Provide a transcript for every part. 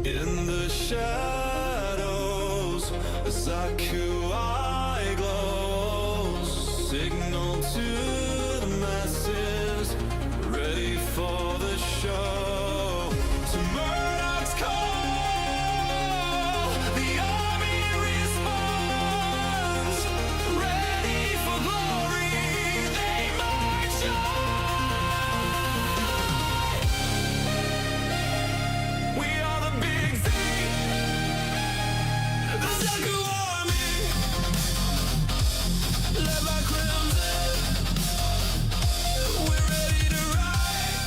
In the shadows, Zaku eye glows, signal to the masses, ready for the show. To Murdoch's call, the army responds, ready for glory, they march on. We are the big thing, the Zaku army, led by Crimson. We're ready to ride.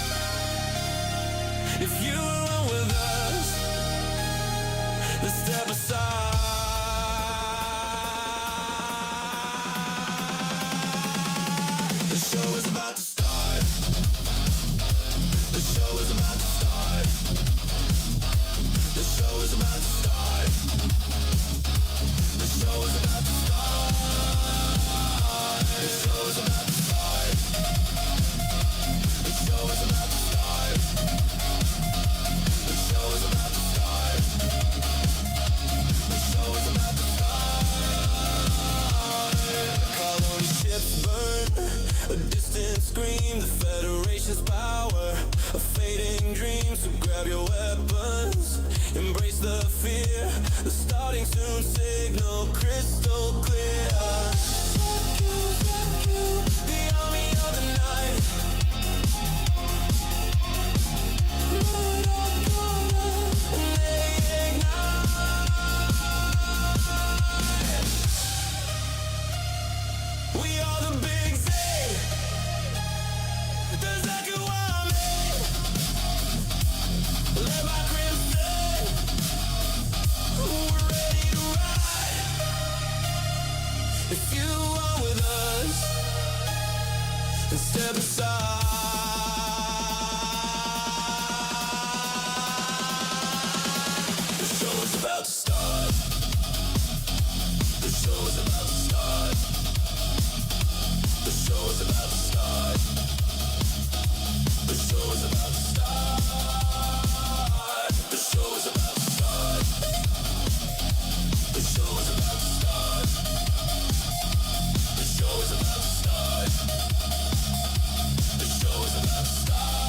If you are with us, then step aside. The show is about to start. The show is about to start. The show is about to start. The show is about to start. The show is about to start. The show is about to start. The show is about to start. The show is about to start. Colony ships burn, a distant scream, the Federation's power, a fading dream. So grab your weapons, embrace the fear. The starting soon, signal crystal clear. The army of the night. And they ignite. We are the big thing, the Zaku army, led by Crimson. We're ready to ride. If you are with us, then step aside. The show is about to start. The show is about to start. The show is about to start. The show is about to start. The show is about to start. The show is about to start. The show is about to start. The show is about to start.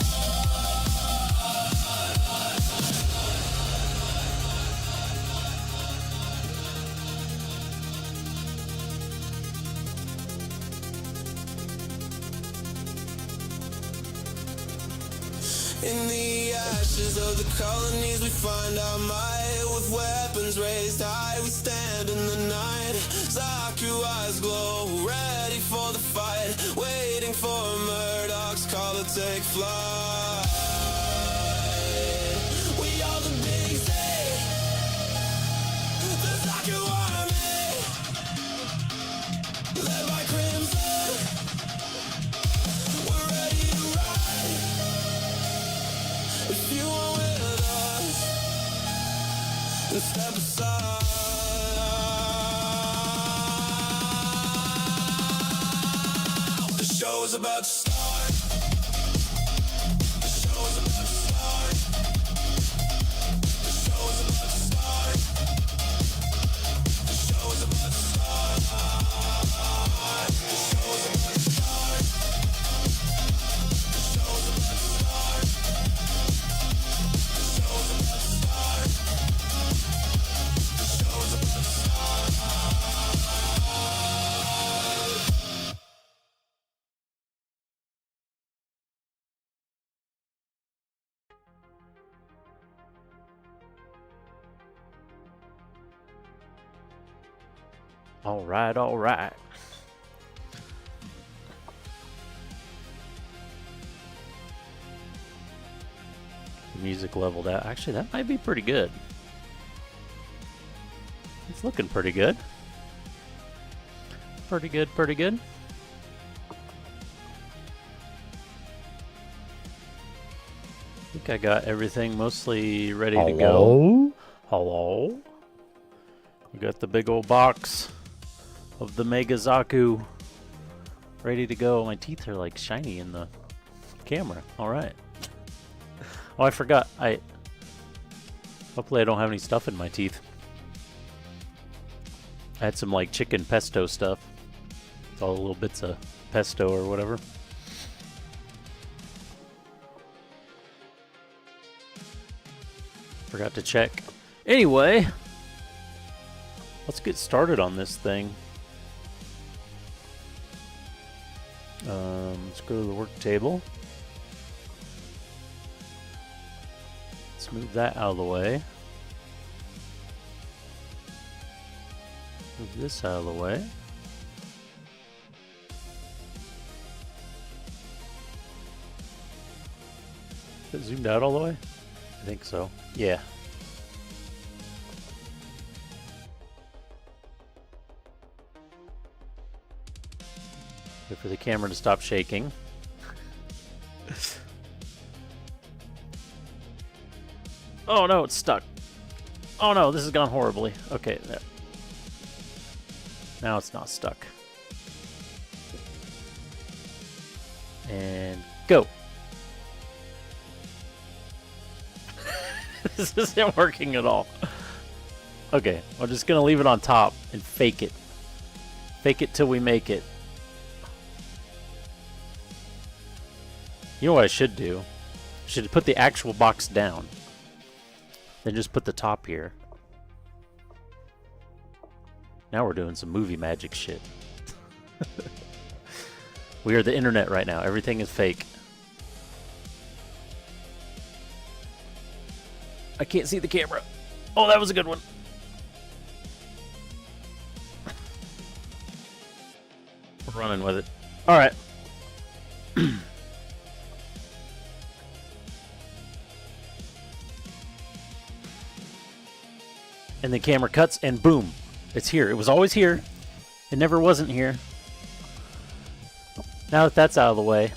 In the ashes of the colonies we find our might. With weapons raised high we stand in the night. Zaku eyes glow, ready for the fight, waiting for Murdoch's call to take flight. We are the big thing, the Zaku army, led by Crimson. We're ready to ride. If you are with us, then step aside. The show is about to start. The show is about to start. The show is about to start. The show is about to start. The show is about to start. The show is about to start. The show is about to start. The show is about to start. All right, all right. Music leveled out. Actually, that might be pretty good. It's looking pretty good. Pretty good, pretty good. I think I got everything mostly ready to go. Hello? We got the big old box of the Mega Zaku ready to go. My teeth are like shiny in the camera. All right. Oh, I forgot. Hopefully I don't have any stuff in my teeth. I had some like chicken pesto stuff. It's all the little bits of pesto or whatever. Forgot to check. Anyway, let's get started on this thing. Let's go to the work table. Let's move that out of the way. Move this out of the way. Is it zoomed out all the way? I think so. Yeah. Wait for the camera to stop shaking. Oh no, it's stuck. Oh no, this has gone horribly. Okay, there. Now it's not stuck. And go. This isn't working at all. Okay, I'm just gonna leave it on top and fake it. Fake it till we make it. You know what I should do? I should put the actual box down. Then just put the top here. Now we're doing some movie magic shit. We are the internet right now. Everything is fake. I can't see the camera. Oh, that was a good one. We're running with it. All right. And the camera cuts and boom. It's here. It was always here. It never wasn't here. Now that that's out of the way.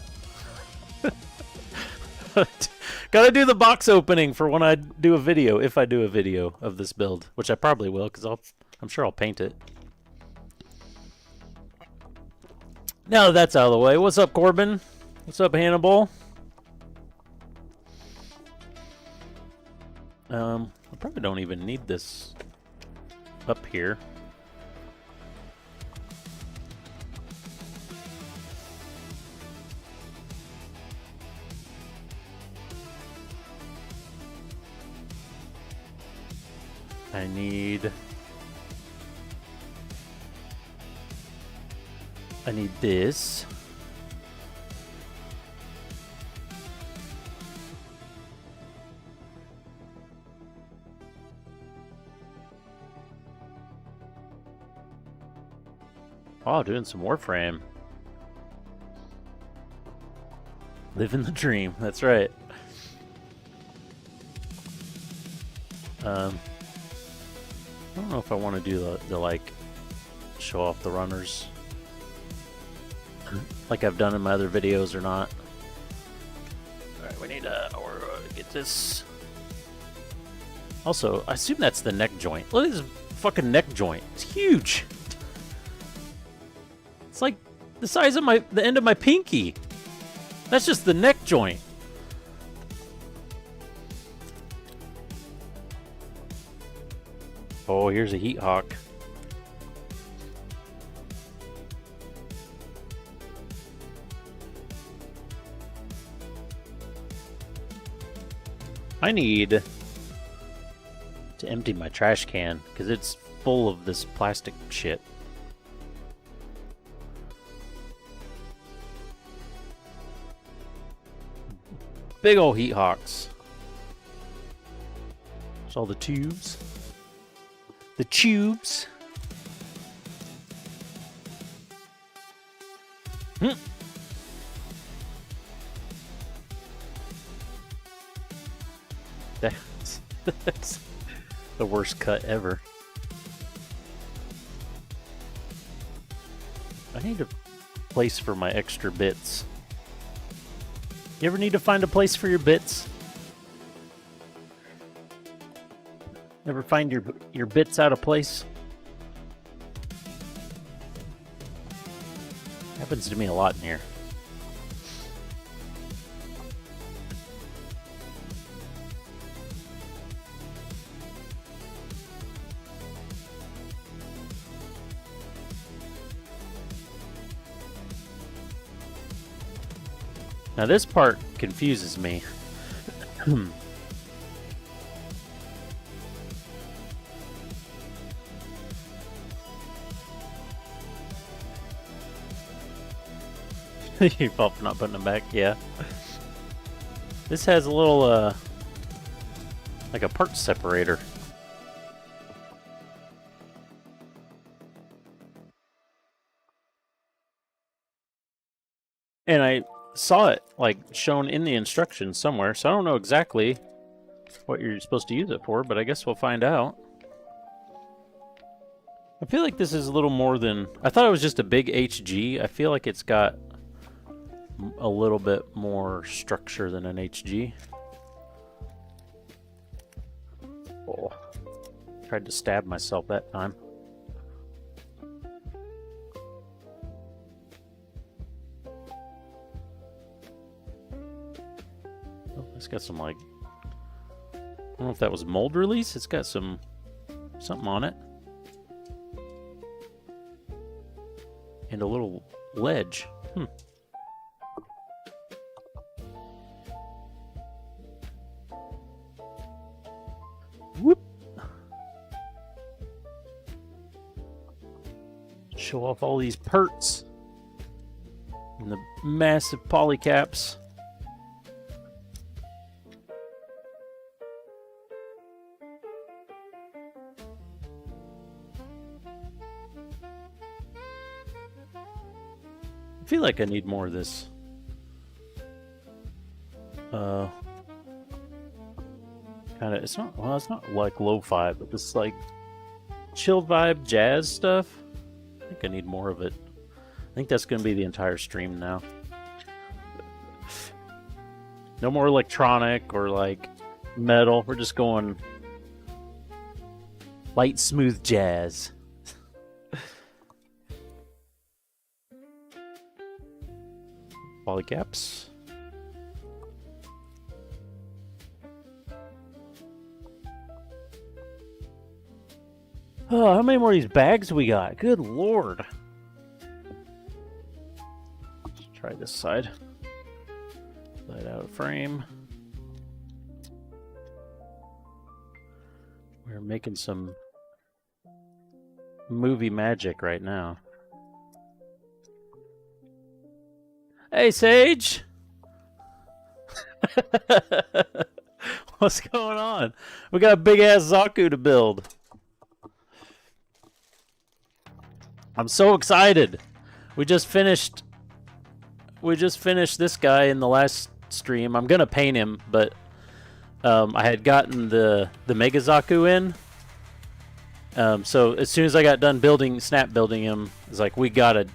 Gotta do the box opening for when I do a video, if I do a video of this build, which I probably will, because I'm sure I'll paint it. Now that that's out of the way, what's up, Corbin? What's up, Hannibal? I probably don't even need this up here. I need this. Oh, doing some Warframe. Living the dream. That's right. I don't know if I want to do the like show off the runners like I've done in my other videos or not. Alright, we need to get this. Also, I assume that's the neck joint. Look at this fucking neck joint. It's huge. It's like the size of the end of my pinky. That's just the neck joint. Oh, here's a heat hawk. I need to empty my trash can because it's full of this plastic shit. Big old heat hawks. There's all the tubes. The tubes. That's the worst cut ever. I need a place for my extra bits. You ever need to find a place for your bits? Ever find your bits out of place? Happens to me a lot in here. Now this part confuses me. You're probably not putting them back, yeah. This has a little, like a part separator. And I saw it, like, shown in the instructions somewhere, so I don't know exactly what you're supposed to use it for, but I guess we'll find out. I feel like this is a little more than... I thought it was just a big HG. I feel like it's got a little bit more structure than an HG. Oh, tried to stab myself that time. Oh, it's got some, like... I don't know if that was mold release. It's got something on it. And a little ledge. Whoop! Show off all these perts. And the massive polycaps. I feel like I need more of this. Kind of, it's not, well, it's not like lo-fi, but this like chill vibe jazz stuff. I think I need more of it. I think that's going to be the entire stream now. No more electronic or like metal. We're just going light, smooth jazz. Polycaps. Oh, how many more of these bags we got? Good lord. Let's try this side. Light out of frame. We're making some movie magic right now. Hey, Sage! What's going on? We got a big-ass Zaku to build. I'm so excited. We just finished this guy in the last stream. I'm gonna paint him, but I had gotten the Mega Zaku in. So as soon as I got done snap building him, it's like we gotta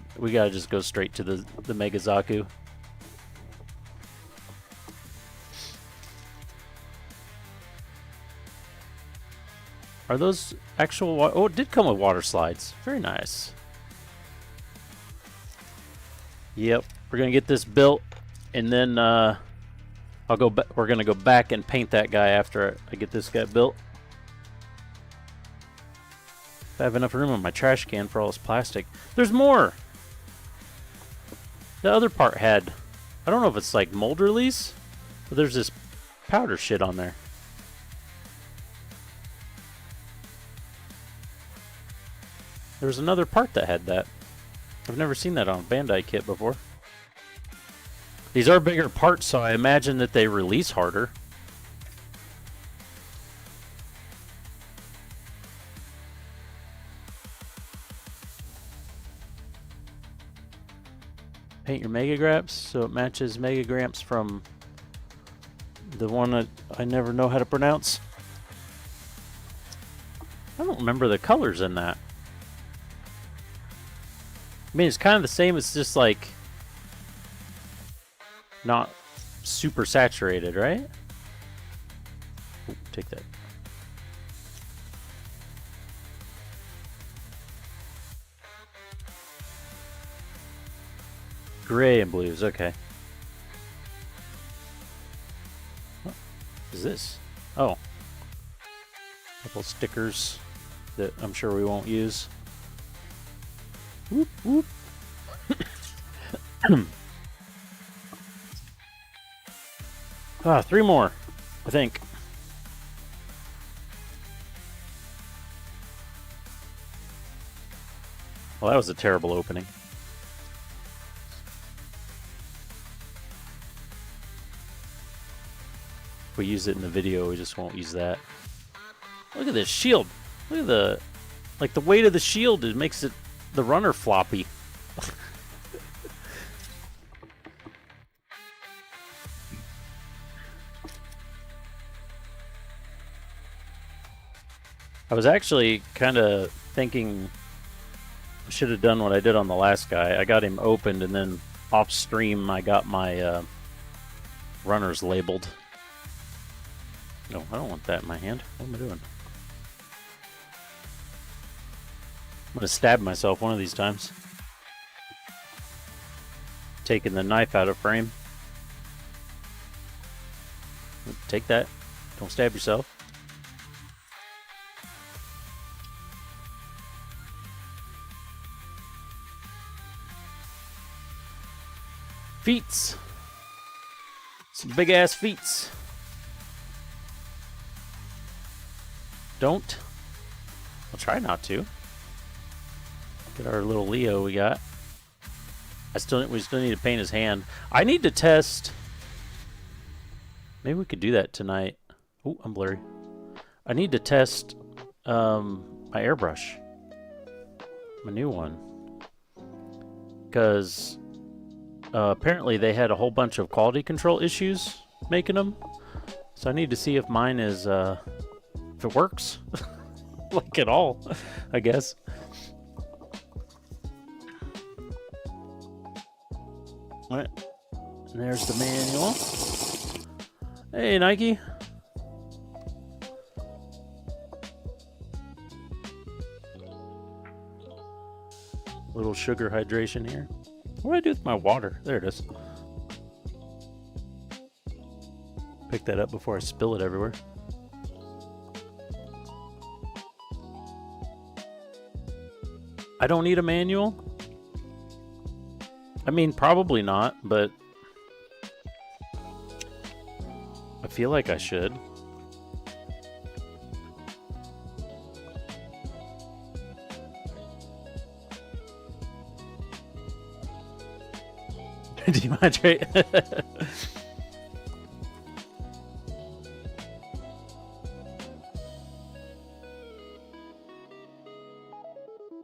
just go straight to the Mega Zaku. Are those actual? Oh, it did come with water slides. Very nice. Yep, we're gonna get this built, and then I'll go. We're gonna go back and paint that guy after I get this guy built. If I have enough room in my trash can for all this plastic. There's more. The other part had, I don't know if it's like mold release, but there's this powder shit on there. There was another part that had that. I've never seen that on a Bandai kit before. These are bigger parts, so I imagine that they release harder. Paint your Mega Gramps so it matches Mega Gramps from the one that I never know how to pronounce. I don't remember the colors in that. I mean, it's kind of the same. It's just like not super saturated, right? Ooh, take that. Gray and blues, okay. What is this? Oh. Couple stickers that I'm sure we won't use. Whoop, whoop. Ah, 3 more, I think. Well, that was a terrible opening. If we use it in the video, we just won't use that. Look at this shield. Look at the, like the weight of the shield. It makes it the runner floppy. I was actually kind of thinking I should have done what I did on the last guy. I got him opened, and then off stream I got my runners labeled. No, I don't want that in my hand. What am I doing? I'm gonna stab myself one of these times. Taking the knife out of frame. Take that. Don't stab yourself. Feets. Some big ass feets. Don't. I'll try not to. Get our little Leo we got. We still need to paint his hand. I need to test. Maybe we could do that tonight. Oh, I'm blurry. I need to test my airbrush. My new one. Because apparently they had a whole bunch of quality control issues making them. So I need to see if mine is, if it works. Like at all, I guess. Alright. And there's the manual. Hey, Nike. Little sugar hydration here. What do I do with my water? There it is. Pick that up before I spill it everywhere. I don't need a manual. I mean, probably not, but I feel like I should. Dehydrate.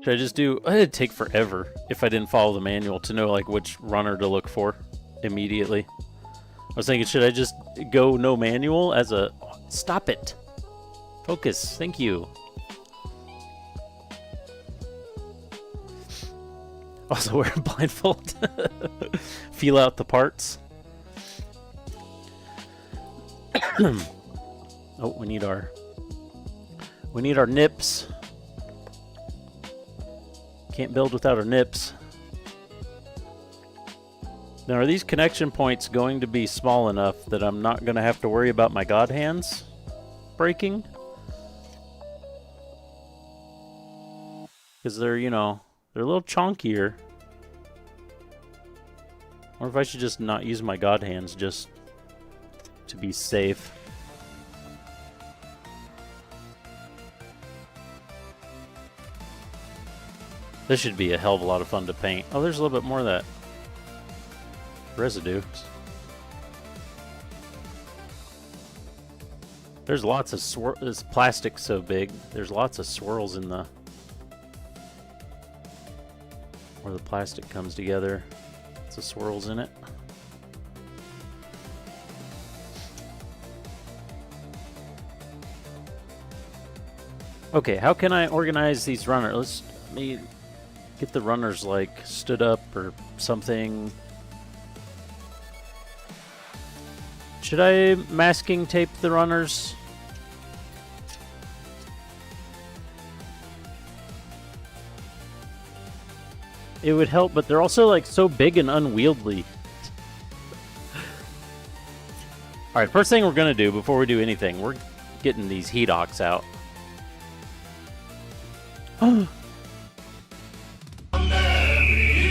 Should I just do... It'd take forever if I didn't follow the manual to know like which runner to look for immediately. I was thinking, should I just go no manual as a... Stop it! Focus, thank you. Also wear a blindfold. Feel out the parts. Oh, we need our nips. Can't build without our nips. Now, are these connection points going to be small enough that I'm not going to have to worry about my god hands breaking? Because they're, you know, they're a little chunkier. Or if I should just not use my god hands just to be safe. This should be a hell of a lot of fun to paint. Oh, there's a little bit more of that residue. There's lots of this plastic's so big. There's lots of swirls in the where the plastic comes together. Lots of swirls in it. Okay, how can I organize these runners? Let me get the runners like stood up or something. Should I masking tape the runners? It would help, but they're also like so big and unwieldy. Alright, first thing we're gonna do before we do anything, we're getting these heat hawks out. Oh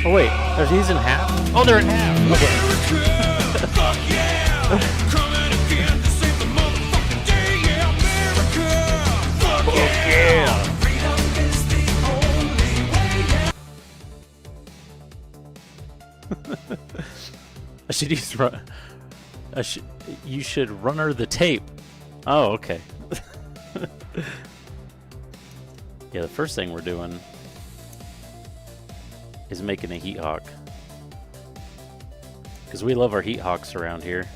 wait, are these in half? Oh, they're in half. Okay. Fuck yeah! Coming again to save the motherfucking day, yeah, America! Fuck yeah! Freedom is the only way, yeah. I should use you should runner the tape. Oh, okay. Yeah, the first thing we're doing is making a heat hawk. Because we love our heat hawks around here.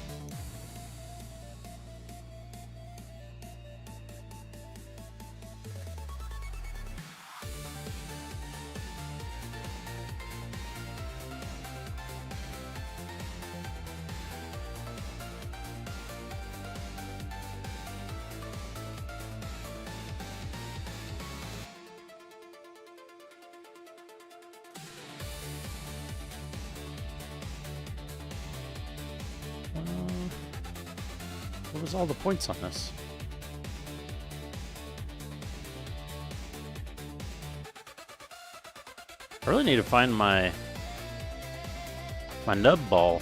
What was all the points on this? I really need to find my nub ball.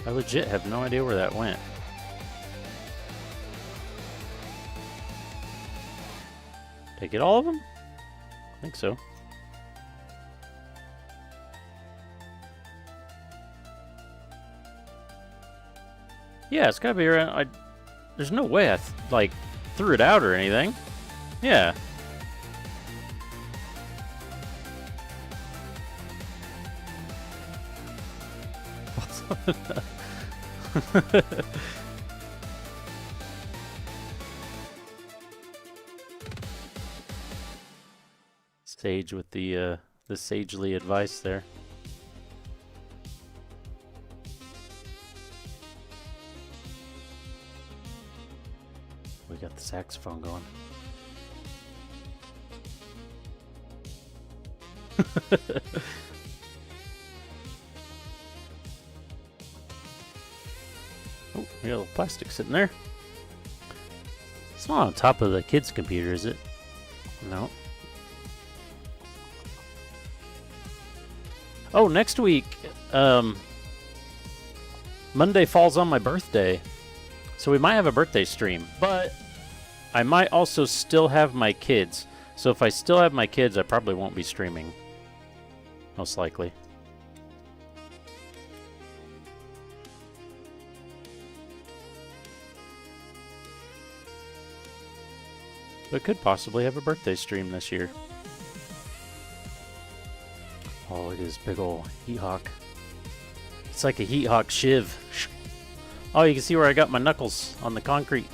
I legit have no idea where that went. Did I get all of them? I think so. Yeah, it's gotta be around. There's no way I like threw it out or anything. Yeah. Sage with the sagely advice there. We got the saxophone going. Oh, we got a little plastic sitting there. It's not on top of the kid's computer, is it? No. Oh, next week, Monday falls on my birthday. So we might have a birthday stream, but I might also still have my kids. So if I still have my kids, I probably won't be streaming. Most likely. But could possibly have a birthday stream this year. Oh, look at this big ol' heat hawk. It's like a heat hawk shiv. Oh, you can see where I got my knuckles on the concrete.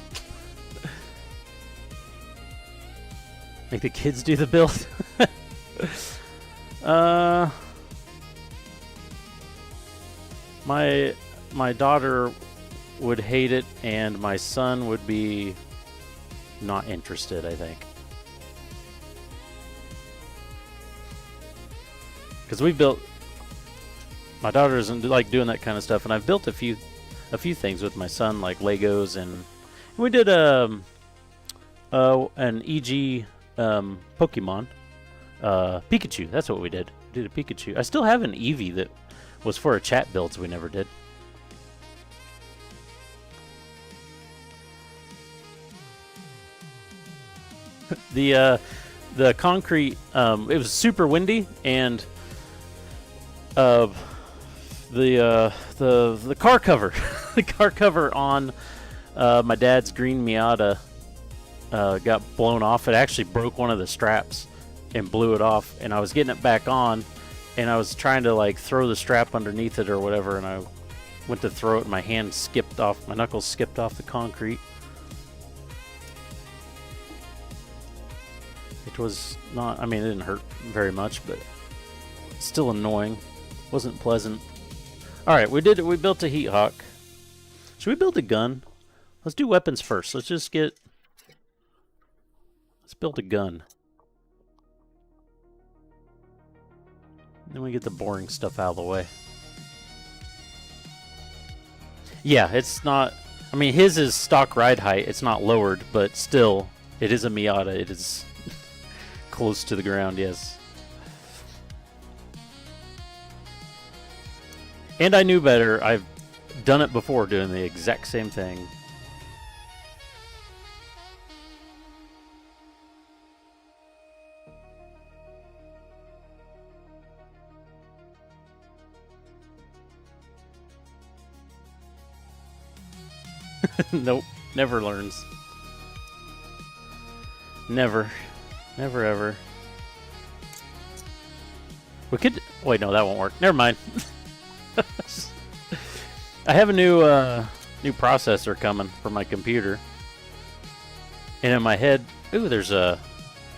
Make the kids do the build. My daughter would hate it, and my son would be not interested, I think. Because we built... My daughter doesn't like doing that kind of stuff, and I've built a few things with my son, like Legos, and we did an EG Pokemon. Pikachu, that's what we did. We did a Pikachu. I still have an Eevee that was for a chat build, so we never did. The concrete, it was super windy, and the car cover, the car cover on my dad's green Miata got blown off. It actually broke one of the straps, and blew it off, and I was getting it back on, and I was trying to like throw the strap underneath it or whatever, and I went to throw it and my hand skipped off, my knuckles skipped off the concrete. It was not, I mean, it didn't hurt very much, but still annoying. Wasn't pleasant. Alright, we did it. We built a heat hawk. Should we build a gun? Let's do weapons first. Let's build a gun. Then we get the boring stuff out of the way. Yeah, it's not, I mean, his is stock ride height. It's not lowered, but still, it is a Miata. It is close to the ground, yes. And I knew better. I've done it before doing the exact same thing. Nope, never learns. Never. Never ever. We could, wait, no, that won't work. Never mind. I have a new processor coming for my computer. And in my head, ooh, there's a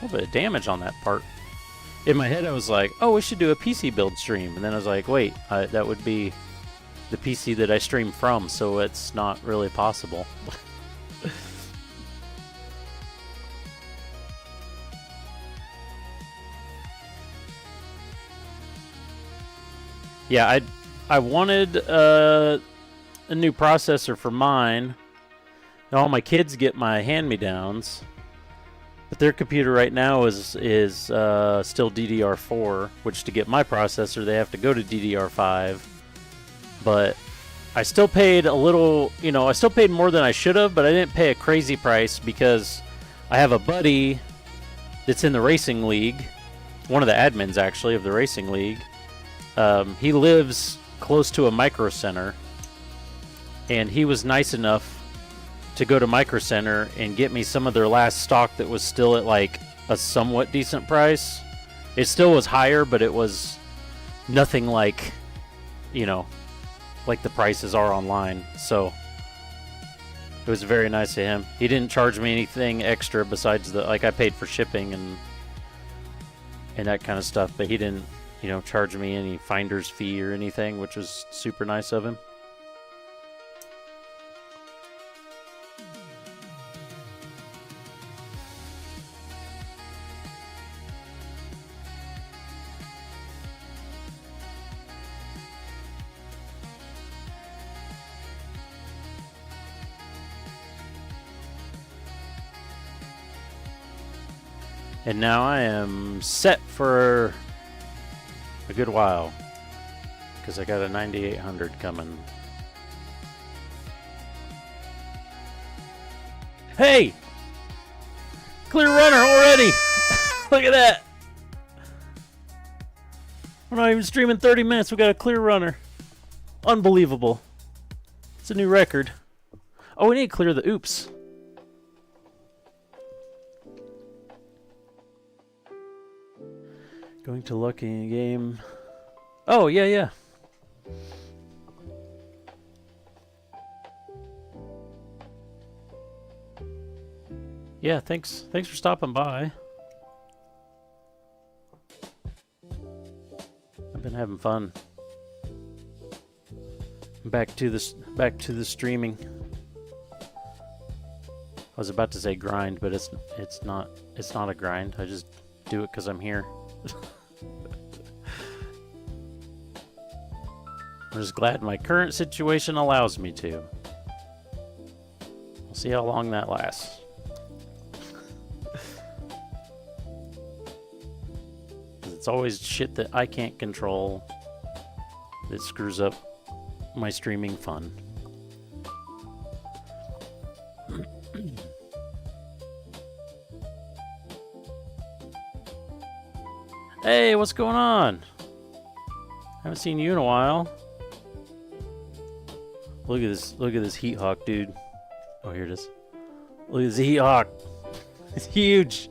little bit of damage on that part. In my head, I was like, oh, we should do a PC build stream. And then I was like, wait, that would be the PC that I stream from, so it's not really possible. Yeah, I wanted a new processor for mine. Now all my kids get my hand-me-downs, but their computer right now is still DDR4, which to get my processor they have to go to DDR5. But I still paid a little, you know, I still paid more than I should have, but I didn't pay a crazy price because I have a buddy that's in the racing league, one of the admins actually of the racing league. He lives close to a Micro Center, and he was nice enough to go to Micro Center and get me some of their last stock that was still at like a somewhat decent price. It still was higher, but it was nothing like, you know, like the prices are online. So it was very nice of him. He didn't charge me anything extra besides the, like, I paid for shipping and that kind of stuff, but he didn't, you know, charge me any finder's fee or anything, which was super nice of him. And now I am set for a good while, because I got a 9800 coming. Hey! Clear runner already! Look at that! We're not even streaming 30 minutes, we got a clear runner. Unbelievable. It's a new record. Oh, we need to clear the oops. Going to lucky game. Oh, yeah. Yeah, thanks for stopping by. I've been having fun. Back to the streaming. I was about to say grind, but it's not a grind. I just do it because I'm here. I'm just glad my current situation allows me to. We'll see how long that lasts. It's always shit that I can't control that screws up my streaming fun. Hey, what's going on? Haven't seen you in a while. Look at this Heat Hawk, dude. Oh, here it is. Look at this Heat Hawk. It's huge.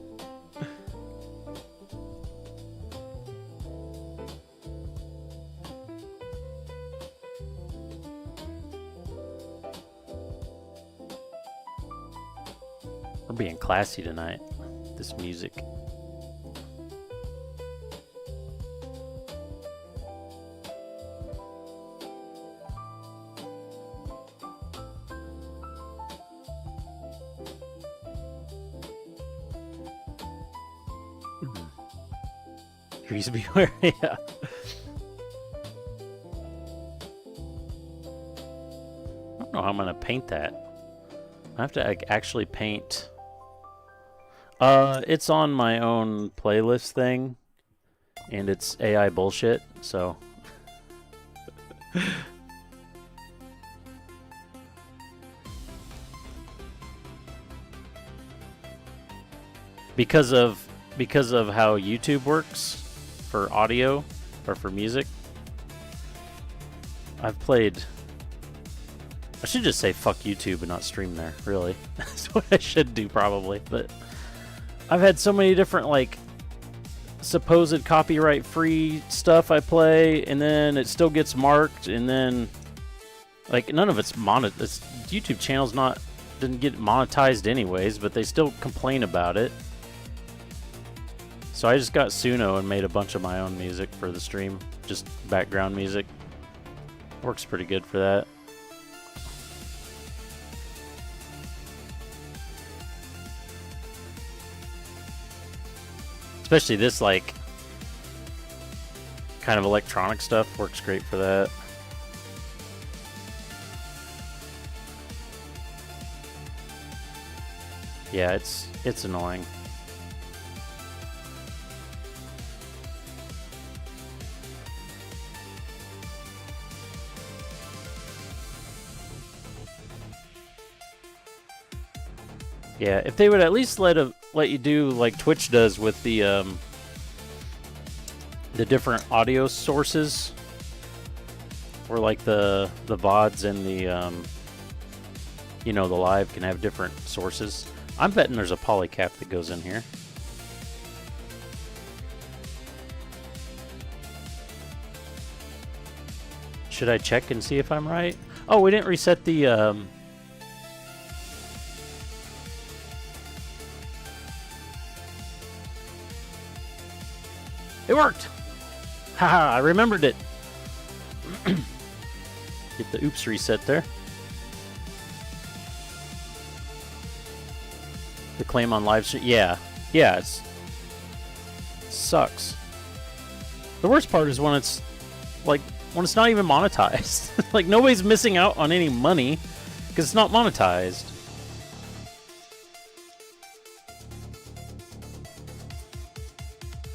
We're being classy tonight. This music. Trees beware. Yeah. I don't know how I'm gonna paint that. I have to actually paint. It's on my own playlist thing, and it's AI bullshit, so. because of how YouTube works for audio or for music, I've played. I should just say fuck YouTube and not stream there, really. That's what I should do probably, but I've had so many different like supposed copyright free stuff I play, and then it still gets marked, and then like none of it's monetized. YouTube channel's didn't get monetized anyways, but they still complain about it. So I just got Suno and made a bunch of my own music for the stream, just background music. Works pretty good for that. Especially this like kind of electronic stuff works great for that. Yeah, it's annoying. Yeah, if they would at least let you do like Twitch does with the different audio sources, or like the VODs and the you know, the live can have different sources. I'm betting there's a polycap that goes in here. Should I check and see if I'm right? Oh, we didn't reset the It worked! Haha, I remembered it. Get the oops reset there. The claim on live stream. Yeah, it sucks. The worst part is when it's like when it's not even monetized. Like nobody's missing out on any money because it's not monetized.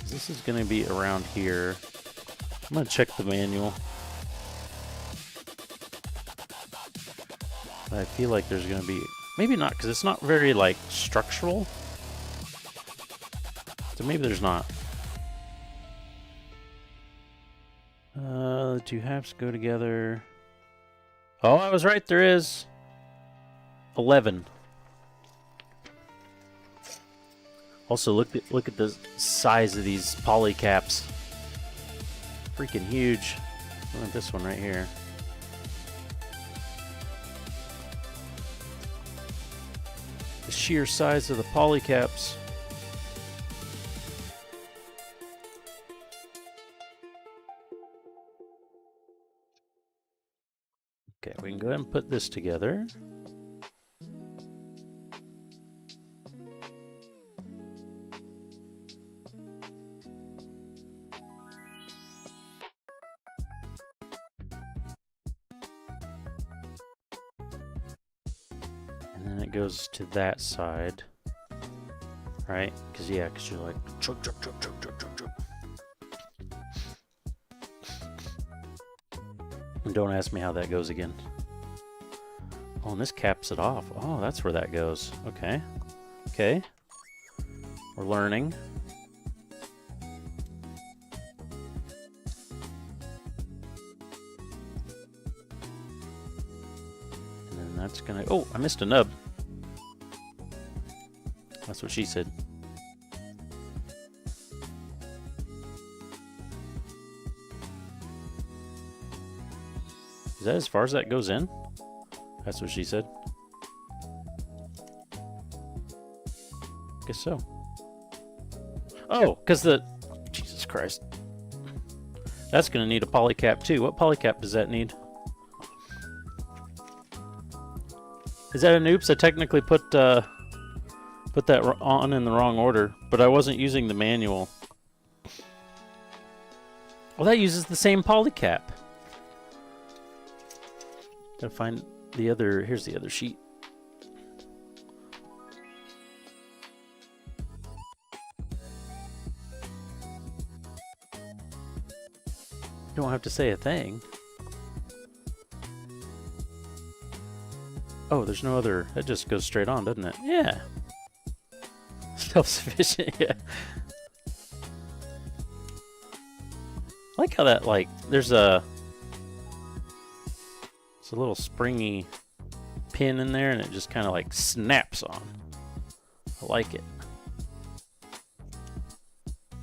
This is going to be around here. I'm going to check the manual. I feel like there's going to be... Maybe not, because it's not very, like, structural. So maybe there's not. The two halves go together. Oh, I was right, there is. 11. Also, look at the size of these polycaps. Freaking huge. Look at this one right here. The sheer size of the polycaps. Okay, we can go ahead and put this together. Goes to that side, right? Because you're like chug. And don't ask me how that goes again. Oh, and this caps it off. Oh, that's where that goes. Okay, we're learning. And then that's gonna... Oh, I missed a nub. That's what she said. Is that as far as that goes in? That's what she said. guess so. Oh, because the... Jesus Christ. That's going to need a polycap too. What polycap does that need? Is that an oops? I technically put that on in the wrong order, but I wasn't using the manual. Well, that uses the same polycap. Gotta find the other... Here's the other sheet. You don't have to say a thing. Oh, there's no other... That just goes straight on, doesn't it? Yeah. Self-sufficient, yeah. I like how that, like, there's a little springy pin in there, and it just kind of, like, snaps on. I like it.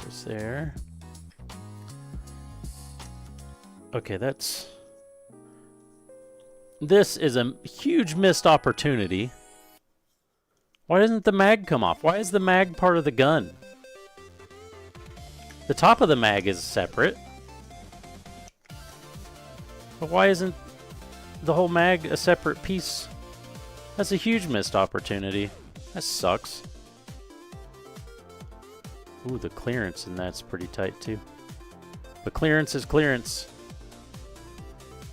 Goes there. Okay, that's... This is a huge missed opportunity. Why doesn't the mag come off? Why is the mag part of the gun? The top of the mag is separate. But why isn't the whole mag a separate piece? That's a huge missed opportunity. That sucks. Ooh, the clearance in that's pretty tight too. But clearance is clearance.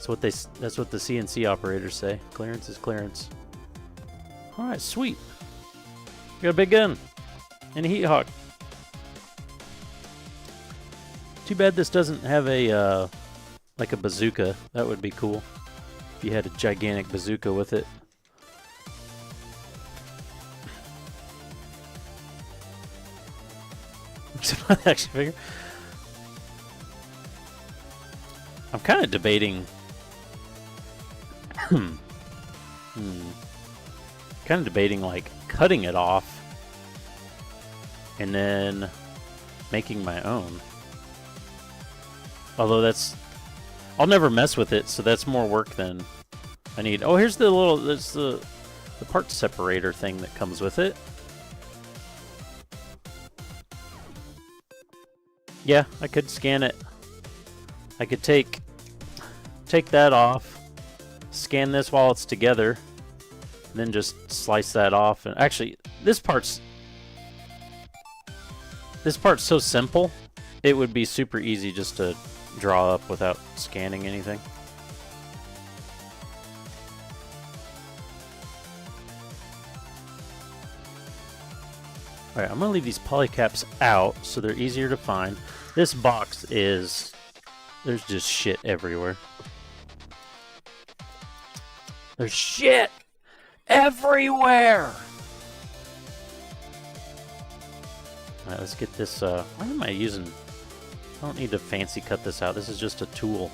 That's what the CNC operators say. Clearance is clearance. Alright, sweet. We got a big gun. And a heat hawk. Too bad this doesn't have a like a bazooka. That would be cool. If you had a gigantic bazooka with it. Action figure. I'm kind of debating. Kind of debating like cutting it off and then making my own. Although that's, I'll never mess with it, so that's more work than I need. Oh, here's the little, there's the part separator thing that comes with it. Yeah, I could scan it. I could take that off, scan this while it's together, and then just slice that off. And actually, this part's so simple, it would be super easy just to draw up without scanning anything. Alright, I'm going to leave these polycaps out so they're easier to find. This box is... There's just shit everywhere. There's shit everywhere! Alright, let's get this... What am I using? I don't need to fancy cut this out. This is just a tool.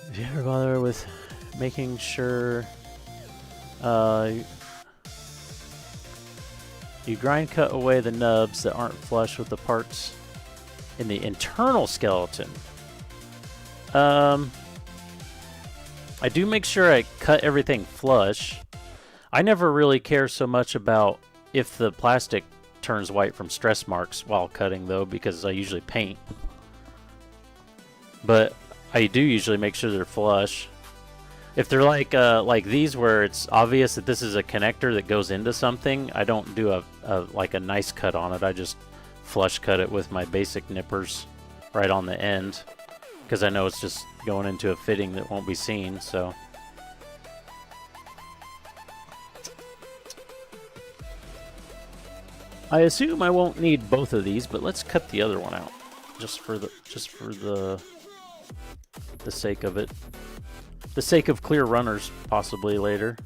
If you ever bother with making sure you grind cut away the nubs that aren't flush with the parts in the internal skeleton. I do make sure I cut everything flush. I never really care so much about if the plastic turns white from stress marks while cutting, though, because I usually paint. But I do usually make sure they're flush. If they're like these, where it's obvious that this is a connector that goes into something, I don't do a nice cut on it. I just flush cut it with my basic nippers right on the end, because I know it's just going into a fitting that won't be seen. So I assume I won't need both of these, but let's cut the other one out just for the sake of it. The sake of clear runners, possibly later.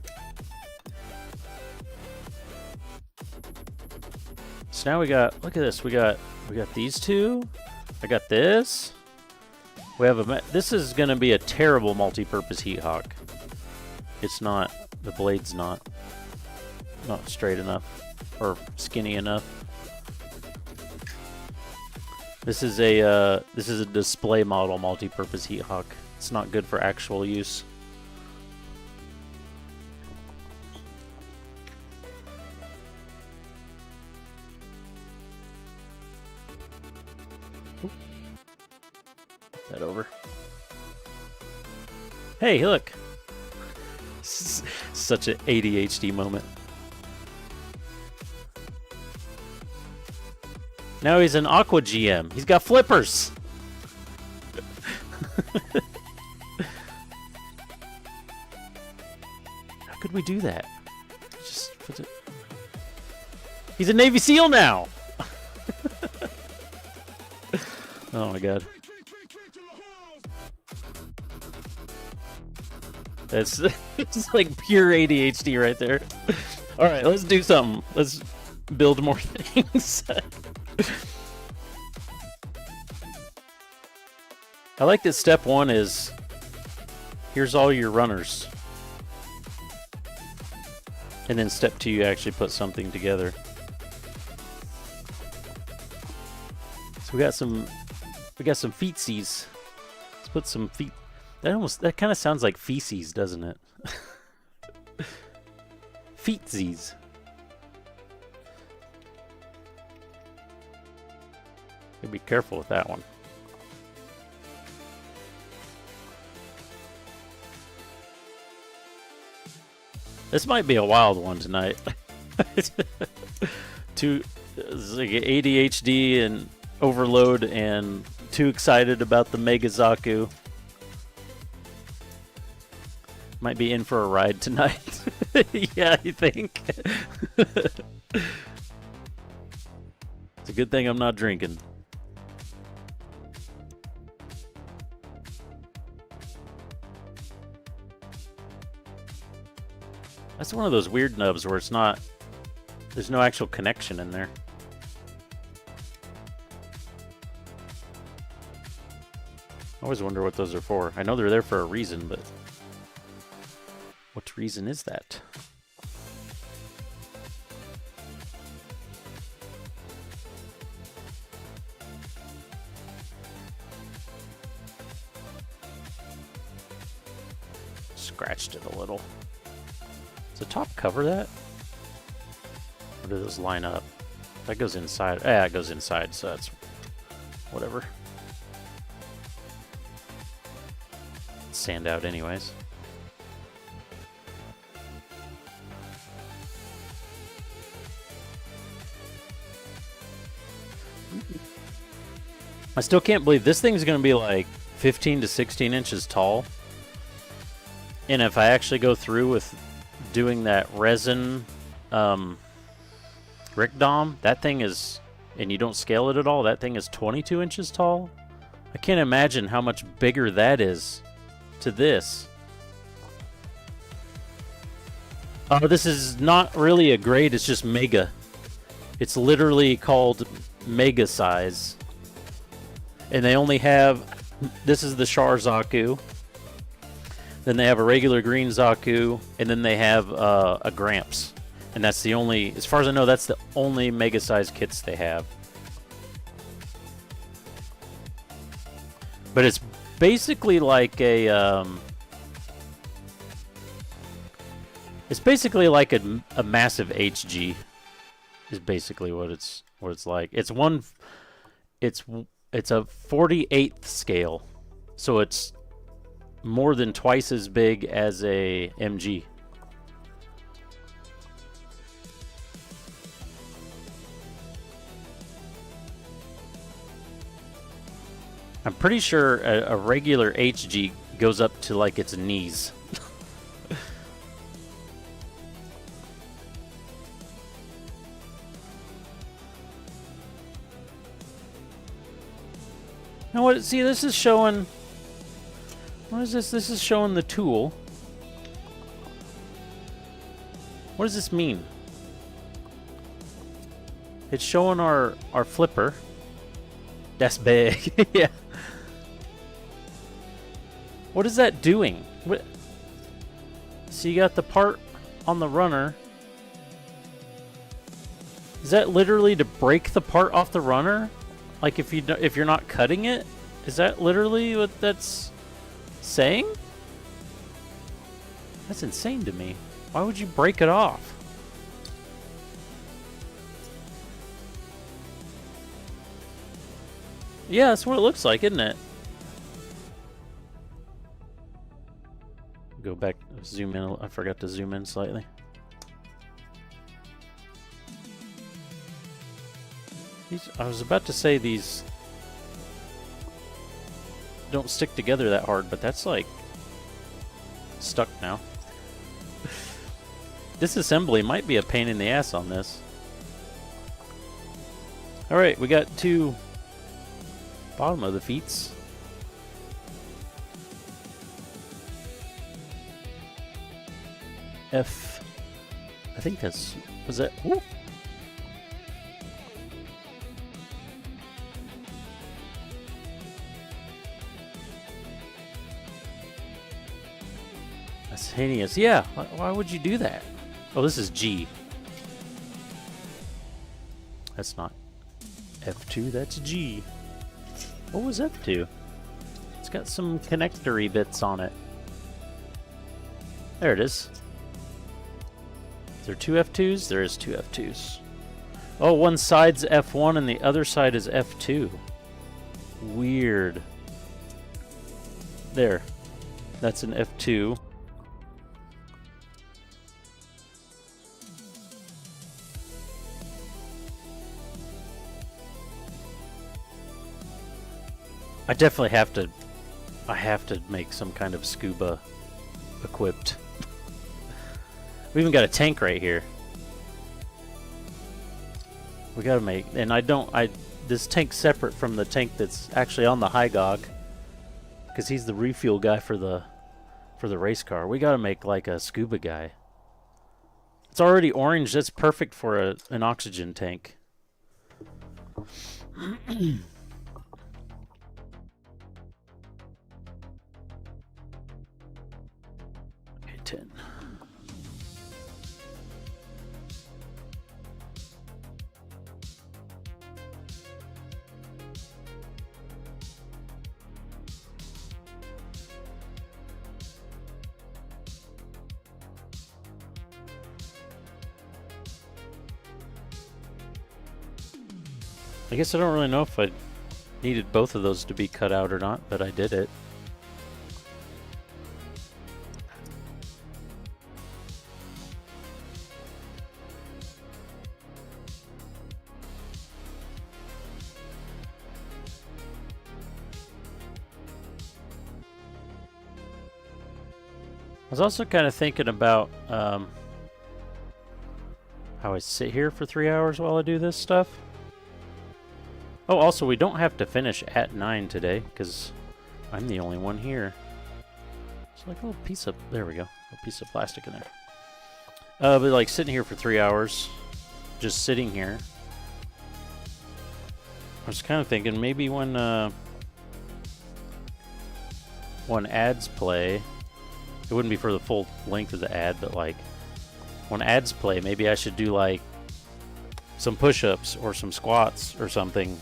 So now we got, look at this, we got these two. I got this. We have this is going to be a terrible multi-purpose heat hawk. It's not, the blade's not straight enough or skinny enough. This is a display model multi-purpose heat hawk. It's not good for actual use. that over. Hey, look. Such an ADHD moment. Now he's an Aqua GM. He's got flippers. How could we do that? Just put it. He's a Navy SEAL now. Oh my god. That's it's like pure ADHD right there. All right, let's do something. Let's build more things. I like that step one is here's all your runners. And then step two, you actually put something together. So we got some feetsies. Let's put some feet. That kind of sounds like feces, doesn't it? Feetsies. Gotta be careful with that one. This might be a wild one tonight. It's like ADHD and overload and too excited about the Mega Zaku. Might be in for a ride tonight. Yeah, you think? It's a good thing I'm not drinking. That's one of those weird nubs where it's not... There's no actual connection in there. I always wonder what those are for. I know they're there for a reason, but... What reason is that? Scratched it a little. Does the top cover that? Or do those line up? That goes inside. Yeah, it goes inside, so that's whatever. Sand out anyways. I still can't believe this thing's going to be like 15 to 16 inches tall. And if I actually go through with doing that resin Rick Dom, that thing is, and you don't scale it at all, that thing is 22 inches tall. I can't imagine how much bigger that is to this. This is not really a grade, it's just mega. It's literally called mega size. And they only have, this is the Char Zaku. Then they have a regular green Zaku, and then they have a Gramps. And that's the only, as far as I know, that's the only mega size kits they have. But it's basically like a, it's basically like a massive HG. Is basically what it's like. It's a 48th scale, so it's more than twice as big as a MG. I'm pretty sure a regular HG goes up to like its knees. Now what? See, this is showing. What is this? This is showing the tool. What does this mean? It's showing our flipper. That's big. Yeah. What is that doing? What? So you got the part on the runner. Is that literally to break the part off the runner? Like if you're not cutting it? Is that literally what that's saying? That's insane to me. Why would you break it off? Yeah, that's what it looks like, isn't it? Go back, zoom in. I forgot to zoom in slightly. I was about to say these don't stick together that hard, but that's like stuck now. Disassembly might be a pain in the ass on this. Alright, we got 2 bottom of the feets. F. I think that's. Was that. Ooh. That's heinous. Yeah, why would you do that? Oh, this is G. That's not F2, that's G. What was F2? It's got some connectory bits on it. There it is. Is there 2 F2s? There is 2 F2s. Oh, one side's F1 and the other side is F2. Weird. There. That's an F2. I definitely have to. I have to make some kind of scuba equipped. We even got a tank right here. We gotta make, and this tank's separate from the tank that's actually on the Hygog, because he's the refuel guy for the race car. We gotta make like a scuba guy. It's already orange. That's perfect for an oxygen tank. Okay, 10. I guess I don't really know if I needed both of those to be cut out or not, but I did it. I was also kind of thinking about how I sit here for 3 hours while I do this stuff. Oh, also, we don't have to finish at 9 today, because I'm the only one here. It's like a little piece of... There we go. A piece of plastic in there. But, like, sitting here for 3 hours, just sitting here. I was kind of thinking maybe when ads play... It wouldn't be for the full length of the ad, but, like, when ads play, maybe I should do, like, some push-ups or some squats or something,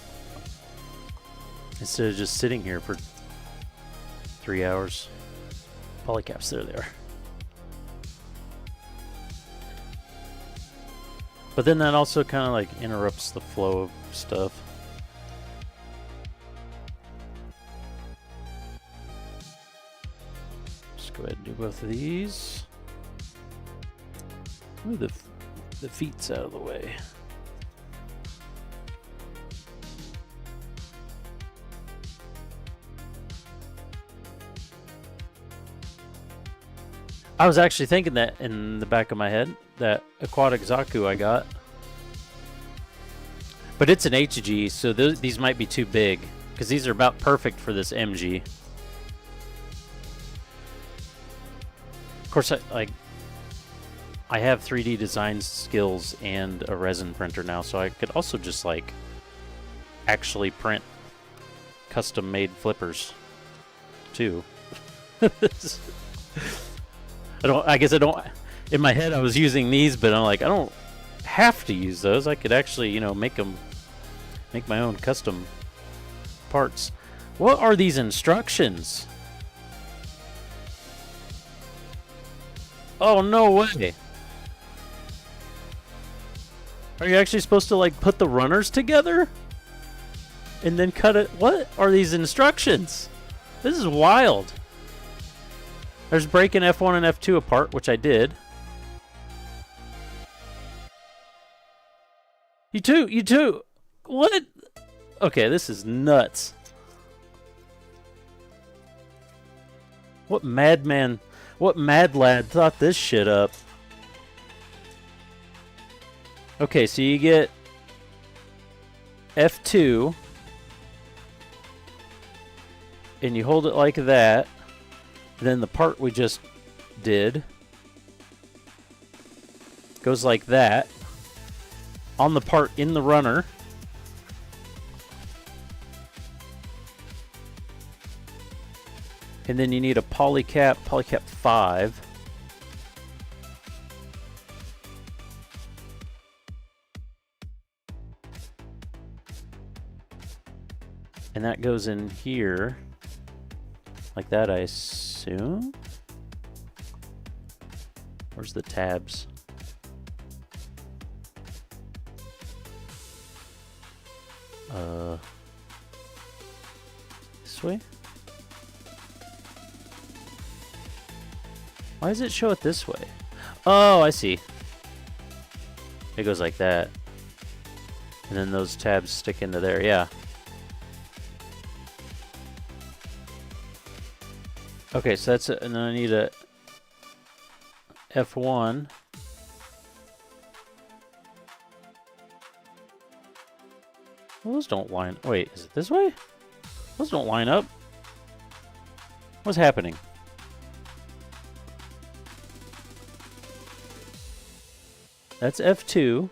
instead of just sitting here for 3 hours. Polycaps, there they are. But then that also kind of like interrupts the flow of stuff. Just go ahead and do both of these. Move the feet's out of the way. I was actually thinking that in the back of my head, that aquatic Zaku I got. But it's an HG, so these might be too big, because these are about perfect for this MG. Of course, I have 3D design skills and a resin printer now, so I could also just like actually print custom-made flippers too. I guess I don't, in my head I was using these, but I'm like, I don't have to use those. I could actually, you know, make my own custom parts. What are these instructions? Oh, no way. Are you actually supposed to like put the runners together and then cut it? What are these instructions? This is wild. There's breaking F1 and F2 apart, which I did. You too. What? Okay, this is nuts. What madman, what mad lad thought this shit up? Okay, so you get F2 and you hold it like that. And then the part we just did goes like that on the part in the runner. And then you need a polycap 5. And that goes in here. Like that, I assume? Where's the tabs? This way? Why does it show it this way? Oh, I see. It goes like that. And then those tabs stick into there, yeah. Okay, so that's it. And then I need a F1. Well, those don't line. Wait, is it this way? Those don't line up. What's happening? That's F2.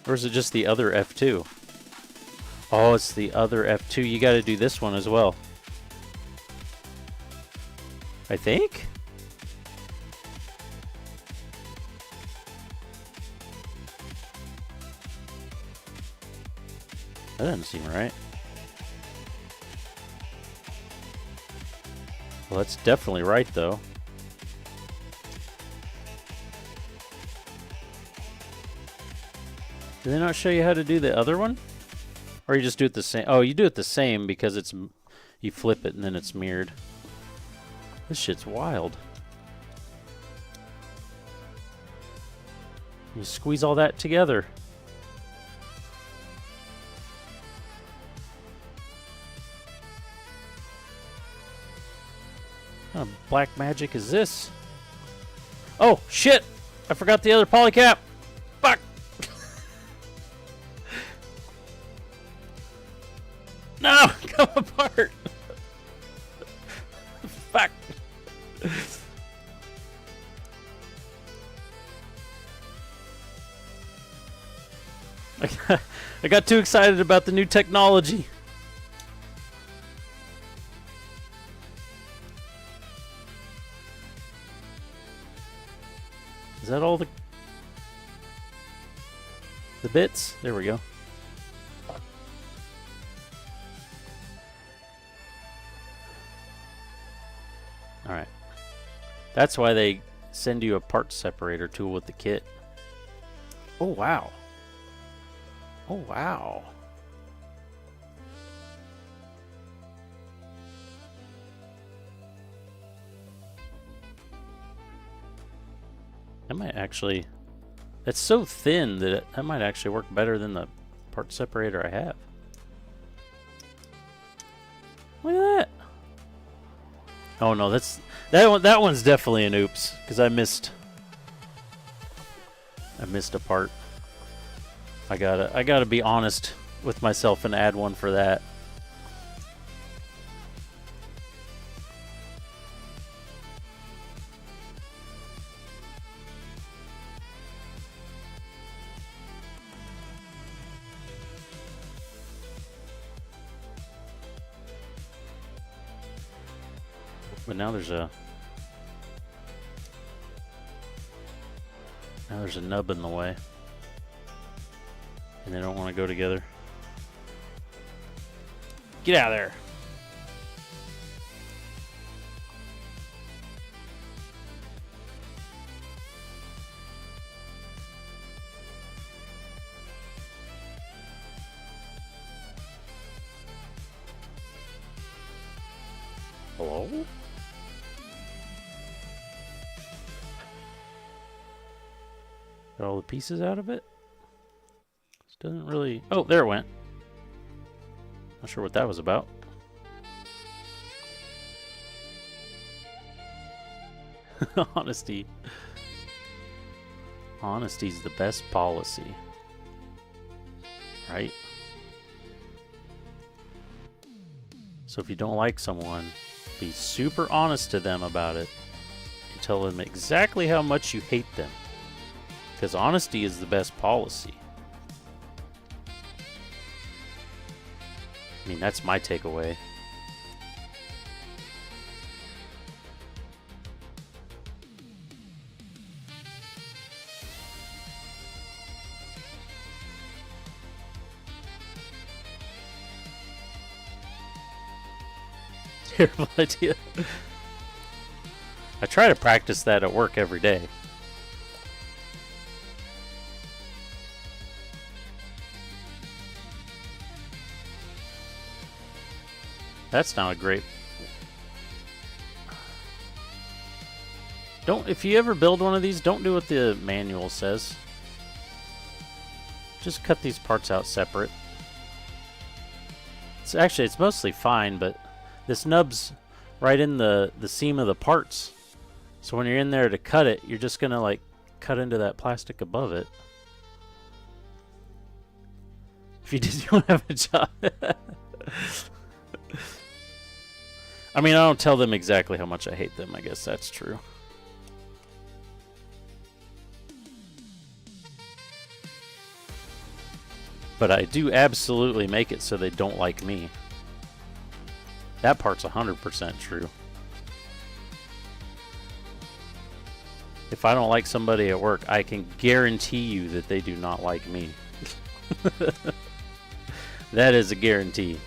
Or is it just the other F2? Oh, it's the other F2. You got to do this one as well. I think? That doesn't seem right. Well, that's definitely right, though. Did they not show you how to do the other one? Or you just do it the same? Oh, you do it the same because it's... You flip it and then it's mirrored. This shit's wild. You squeeze all that together. What kind of black magic is this? Oh, shit! I forgot the other polycap! Fuck! No! Come apart! Fuck! I got too excited about the new technology. Is that all the bits? There we go. Alright. That's why they send you a part separator tool with the kit. Oh, wow. Oh, wow. That might actually... It's so thin that that might actually work better than the part separator I have. Look at that. Oh no, that one's definitely an oops because I missed a part. I gotta be honest with myself and add one for that. But now there's a nub in the way. And they don't want to go together. Get out of there. Hello? Got all the pieces out of it? This doesn't really... Oh, there it went. Not sure what that was about. Honesty. Honesty's the best policy. Right? So if you don't like someone, be super honest to them about it. And tell them exactly how much you hate them. Because honesty is the best policy. I mean, that's my takeaway. Terrible idea. I try to practice that at work every day. That's not a great... If you ever build one of these, don't do what the manual says. Just cut these parts out separate. It's mostly fine, but this nub's right in the seam of the parts. So when you're in there to cut it, you're just gonna like cut into that plastic above it. If you just don't have a job. I mean, I don't tell them exactly how much I hate them. I guess that's true. But I do absolutely make it so they don't like me. That part's 100% true. If I don't like somebody at work, I can guarantee you that they do not like me. That is a guarantee.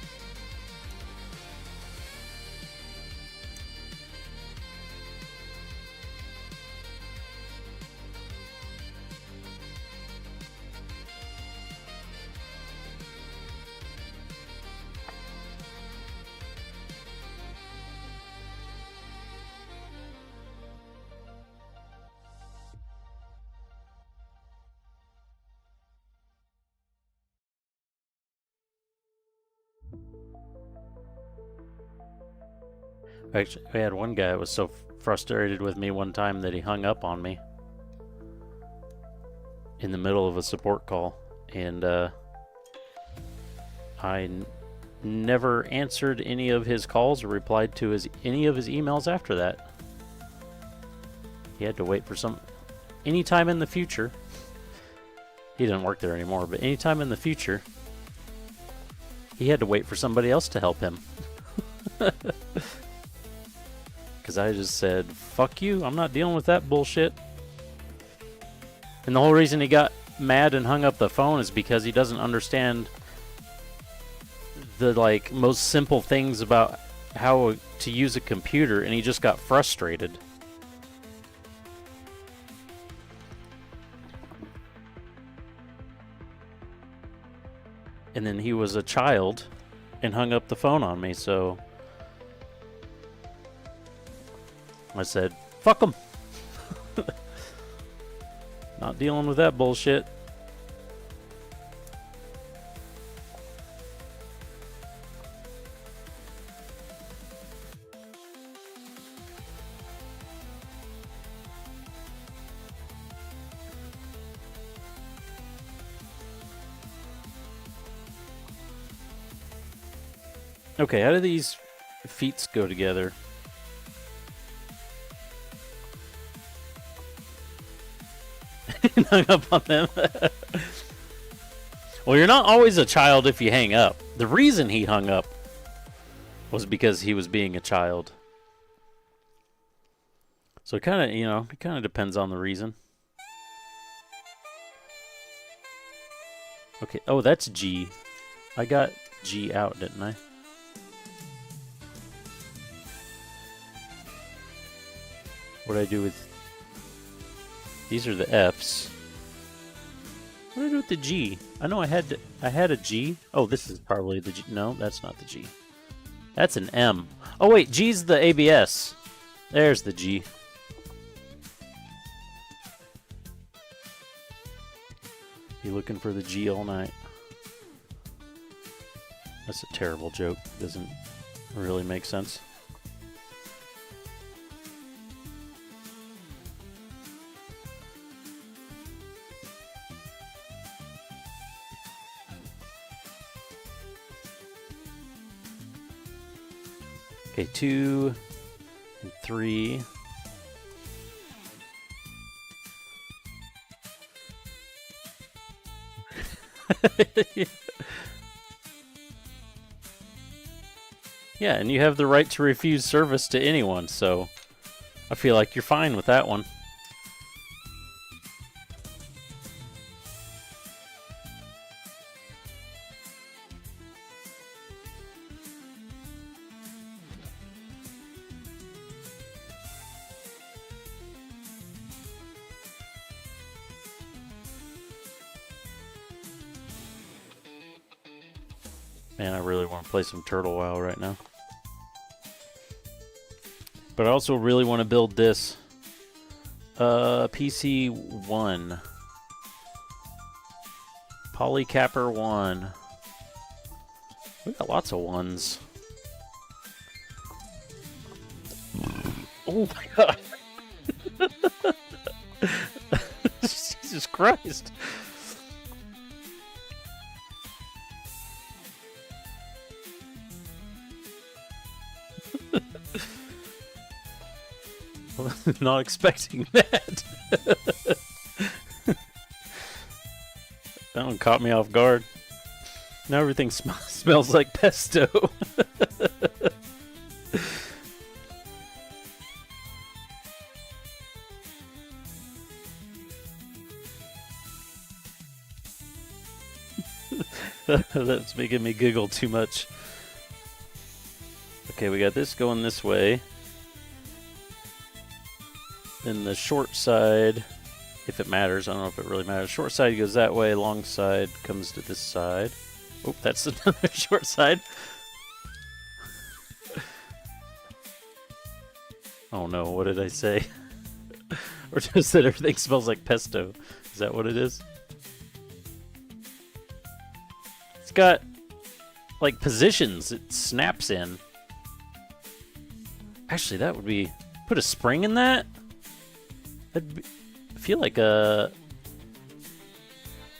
Actually, we had one guy that was so frustrated with me one time that he hung up on me in the middle of a support call, and I never answered any of his calls or replied to any of his emails after that. He had to wait for anytime in the future. He didn't work there anymore, but anytime in the future, he had to wait for somebody else to help him. Because I just said, fuck you, I'm not dealing with that bullshit. And the whole reason he got mad and hung up the phone is because he doesn't understand the most simple things about how to use a computer, and he just got frustrated. And then he was a child and hung up the phone on me, so I said, fuck him. Not dealing with that bullshit. Okay, how do these feats go together? Hung up on them. Well, you're not always a child if you hang up. The reason he hung up was because he was being a child. So it kind of depends on the reason. Okay, oh, that's G. I got G out, didn't I? What did I do with... These are the F's. What did I do with the G? I know I had a G. Oh, this is probably the G. No, that's not the G. That's an M. Oh wait, G's the ABS. There's the G. Be looking for the G all night. That's a terrible joke. Doesn't really make sense. Okay, 2 and 3. Yeah, and you have the right to refuse service to anyone, so I feel like you're fine with that one. Man, I really want to play some Turtle WoW right now. But I also really want to build this. PC 1. Polycapper 1. We got lots of ones. Oh my god. Jesus Christ. Not expecting that. That one caught me off guard. Now everything smells like pesto. That's making me giggle too much. Okay, we got this going this way. Then the short side, if it matters, I don't know if it really matters. Short side goes that way, long side comes to this side. Oh, that's another short side. Oh no, what did I say? Or just that everything smells like pesto. Is that what it is? It's got, like, positions it snaps in. Actually, that would be... Put a spring in that? I feel like I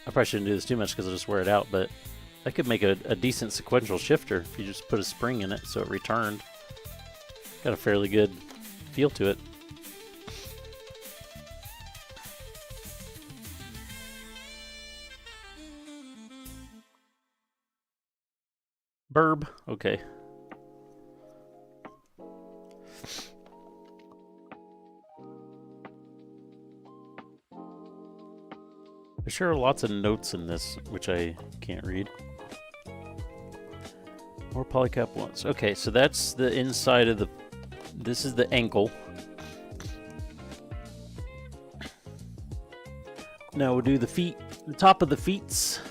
probably shouldn't do this too much because I'll just wear it out, but that could make a decent sequential shifter if you just put a spring in it so it returned. Got a fairly good feel to it. Burb. Okay. There sure are lots of notes in this, which I can't read. More polycap ones. Okay, so that's the inside of the... This is the ankle. Now we'll do the feet. The top of the feets.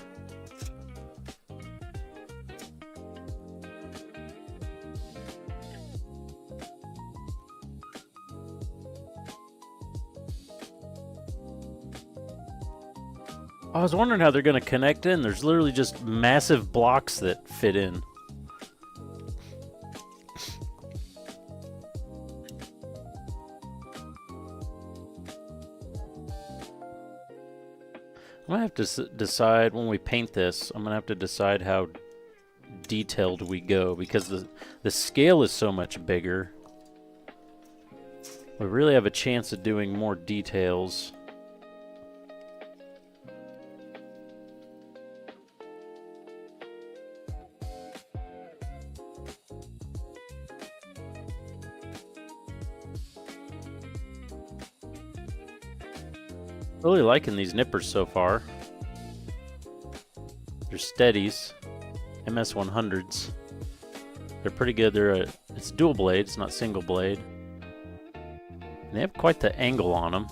I was wondering how they're going to connect in. There's literally just massive blocks that fit in. I'm going to have to decide when we paint this, I'm going to have to decide how detailed we go because the scale is so much bigger. We really have a chance of doing more details. Really liking these nippers so far. They're steadies, MS100s. They're pretty good. It's dual blade, it's not single blade. And they have quite the angle on them,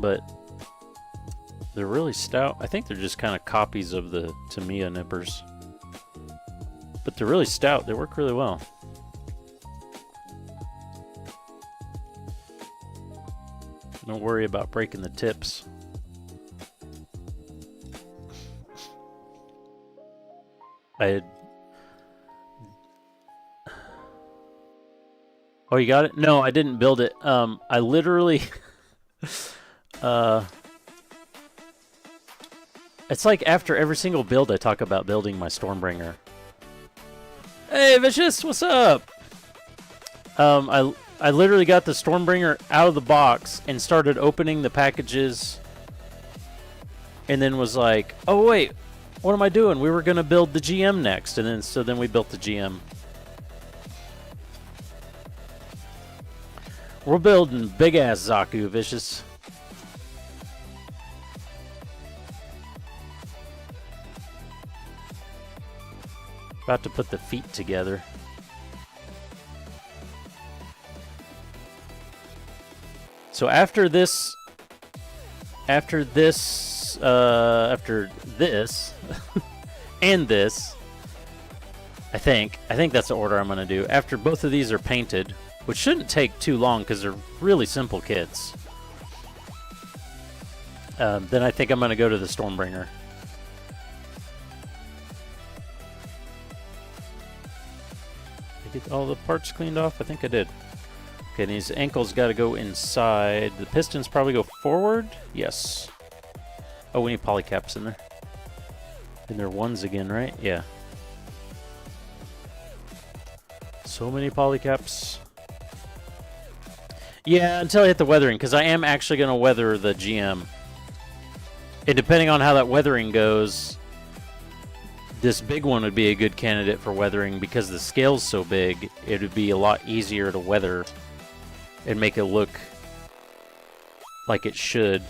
but they're really stout. I think they're just kind of copies of the Tamiya nippers, but They're really stout. They work really well. Don't worry about breaking the tips. Oh, you got it? No, I didn't build it. I literally... It's like after every single build I talk about building my Stormbringer. Hey, Vicious, what's up? I literally got the Stormbringer out of the box and started opening the packages and then was like, oh wait, what am I doing? We were gonna build the GM next, and then we built the GM. We're building big ass Zaku, Vicious. About to put the feet together. So after this, and this, I think that's the order I'm gonna do. After both of these are painted, which shouldn't take too long because they're really simple kits. Then I think I'm gonna go to the Stormbringer. Get all the parts cleaned off? I think I did. Okay, and these ankles got to go inside. The pistons probably go forward? Yes. Oh, we need polycaps in there. And they're ones again, right? Yeah. So many polycaps. Yeah, until I hit the weathering, because I am actually going to weather the GM. And depending on how that weathering goes... This big one would be a good candidate for weathering because the scale's so big, it would be a lot easier to weather and make it look like it should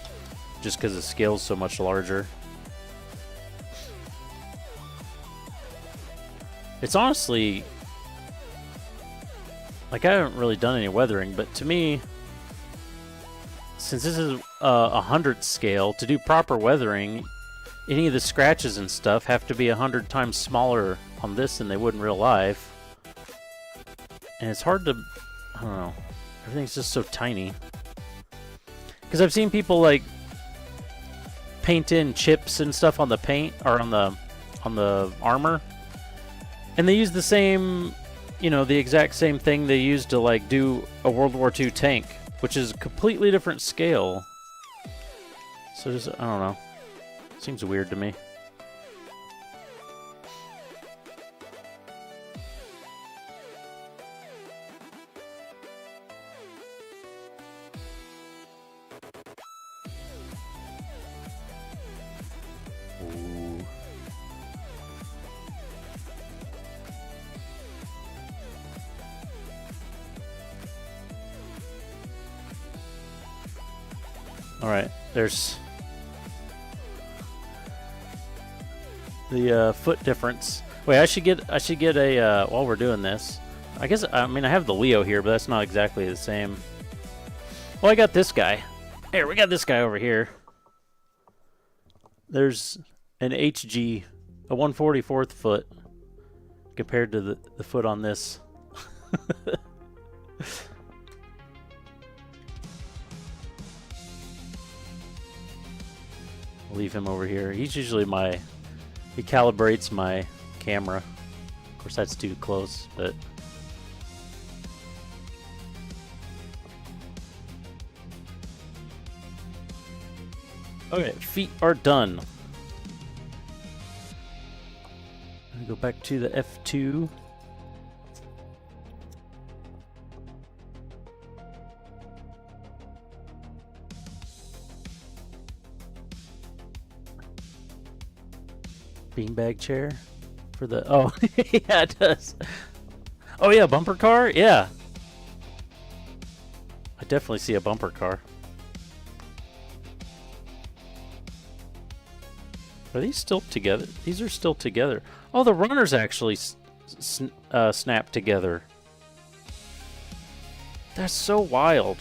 just because the scale's so much larger. It's honestly, like, I haven't really done any weathering, but to me, since this is a 100th scale, to do proper weathering, any of the scratches and stuff have to be 100 times smaller on this than they would in real life. And it's hard to... I don't know. Everything's just so tiny. Because I've seen people, like, paint in chips and stuff on the paint, or on the armor. And they use the same, you know, the exact same thing they used to, like, do a World War II tank, which is a completely different scale. So just, I don't know. Seems weird to me. Ooh. All right, there's the foot difference. Wait, I should get a while we're doing this. I guess I mean I have the Leo here, but that's not exactly the same. Well, I got this guy. Here, we got this guy over here. There's an HG, a 144th foot compared to the foot on this. I'll leave him over here. He's usually he calibrates my camera. Of course, that's too close, but... Okay, feet are done. I'm gonna go back to the F2. Beanbag chair for the... Oh, yeah, it does. Oh, yeah, bumper car? Yeah. I definitely see a bumper car. Are these still together? These are still together. Oh, the runners actually snap together. That's so wild.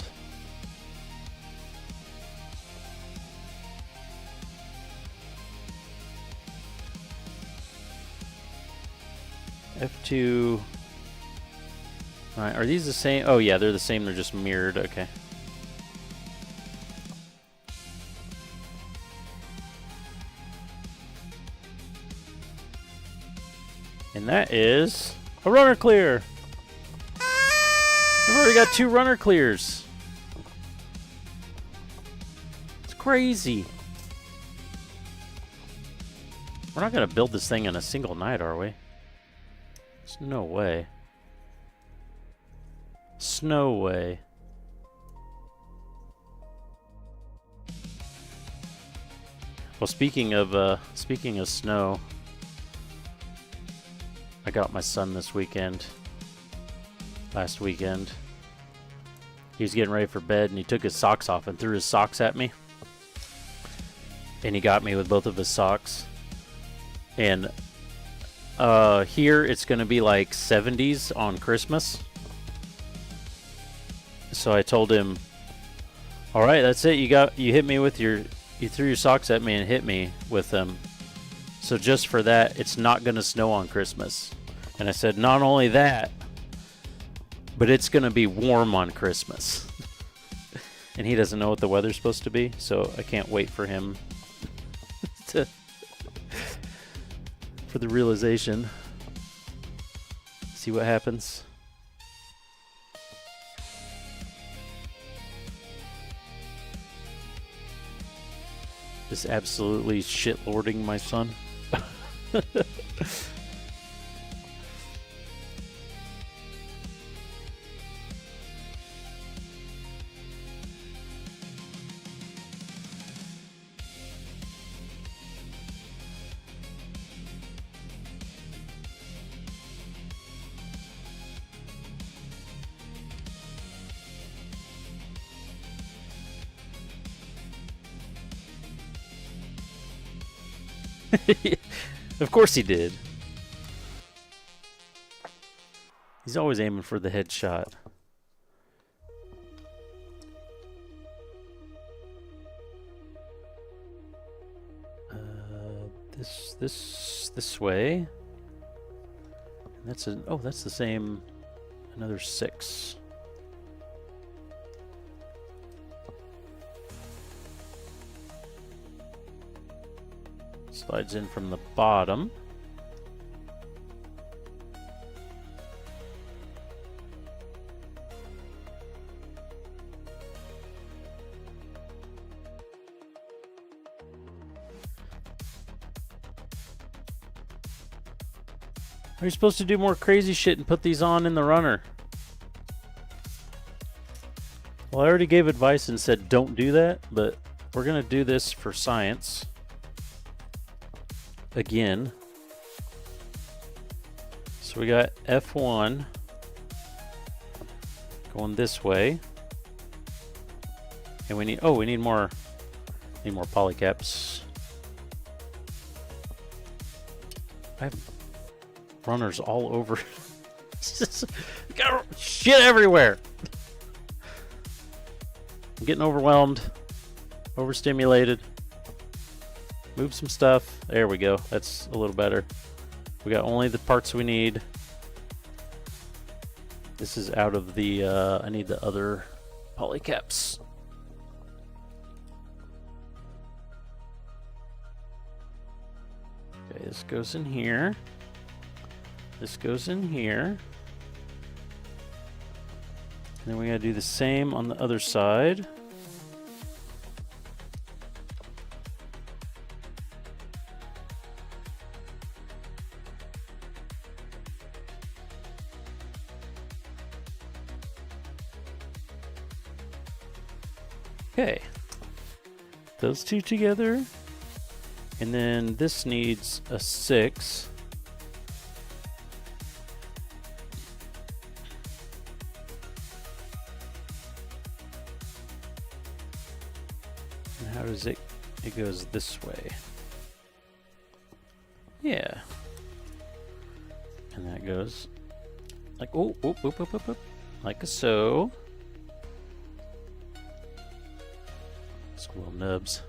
F2. Alright, are these the same? Oh yeah, they're the same, they're just mirrored, okay. And that is a runner clear. We've already got 2 runner clears. It's crazy. We're not going to build this thing in a single night, are we? There's no way. Snow way. Well, speaking of snow, I got my son this weekend. Last weekend. He was getting ready for bed and he took his socks off and threw his socks at me. And he got me with both of his socks. And here it's going to be like 70s on Christmas. So I told him, "All right, that's it. You hit me with you threw your socks at me and hit me with them. So just for that, it's not going to snow on Christmas." And I said, "Not only that, but it's going to be warm on Christmas." And he doesn't know what the weather's supposed to be, so I can't wait for him for the realization. See what happens. Just absolutely shit-lording my son. Of course he did. He's always aiming for the headshot. This way. And that's that's the same. Another 6. Slides in from the bottom. Are you supposed to do more crazy shit and put these on in the runner? Well, I already gave advice and said don't do that, but we're going to do this for science. Again. So we got F1 going this way. And we need more polycaps. I have runners all over. Got shit everywhere. I'm getting overwhelmed, overstimulated. Move some stuff. There we go. That's a little better. We got only the parts we need. This is out of the, I need the other polycaps. Okay, this goes in here. This goes in here. And then we gotta do the same on the other side. Okay, those two together, and then this needs a 6. And how does it goes this way. Yeah. And that goes like, like so. Little nubs.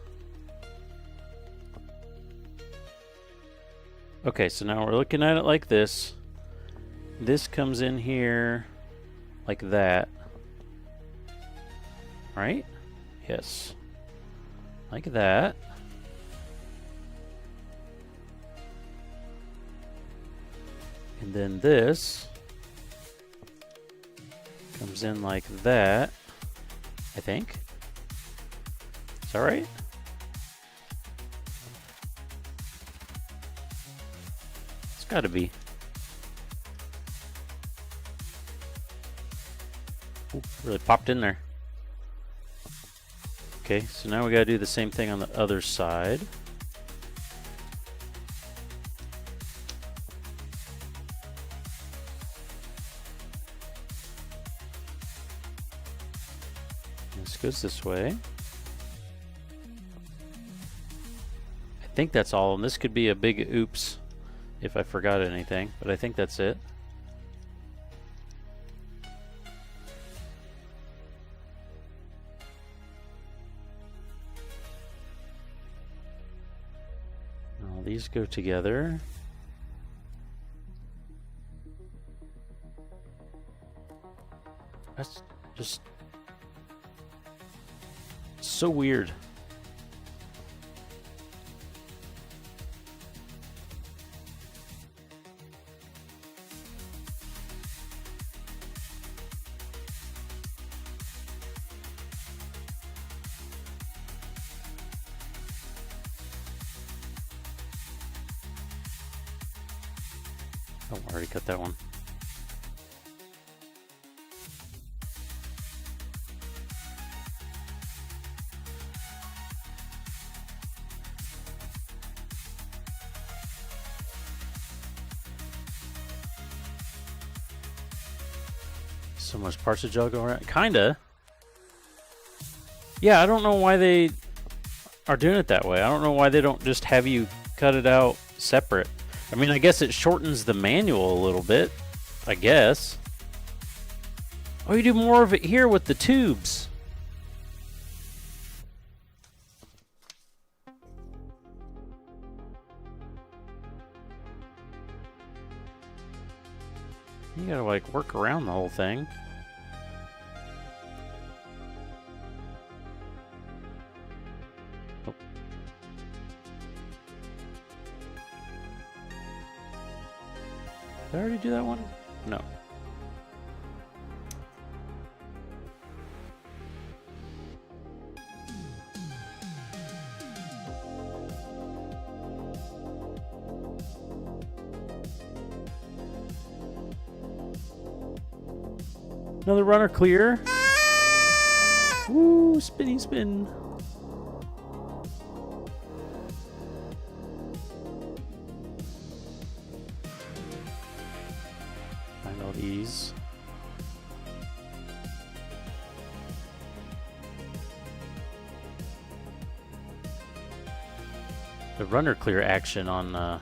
Okay, so now we're looking at it like this. this comes in here like that. Right? Yes. Like that. And then this comes in like that, I think. Is that right? It's gotta be. Ooh, really popped in there. Okay, so now we gotta do the same thing on the other side. This goes this way. I think that's all, and this could be a big oops if I forgot anything, but I think that's it. All these go together. That's just so weird. Oh, I already cut that one. So much parts of juggle around. Kinda. Yeah, I don't know why they are doing it that way. I don't know why they don't just have you cut it out separate. I mean, I guess it shortens the manual a little bit. I guess. Oh, you do more of it here with the tubes. You gotta like work around the whole thing. Oh. Did I already do that one? No. Another runner clear. Woo, spinny spin. Find all these. The runner clear action on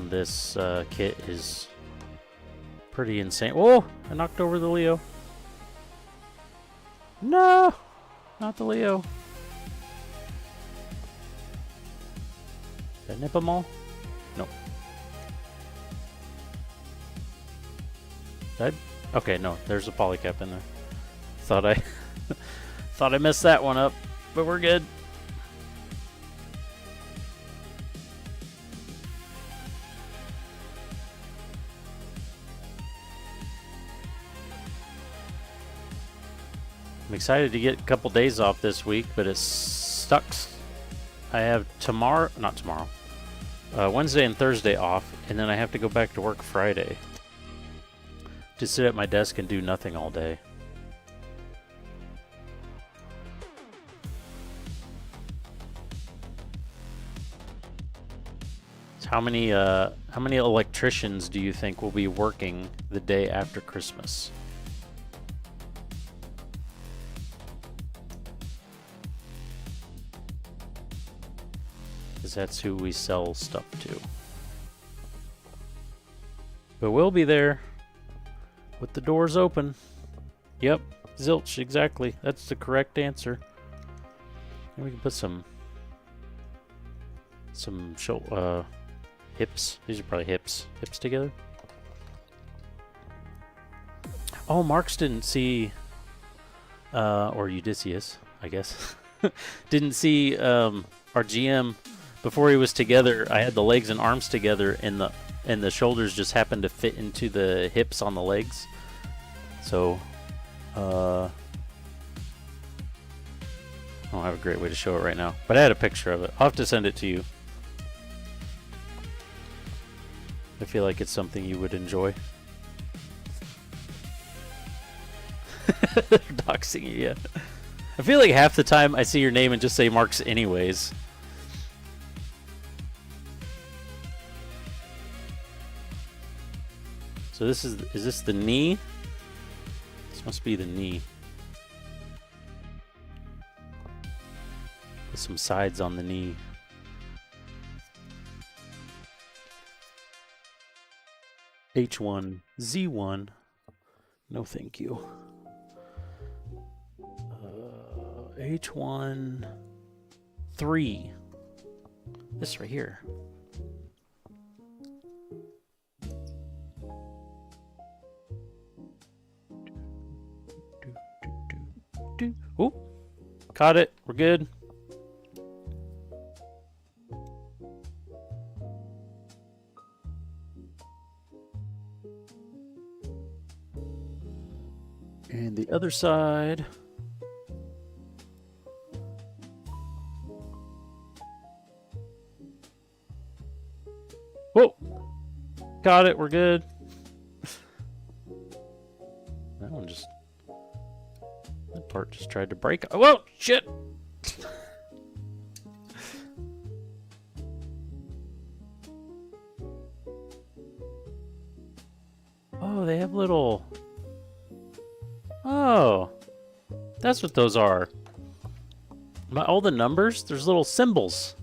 this kit is pretty insane. Whoa! I knocked over the Leo. No! Not the Leo. Did I nip them all? No. Did I? Okay, no. There's a polycap in there. Thought I thought I messed that one up, but we're good. I'm excited to get a couple days off this week, but it sucks. I have Wednesday and Thursday off, and then I have to go back to work Friday to sit at my desk and do nothing all day. So how many electricians do you think will be working the day after Christmas? Because that's who we sell stuff to. But we'll be there with the doors open. Yep, zilch, exactly. That's the correct answer. And we can put some Hips. These are probably hips. Hips together. Oh, Marx didn't see, or Odysseus, I guess, didn't see our GM before he was together. I had the legs and arms together, and the shoulders just happened to fit into the hips on the legs. So, I don't have a great way to show it right now, but I had a picture of it. I'll have to send it to you. I feel like it's something you would enjoy. Doxing you, yeah. I feel like half the time I see your name and just say Marks anyways. So is this the knee? This must be the knee. With some sides on the knee. H1, Z1. No thank you. H1, 3. This right here. Oh, caught it. We're good. And the other side. Whoa! Got it, we're good. That one just... That part just tried to break. Oh, whoa! Shit! Oh, they have little... Oh! That's what those are. By all the numbers, there's little symbols.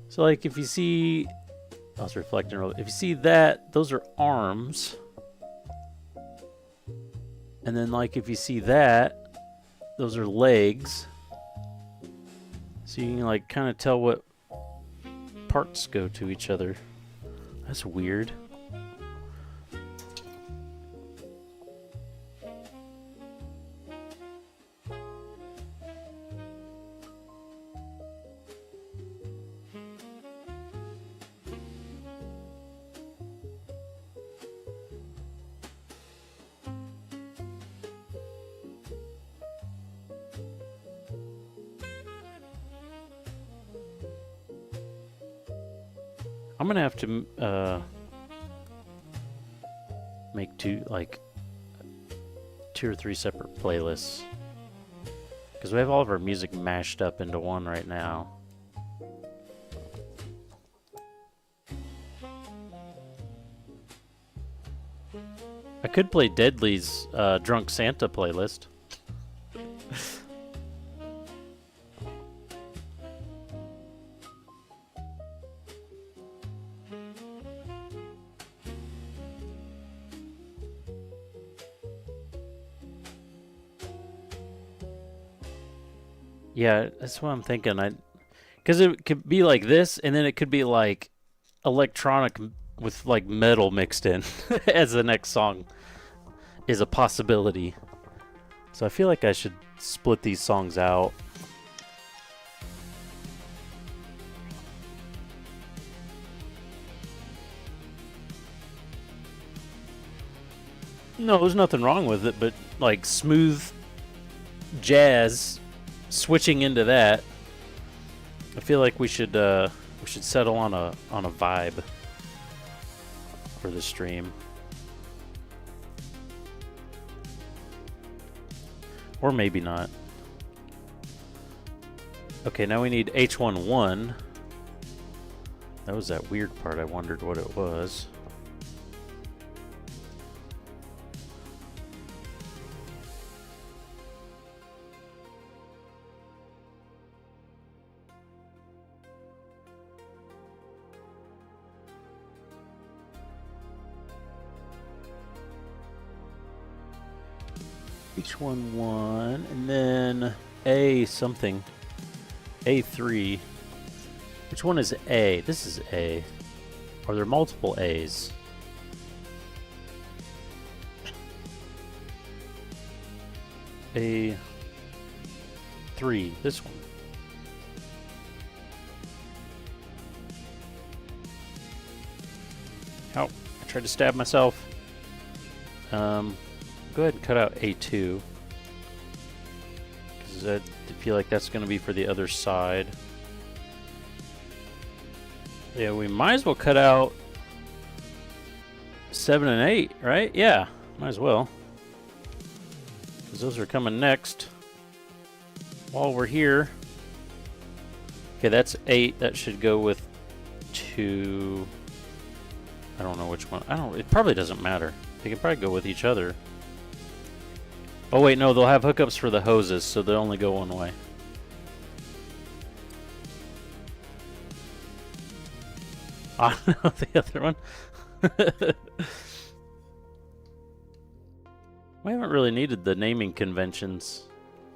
So, like, if you see... I was reflecting earlier. If you see that, those are arms. And then, like, if you see that, those are legs. So you can, like, kind of tell what parts go to each other. That's weird. I'm gonna have to make two or three separate playlists because we have all of our music mashed up into one right now. I could play Deadly's Drunk Santa playlist. Yeah, that's what I'm thinking. Because it could be like this, and then it could be like electronic with like metal mixed in as the next song is a possibility. So I feel like I should split these songs out. No, there's nothing wrong with it, but like smooth jazz. Switching into that, I feel like we should settle on a vibe for the stream, or maybe not. Okay, now we need H11. That was that weird part. I wondered what it was. H11, and then A something. A3. Which one is A? This is A. Are there multiple A's? A3. This one. Oh, I tried to stab myself. Go ahead and cut out A2. Because I feel like that's going to be for the other side. Yeah, we might as well cut out 7 and 8, right? Yeah, might as well. Because those are coming next. While we're here. Okay, that's 8. That should go with 2. I don't know which one. It probably doesn't matter. They can probably go with each other. Oh wait, no, they'll have hookups for the hoses, so they'll only go one way. I don't know the other one. We haven't really needed the naming conventions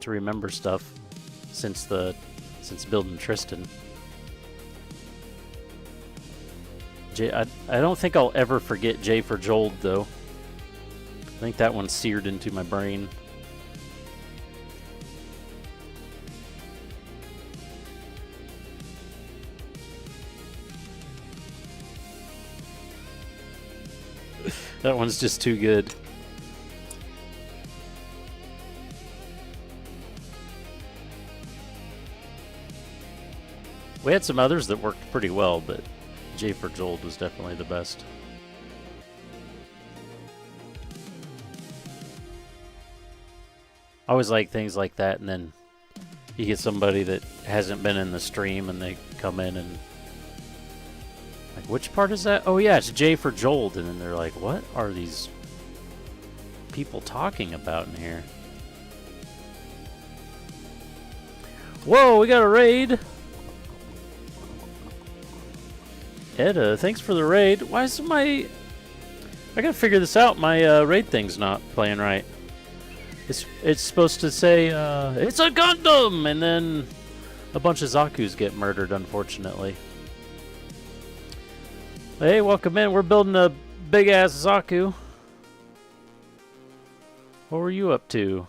to remember stuff since building Tristan. I don't think I'll ever forget J for Jold, though. I think that one's seared into my brain. That one's just too good. We had some others that worked pretty well, but J for Jold was definitely the best. I always like things like that, and then you get somebody that hasn't been in the stream and they come in and like, which part is that? Oh yeah, it's J for Jold, and then they're like, what are these people talking about in here? Whoa, we got a raid! Edda, thanks for the raid. Why is my... I gotta figure this out. My raid thing's not playing right. It's supposed to say, it's a Gundam! And then a bunch of Zakus get murdered, unfortunately. Hey, welcome in. We're building a big-ass Zaku. What were you up to?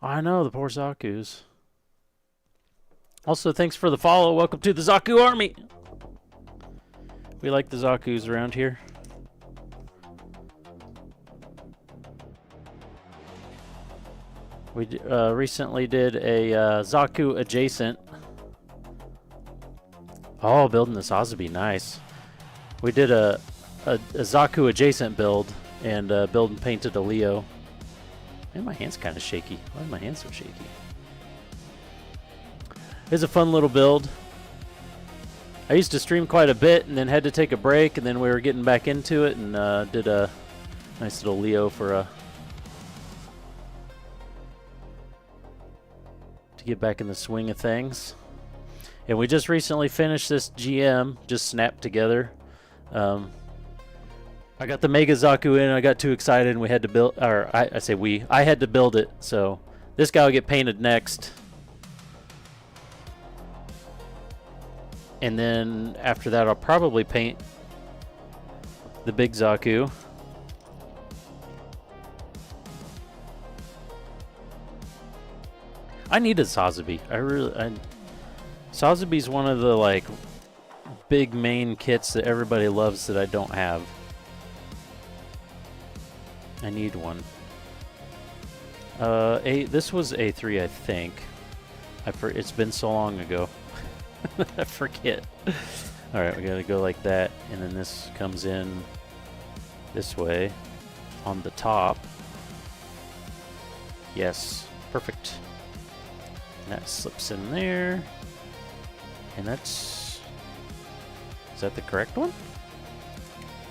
I know, the poor Zakus. Also, thanks for the follow. Welcome to the Zaku Army! We like the Zakus around here. We recently did a Zaku adjacent. Oh, building this Azabi, nice. We did a Zaku adjacent build and build and painted a Leo. And my hand's kind of shaky. Why are my hands so shaky? It's a fun little build. I used to stream quite a bit and then had to take a break, and then we were getting back into it and did a nice little Leo to get back in the swing of things. And we just recently finished this GM, just snapped together. I got the Mega Zaku in, I got too excited and we had to build, or I say we, I had to build it, so this guy will get painted next. And then after that, I'll probably paint the big Zaku. I need a Sazabi. Sazabi's one of the like big main kits that everybody loves that I don't have. I need one. This was A3, I think. It's been so long ago. I forget. Alright, we gotta go like that, and then this comes in this way on the top. Yes, perfect. And that slips in there. And that's... Is that the correct one?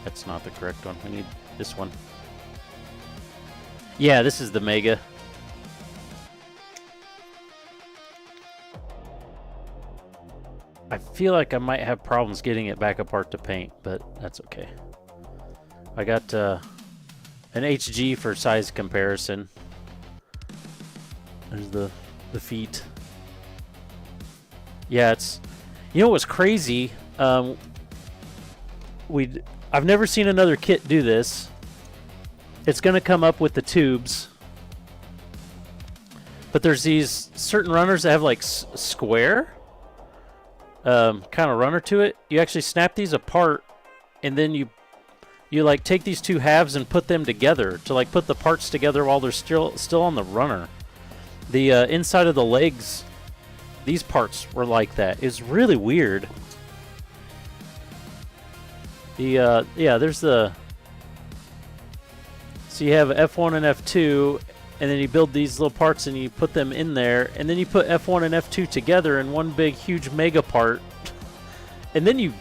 That's not the correct one. We need this one. Yeah, this is the Mega. I feel like I might have problems getting it back apart to paint, but that's okay. I got an HG for size comparison. There's the feet. Yeah, You know what's crazy? I've never seen another kit do this. It's going to come up with the tubes. But there's these certain runners that have like square kind of runner to it. You actually snap these apart, and then you like take these two halves and put them together to like put the parts together while they're still on the runner. The inside of the legs, these parts were like that. It's really weird. The yeah, there's the. So you have F1 and F2, and then you build these little parts and you put them in there, and then you put F1 and F2 together in one big huge mega part, and then you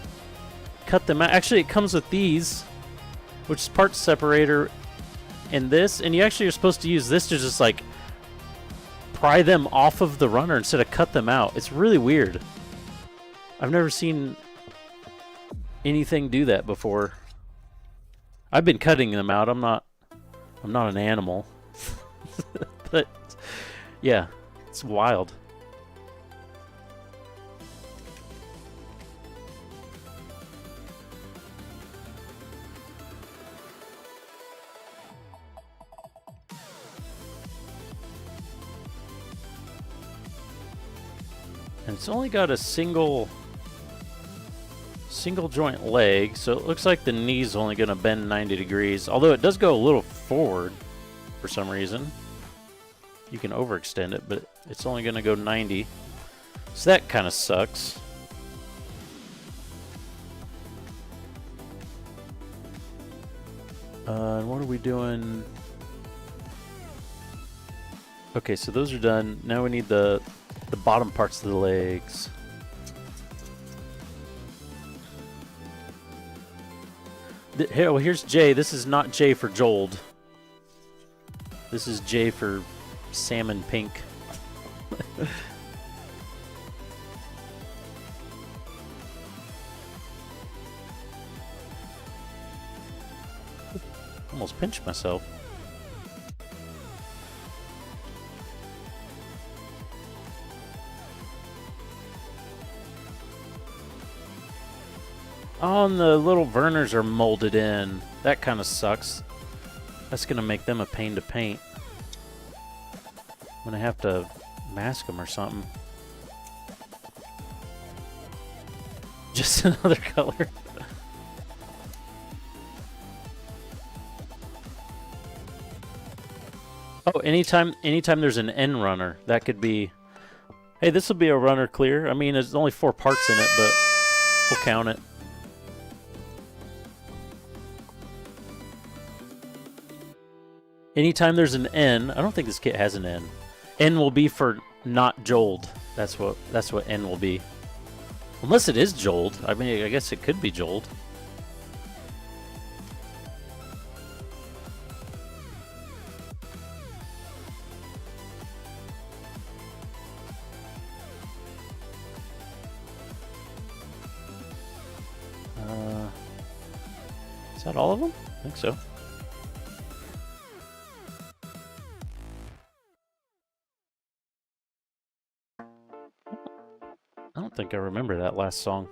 cut them out. Actually, it comes with these, which is part separator, and this, and you actually are supposed to use this to just like pry them off of the runner instead of cut them out. It's really weird. I've never seen anything do that before. I've been cutting them out. I'm not an animal. But yeah, it's wild. And it's only got a single joint leg, so it looks like the knee's only going to bend 90 degrees, although it does go a little forward for some reason. You can overextend it, but it's only going to go 90, so that kind of sucks. And what are we doing? Okay, so those are done. Now we need the bottom parts of the legs. Here, well, here's J. This is not J for Jold. This is J for salmon pink. Almost pinched myself. Oh, and the little Verners are molded in. That kind of sucks. That's going to make them a pain to paint. I'm going to have to mask them or something. Just another color. Oh, anytime there's an N runner, that could be... Hey, this will be a runner clear. I mean, there's only 4 parts in it, but we'll count it. Anytime there's an N, I don't think this kit has an N. N will be for not Jold. That's what N will be. Unless it is Jold. I mean, I guess it could be Jold. Is that all of them? I think so. I don't think I remember that last song.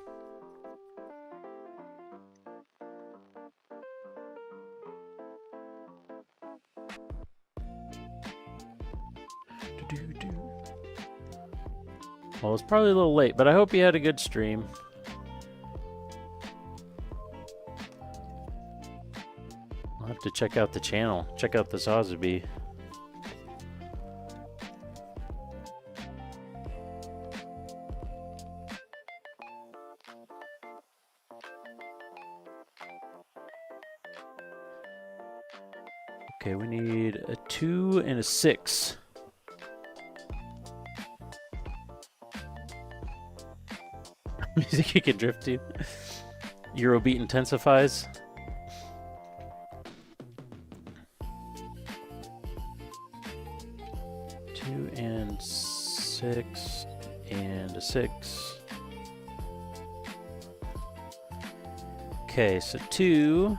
Well, it's probably a little late, but I hope you had a good stream. I'll have to check out the channel. Check out the Zazu. Okay, we need a 2 and a 6. Music you can drift to. Eurobeat intensifies. Two and 6 and a 6. Okay, so 2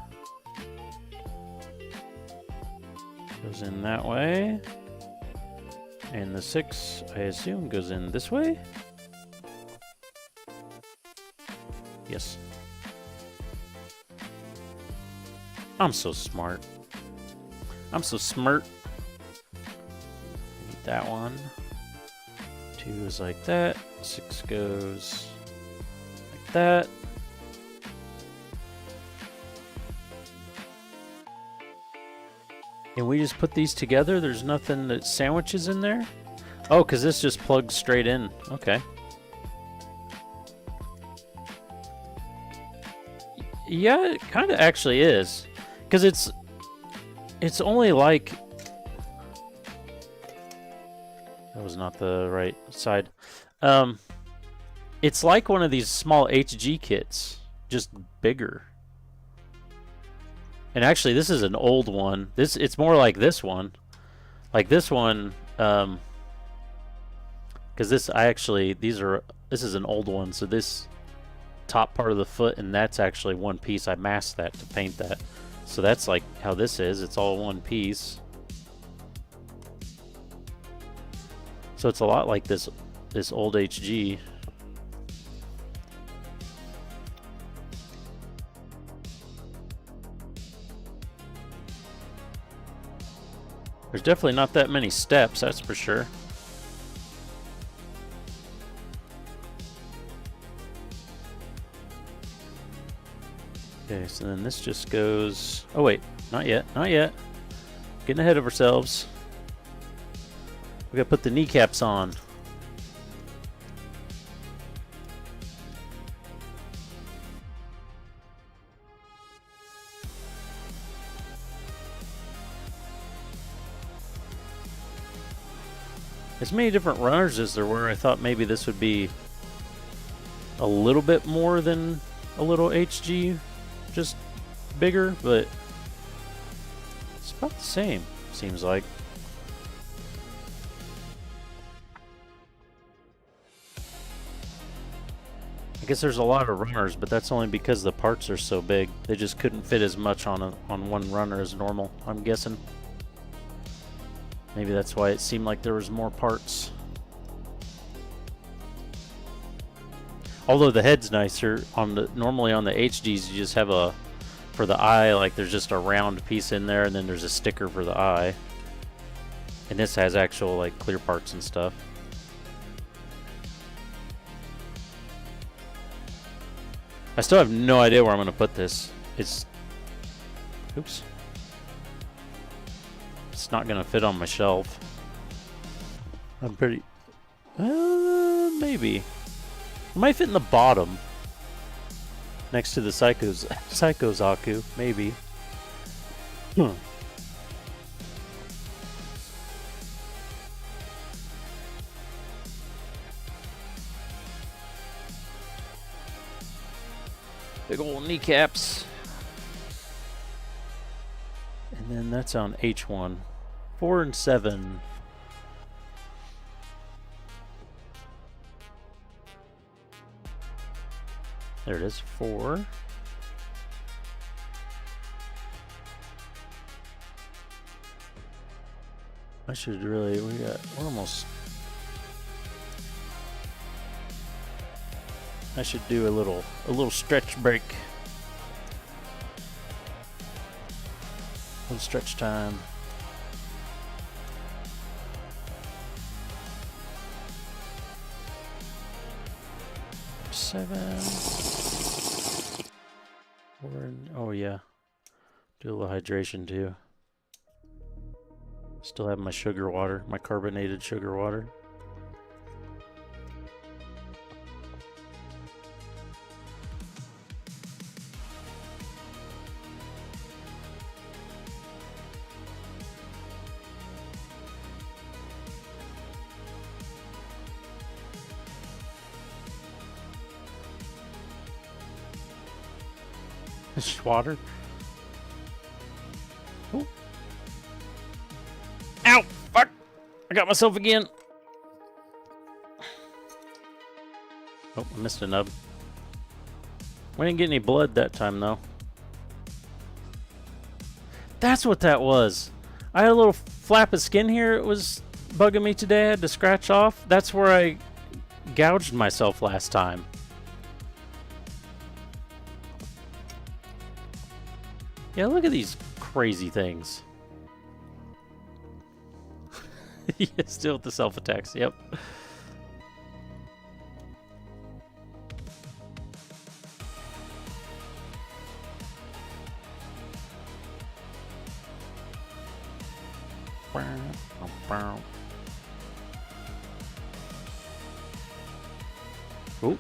goes in that way, and the 6, I assume, goes in this way. Yes. I'm so smart. I'm so smart. Need that one. 2 is like that. 6 goes like that. And we just put these together? There's nothing that sandwiches in there? Oh, because this just plugs straight in. Okay. Yeah, it kind of actually is. Because it's only like... That was not the right side. It's like one of these small HG kits, just bigger. And actually, this is an old one. It's more like this one. Like this one, because this is an old one. So this top part of the foot, and that's actually one piece. I masked that to paint that. So that's like how this is. It's all one piece. So it's a lot like this old HG. There's definitely not that many steps, that's for sure. Okay, so then this just goes... Oh wait, not yet, not yet. Getting ahead of ourselves. We gotta put the kneecaps on. As many different runners as there were, I thought maybe this would be a little bit more than a little HG, just bigger, but it's about the same, seems like. I guess there's a lot of runners, but that's only because the parts are so big. They just couldn't fit as much on one runner as normal, I'm guessing. Maybe that's why it seemed like there was more parts. Although the head's nicer, normally on the HGs you just have for the eye, like there's just a round piece in there, and then there's a sticker for the eye. And this has actual like clear parts and stuff. I still have no idea where I'm gonna put this. Oops. It's not gonna fit on my shelf. I'm pretty... maybe. It might fit in the bottom. Next to the Psycho Zaku, maybe. Big old kneecaps. And then that's on H1. 4 and 7. There it is, 4. we're almost... I should do a little stretch break. A little stretch time. Oh yeah, do a little hydration too. Still have my sugar water, my carbonated sugar water. Just water. Ooh. Ow! Fuck! I got myself again. Oh, I missed a nub. We didn't get any blood that time, though. That's what that was. I had a little flap of skin here. It was bugging me today. I had to scratch off. That's where I gouged myself last time. Yeah, look at these crazy things. Yeah, still with the self-attacks, yep. Ooh.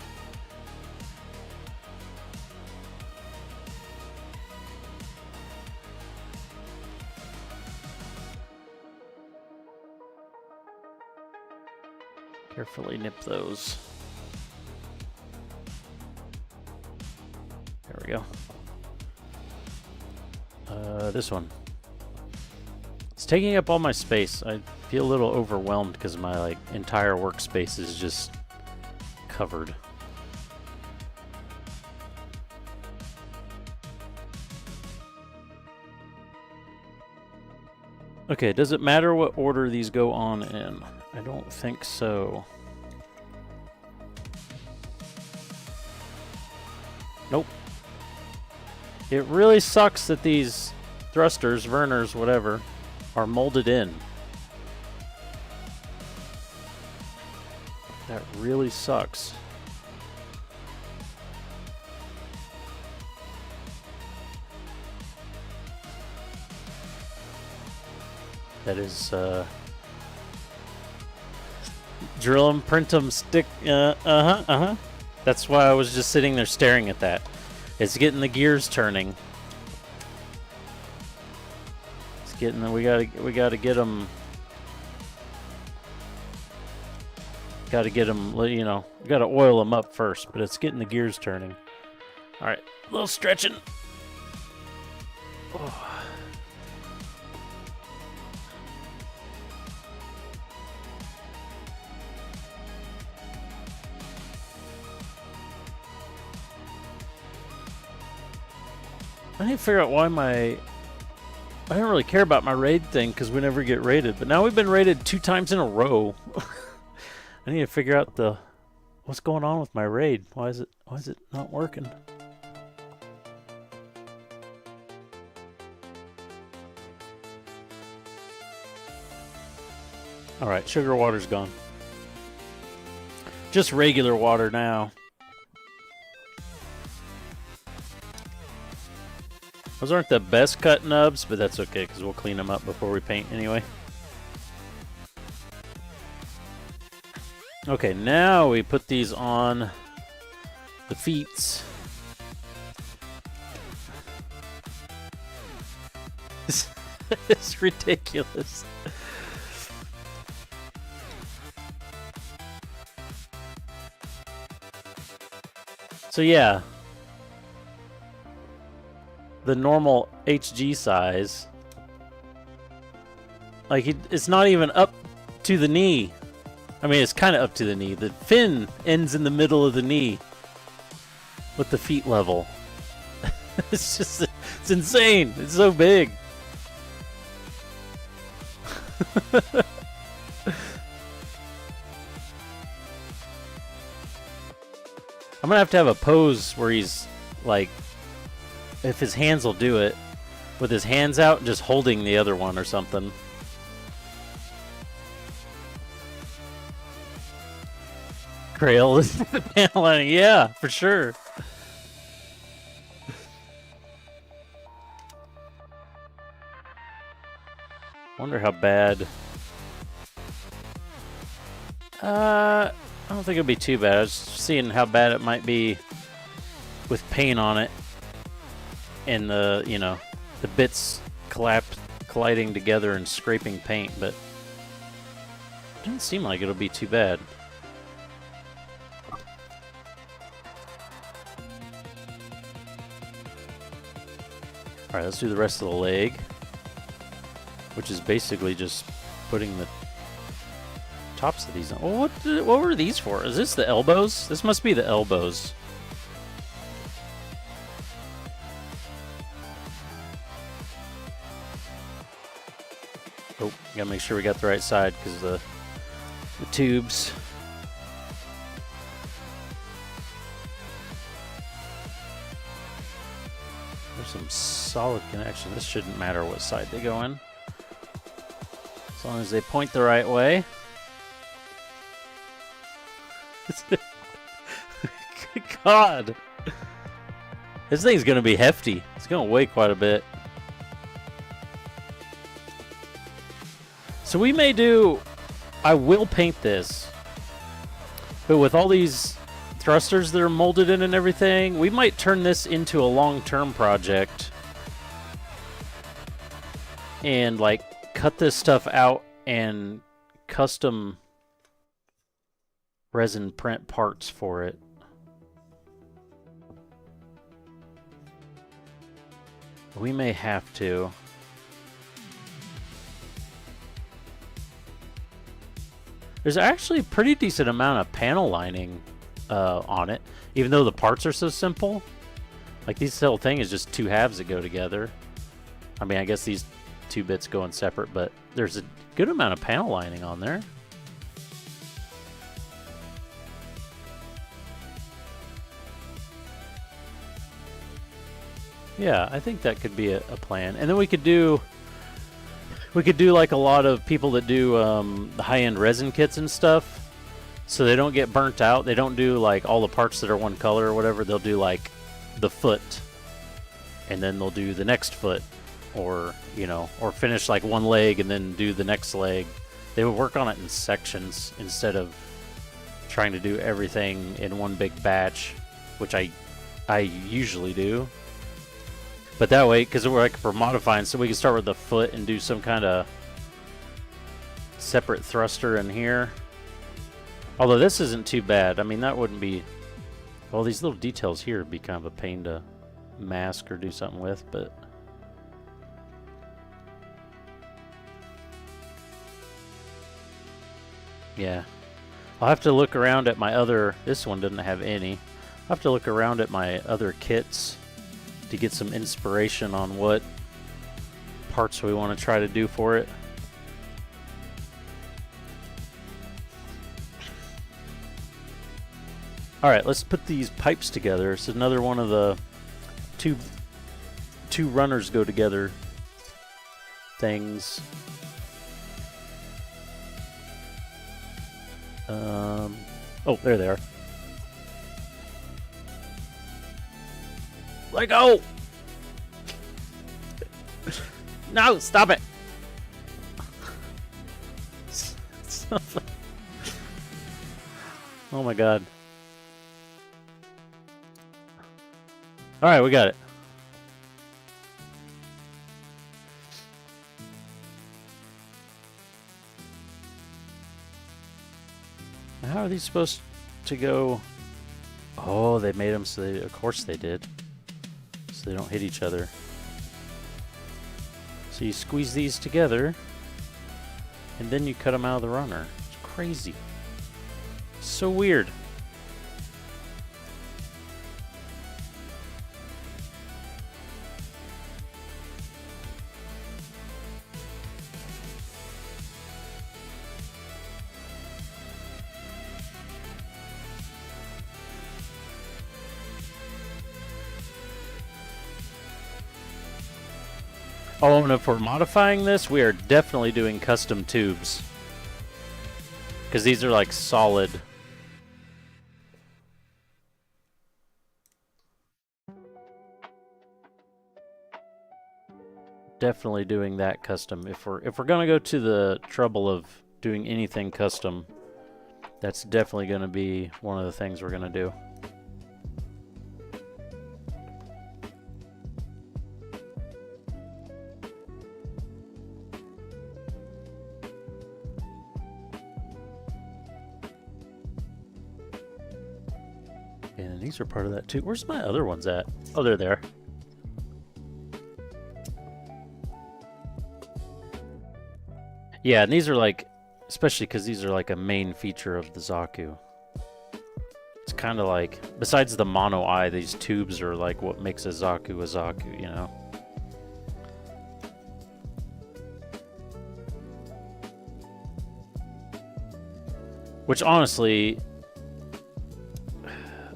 Carefully nip those. There we go. This one. It's taking up all my space. I feel a little overwhelmed because my like entire workspace is just covered. Okay, does it matter what order these go on in? I don't think so. Nope. It really sucks that these thrusters, Verners, whatever, are molded in. That really sucks. That is, drill 'em, print 'em, stick, That's why I was just sitting there staring at that. It's getting the gears turning. It's getting, we gotta get them. Gotta get them, you know, gotta oil them up first, but it's getting the gears turning. All right, a little stretching. Oh. I need to figure out why I don't really care about my raid thing because we never get raided, but now we've been raided 2 times in a row. I need to figure out what's going on with my raid. Why is it not working? All right, sugar water's gone. Just regular water now. Those aren't the best cut nubs, but that's okay because we'll clean them up before we paint anyway. Okay, now we put these on the feets. It's ridiculous. So yeah, the normal HG size, like it's not even up to the knee. I mean, it's kind of up to the knee. The fin ends in the middle of the knee with the feet level. It's insane. It's so big. I'm gonna have to have a pose where he's like, if his hands will do it, with his hands out and just holding the other one or something. Grail is the panel lining. Yeah, for sure. Wonder how bad. I don't think it'll be too bad. I was seeing how bad it might be with paint on it and the, you know, the bits colliding together and scraping paint, but it doesn't seem like it'll be too bad. All right, let's do the rest of the leg, which is basically just putting the tops of these on. Oh, what were these for? Is this the elbows? This must be the elbows. Oh, gotta make sure we got the right side because the tubes. There's some solid connection. This shouldn't matter what side they go in. As long as they point the right way. Good God. This thing's going to be hefty. It's going to weigh quite a bit. So we may do... I will paint this. But with all these thrusters that are molded in and everything, we might turn this into a long-term project. And, like, cut this stuff out and custom resin print parts for it. We may have to. There's actually a pretty decent amount of panel lining on it, even though the parts are so simple. Like, this whole thing is just two halves that go together. I mean, I guess these two bits go in separate, but there's a good amount of panel lining on there. Yeah, I think that could be a plan. And then we could do like a lot of people that do the high-end resin kits and stuff, so they don't get burnt out. They don't do like all the parts that are one color or whatever. They'll do like the foot, and then they'll do the next foot, or or finish like one leg and then do the next leg. They would work on it in sections instead of trying to do everything in one big batch, which I usually do. But that way, because we're modifying, so we can start with the foot and do some kind of separate thruster in here. Although this isn't too bad. I mean, that wouldn't be... Well, these little details here would be kind of a pain to mask or do something with, but... Yeah. I'll have to look around at my other... This one doesn't have any. I'll have to look around at my other kits to get some inspiration on what parts we want to try to do for it. Alright, let's put these pipes together. It's another one of the two runners go together things. Oh, there they are. Let go! No, stop it! Oh my God. Alright, we got it. How are these supposed to go? Oh, they made them so they, of course they did. So they don't hit each other. So you squeeze these together, and then you cut them out of the runner. It's crazy. So weird. Oh, and if we're modifying this, we are definitely doing custom tubes. Because these are like solid. Definitely doing that custom. If we're gonna go to the trouble of doing anything custom, that's definitely gonna be one of the things we're gonna do. And these are part of that too. Where's my other ones at? Oh, they're there. Yeah, and these are like, especially because these are like a main feature of the Zaku. It's kind of like, besides the mono eye, these tubes are like what makes a Zaku, you know? Which honestly,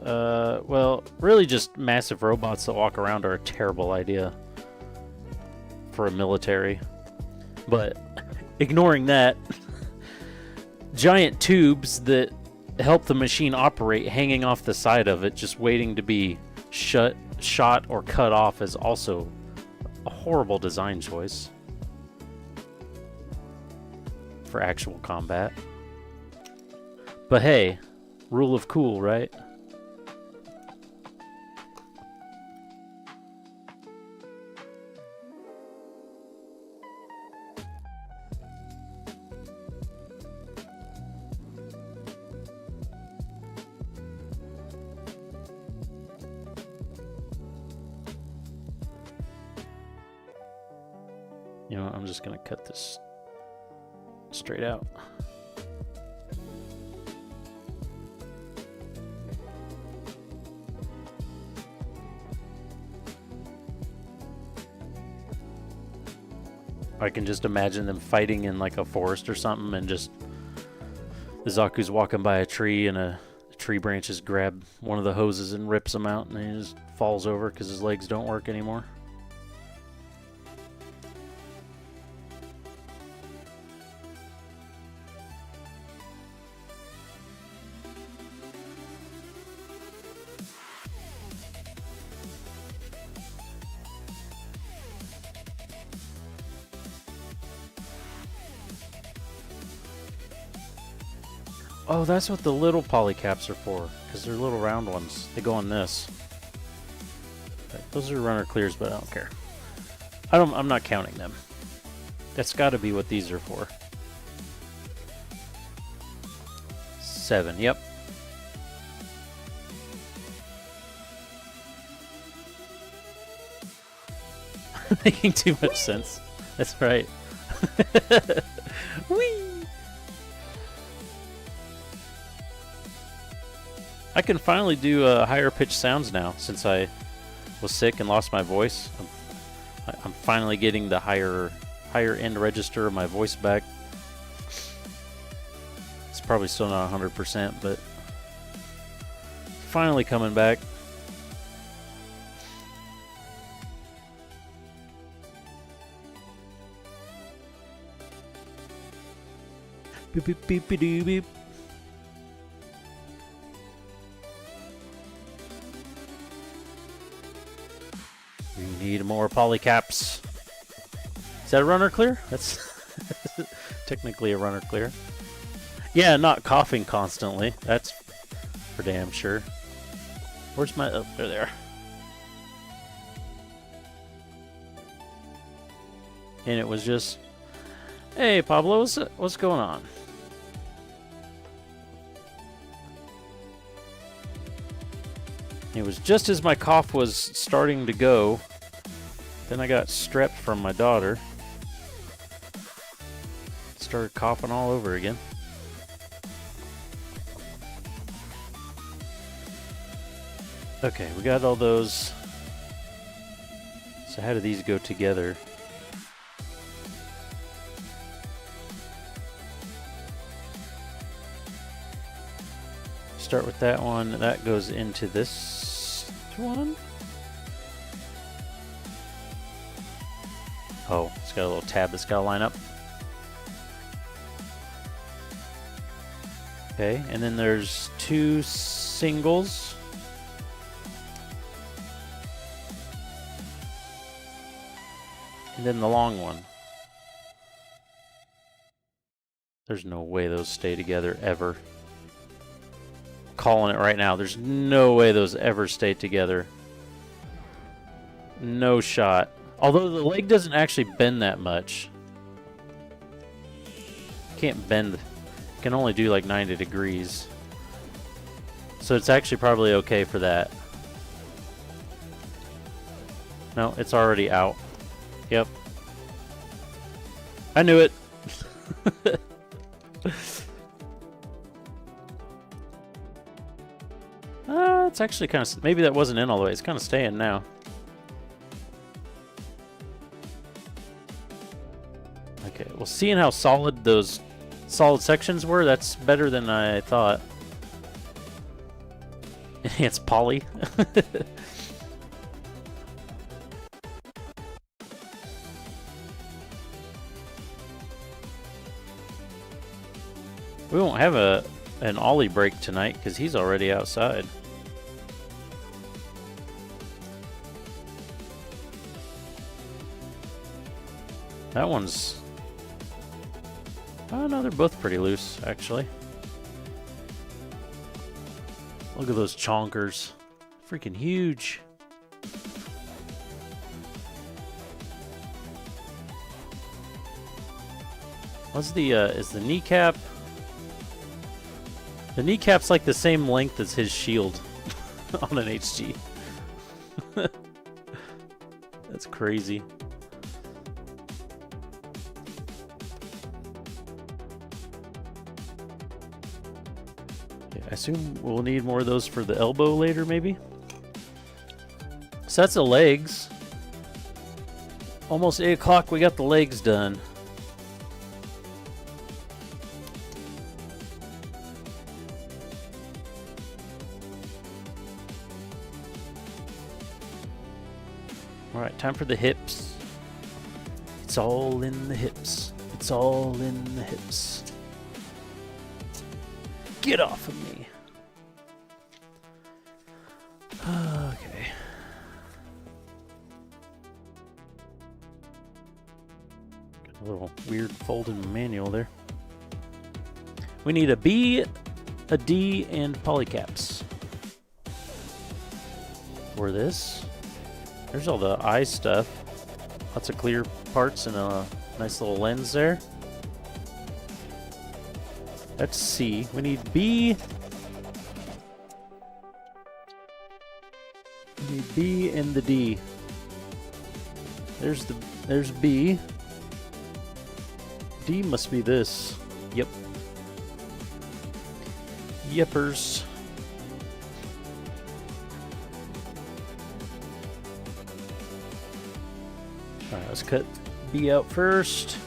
Well, really just massive robots that walk around are a terrible idea for a military. But ignoring that, giant tubes that help the machine operate hanging off the side of it, just waiting to be shot or cut off, is also a horrible design choice for actual combat. But hey, rule of cool, right? You know, I'm just gonna cut this straight out. I can just imagine them fighting in like a forest or something, and just the Zaku's walking by a tree, and a tree branches grab one of the hoses and rips him out, and he just falls over because his legs don't work anymore. Oh, that's what the little polycaps are for, because they're little round ones. They go on this. Right, those are runner clears, but I don't care. I'm not counting them. That's got to be what these are for. 7, yep. Making too much sense. That's right. Whee! I can finally do higher pitched sounds now, since I was sick and lost my voice. I'm finally getting the higher end register of my voice back. It's probably still not 100%, but finally coming back. Beep beep beep beep beep. Beep. We need more polycaps. Is that a runner clear? That's technically a runner clear. Yeah, not coughing constantly. That's for damn sure. Where's my... Oh, they're there. And it was just... Hey, Pablo, what's going on? It was just as my cough was starting to go. Then I got strep from my daughter. Started coughing all over again. Okay, we got all those. So how do these go together? Start with that one. That goes into this one. Oh, it's got a little tab that's got to line up. Okay, and then there's 2 singles. And then the long one. There's no way those stay together ever. Calling it right now. There's no way those ever stay together. No shot. Although the leg doesn't actually bend that much. Can't bend. Can only do like 90 degrees. So it's actually probably okay for that. No, it's already out. Yep. I knew it. It's actually kind of... Maybe that wasn't in all the way. It's kind of staying now. Okay, well, seeing how solid those solid sections were, that's better than I thought. Enhanced poly. We won't have an ollie break tonight because he's already outside. That one's... oh no, they're both pretty loose, actually. Look at those chonkers. Freaking huge. What's the, is the kneecap? The kneecap's like the same length as his shield on an HG. That's crazy. Okay, I assume we'll need more of those for the elbow later, maybe? So that's the legs. Almost 8 o'clock, we got the legs done. Alright, time for the hips. It's all in the hips. It's all in the hips. Get off of me. Okay. Got a little weird folding manual there. We need a B, a D, and polycaps. For this. There's all the eye stuff. Lots of clear parts and a nice little lens there. That's C. We need B. We need B and the D. There's B. D must be this. Yep. Yepers. Alright, let's cut B out first.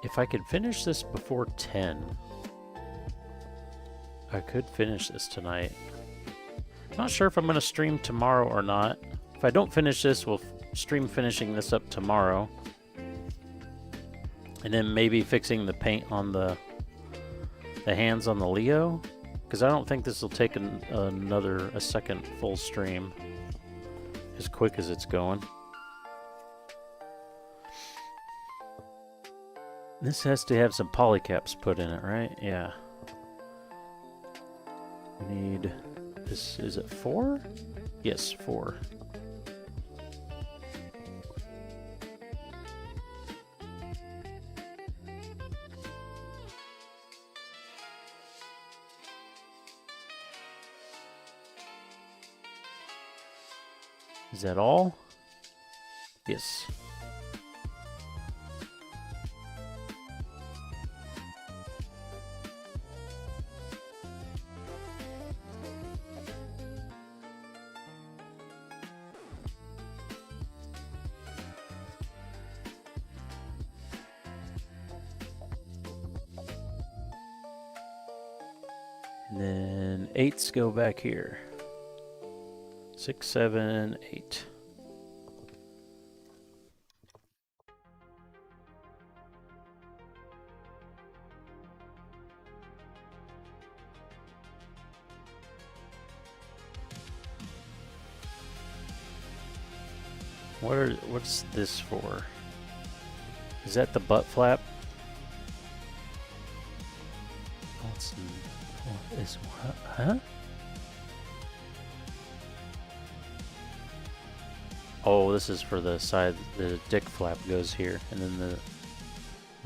If I could finish this before 10, I could finish this tonight. Not sure if I'm going to stream tomorrow or not. If I don't finish this, we'll stream finishing this up tomorrow. And then maybe fixing the paint on the hands on the Leo. Because I don't think this will take a second full stream. As quick as it's going. This has to have some polycaps put in it, right? Yeah. We need this. Is it 4? Yes, 4. Is that all? Yes. And then 8s go back here. 6, 7, 8. What's this for? Is that the butt flap? Huh? Oh, this is for the side. The dick flap goes here, and then the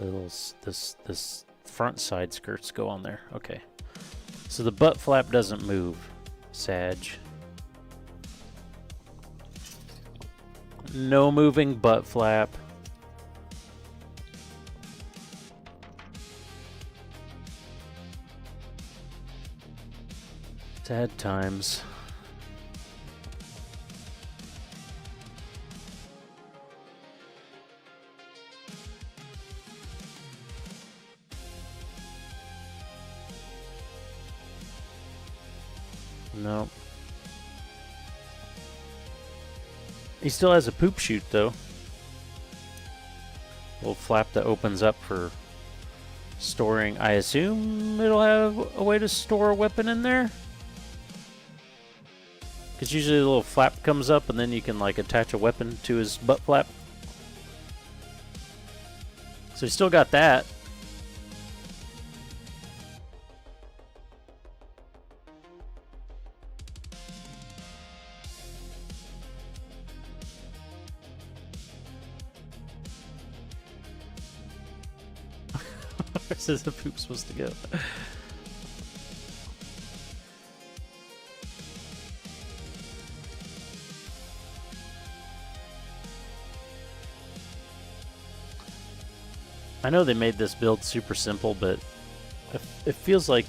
little this front side skirts go on there. Okay, so the butt flap doesn't move. Sag. No moving butt flap. Sad times. Nope. He still has a poop chute, though. Little flap that opens up for storing. I assume it'll have a way to store a weapon in there. Because usually the little flap comes up and then you can like attach a weapon to his butt flap. So he's still got that. Where's the poop supposed to go? I know they made this build super simple, but it feels like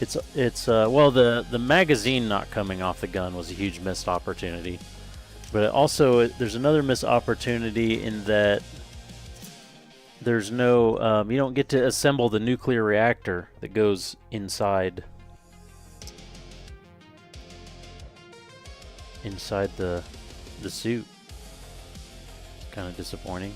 it's well, the magazine not coming off the gun was a huge missed opportunity, but there's another missed opportunity in that there's no you don't get to assemble the nuclear reactor that goes inside the suit. It's kind of disappointing.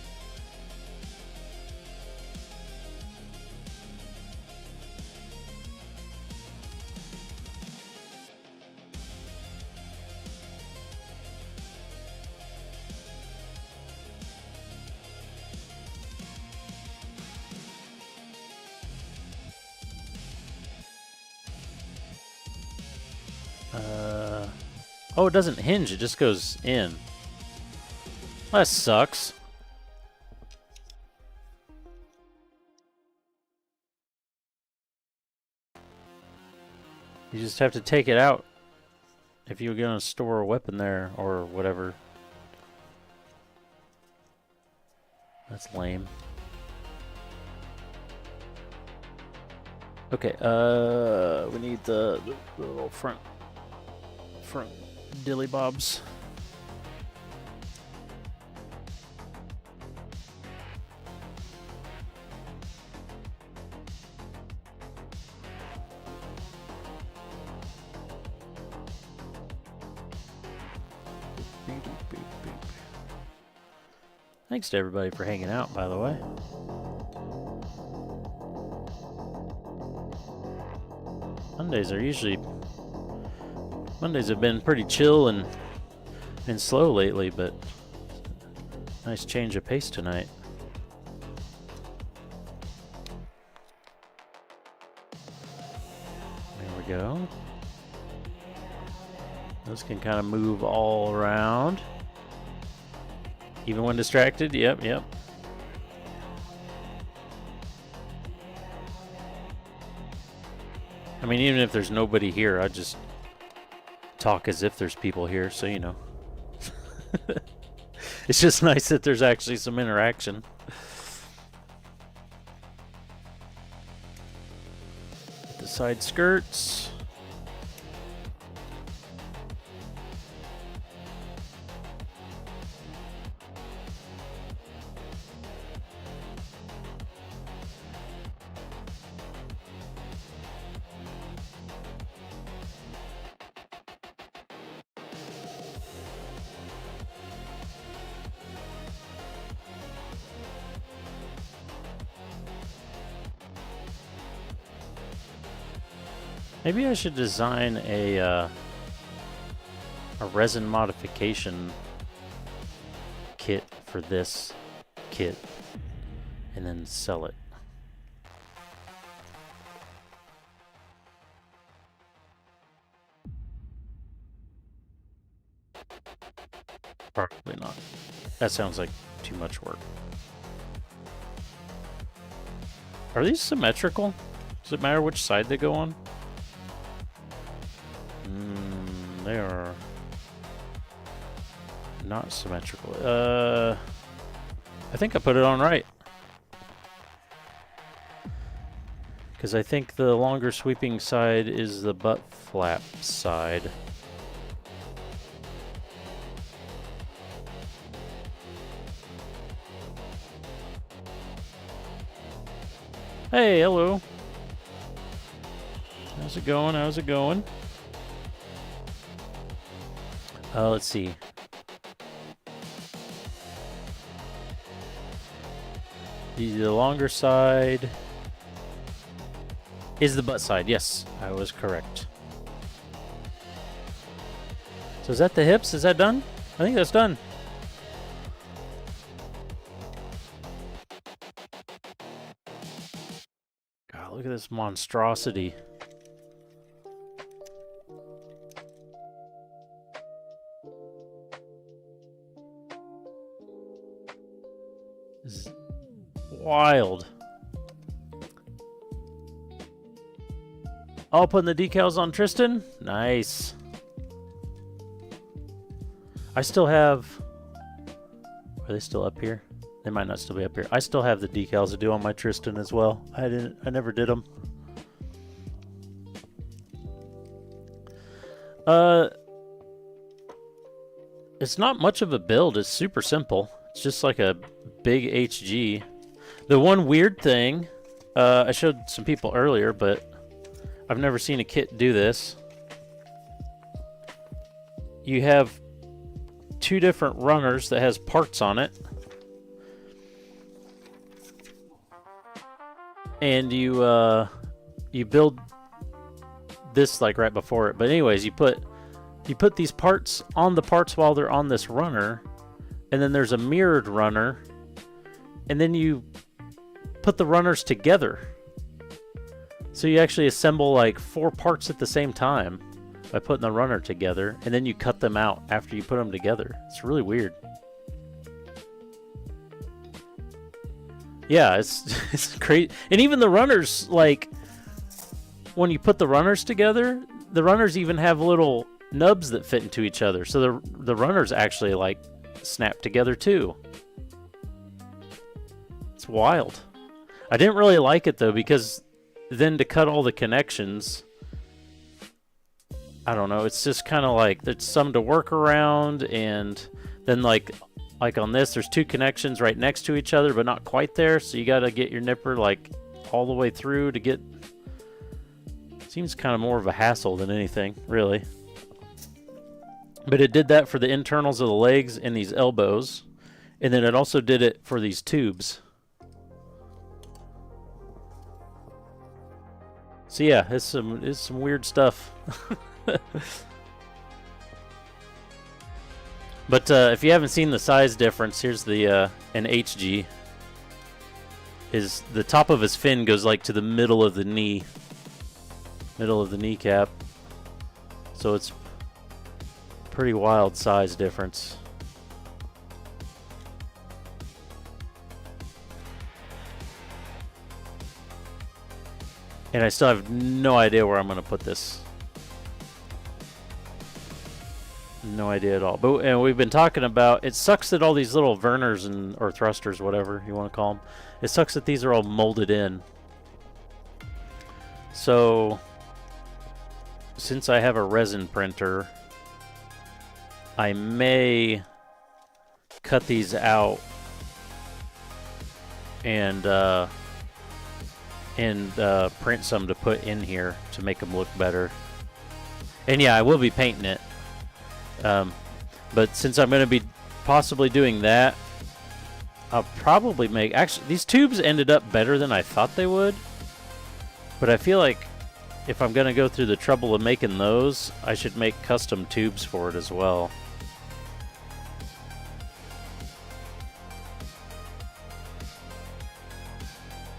Oh, it doesn't hinge, it just goes in. That sucks. You just have to take it out if you're going to store a weapon there or whatever. That's lame. Okay, we need the little front dilly bobs. Thanks to everybody for hanging out, by the way. Mondays have been pretty chill and slow lately, but nice change of pace tonight. There we go. Those can kind of move all around. Even when distracted, yep. I mean, even if there's nobody here, I just talk as if there's people here, so you know. It's just nice that there's actually some interaction. The side skirts. Maybe I should design a resin modification kit for this kit and then sell it. Probably not. That sounds like too much work. Are these symmetrical? Does it matter which side they go on? they are not symmetrical. I think I put it on right. Because I think the longer sweeping side is the butt flap side. Hey, hello. How's it going? How's it going? Let's see. The longer side is the butt side. Yes, I was correct. So is that the hips? Is that done? I think that's done. God, look at this monstrosity. This is wild. Oh, putting the decals on Tristan? Nice. I still have... Are they still up here? They might not still be up here. I still have the decals to do on my Tristan as well. I never did them. It's not much of a build. It's super simple. It's just like a big HG. The one weird thing, I showed some people earlier, but I've never seen a kit do this. You have two different runners that has parts on it. And you build this like right before it. But anyways, you put these parts on the parts while they're on this runner, and then there's a mirrored runner, and then you put the runners together. So you actually assemble like 4 parts at the same time by putting the runner together, and then you cut them out after you put them together. It's really weird. Yeah, it's great. And even the runners, like, when you put the runners together, the runners even have little nubs that fit into each other. So the runners actually, like, snap together too. It's wild. I didn't really like it, though, because then to cut all the connections, I don't know, it's just kind of like there's some to work around, and then like on this, there's 2 connections right next to each other, but not quite there, so you got to get your nipper like all the way through to get... Seems kind of more of a hassle than anything, really. But it did that for the internals of the legs and these elbows, and then it also did it for these tubes. So yeah, it's some weird stuff. But if you haven't seen the size difference, here's the an HG. The top of his fin goes like to the middle of the knee, middle of the kneecap. So it's pretty wild size difference. And I still have no idea where I'm going to put this. No idea at all. But and we've been talking about, it sucks that all these little Verners or thrusters, whatever you want to call them, it sucks that these are all molded in. So, since I have a resin printer, I may cut these out and print some to put in here to make them look better. And yeah, I will be painting it. But since I'm going to be possibly doing that, I'll probably make... Actually, these tubes ended up better than I thought they would. But I feel like if I'm going to go through the trouble of making those, I should make custom tubes for it as well.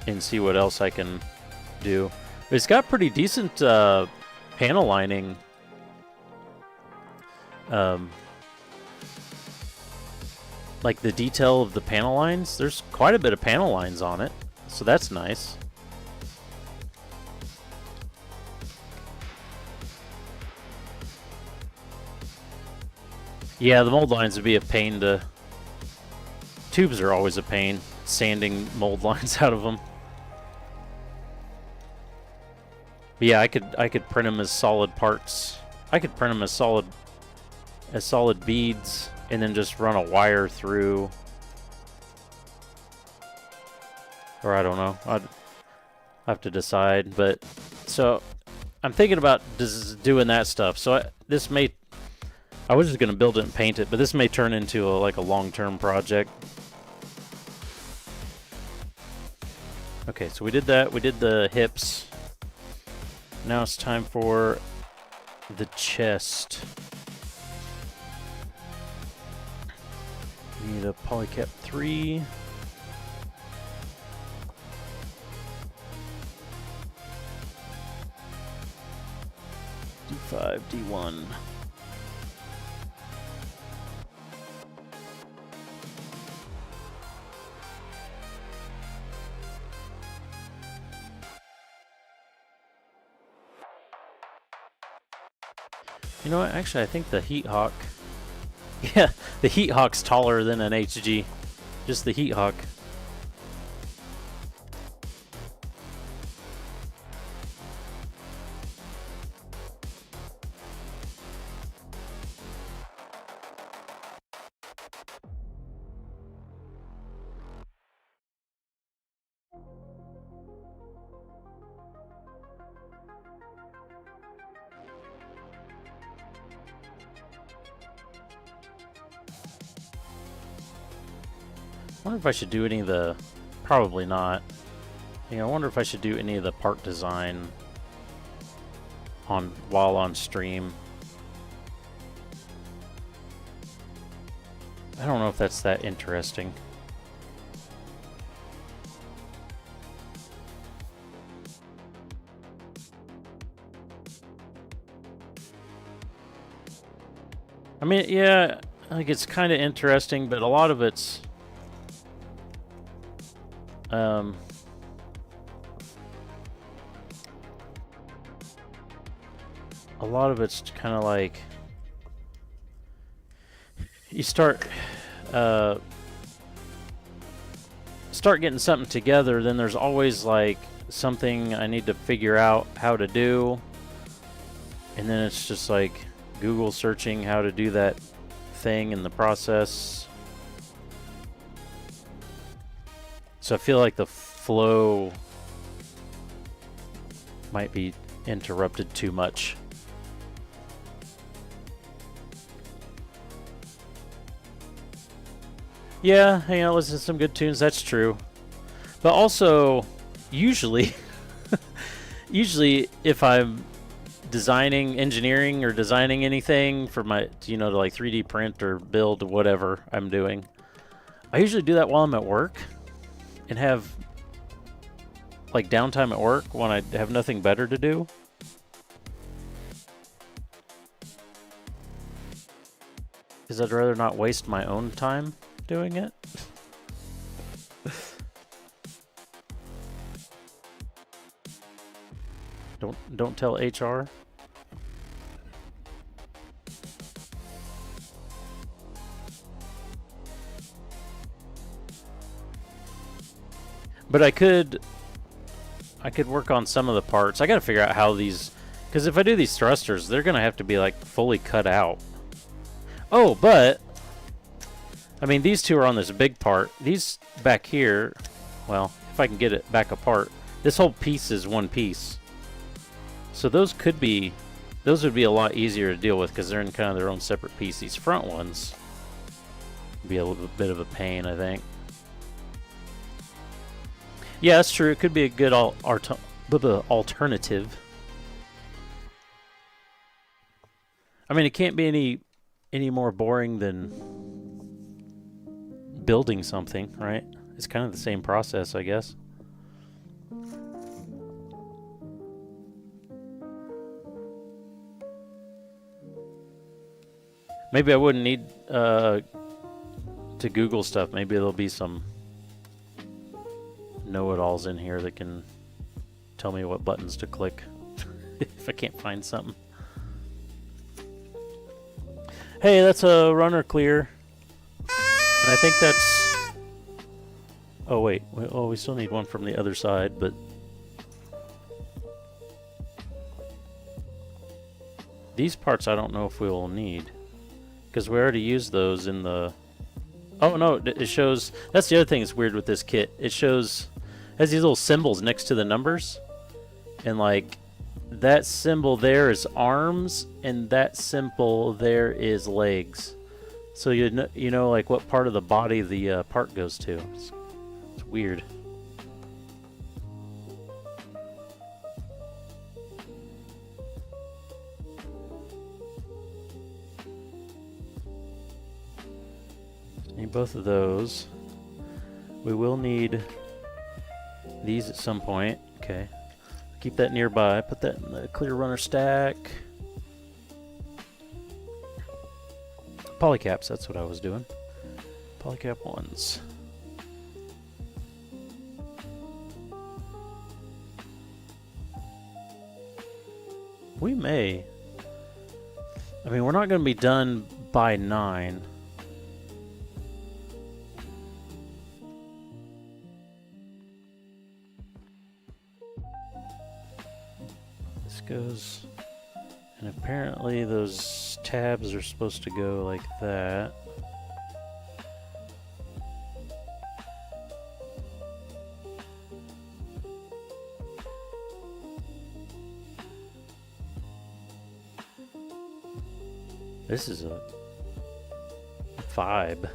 And see what else I can do. It's got pretty decent panel lining. Like the detail of the panel lines, there's quite a bit of panel lines on it, so that's nice. Yeah, the mold lines would be a pain to... Tubes are always a pain, sanding mold lines out of them. But yeah, I could print them as solid parts. I could print them as solid beads, and then just run a wire through. Or I don't know. I'd have to decide. But so I'm thinking about doing that stuff. So this may... I was just going to build it and paint it, but this may turn into like a long-term project. Okay, so we did that. We did the hips. Now it's time for the chest. We need a polycap 3. D5, D1. You know what? Actually, I think the Heat Hawk... Yeah, the Heat Hawk's taller than an HG. Just the Heat Hawk. I wonder if I should do any of the... Probably not. I wonder if I should do any of the part design while on stream. I don't know if that's that interesting. I mean, yeah, like it's kind of interesting, but a lot of it's... a lot of it's kind of like you start getting something together, then there's always like something I need to figure out how to do, and then it's just like Google searching how to do that thing in the process. So I feel like the flow might be interrupted too much. Yeah, listen to some good tunes, that's true. But also, usually if I'm engineering or designing anything for my, to like 3D print or build whatever I'm doing, I usually do that while I'm at work and have like downtime at work when I have nothing better to do. Because I'd rather not waste my own time doing it. Don't tell HR. But I could work on some of the parts. I got to figure out how these, because if I do these thrusters, they're gonna have to be like fully cut out. Oh, but I mean, these two are on this big part. These back here, well, if I can get it back apart, this whole piece is one piece. So those would be a lot easier to deal with because they're in kind of their own separate piece. These front ones would be a little bit of a pain, I think. Yeah, that's true. It could be a good alternative. I mean, it can't be any more boring than building something, right? It's kind of the same process, I guess. Maybe I wouldn't need to Google stuff. Maybe there'll be some know-it-alls in here that can tell me what buttons to click if I can't find something. Hey, that's a runner clear. And I think that's... Oh, wait. Oh, we still need one from the other side, but... These parts I don't know if we will need. Because we already used those in the... Oh, no, it shows... That's the other thing that's weird with this kit. It shows... has these little symbols next to the numbers. And, like, that symbol there is arms, and that symbol there is legs. So you know, like, what part of the body the part goes to. It's weird. Need both of those. We will need these at some point. Okay. Keep that nearby. Put that in the clear runner stack. Polycaps, that's what I was doing. Polycap 1s. We may. I mean, we're not going to be done by 9. This goes... And apparently those tabs are supposed to go like that. This is a vibe.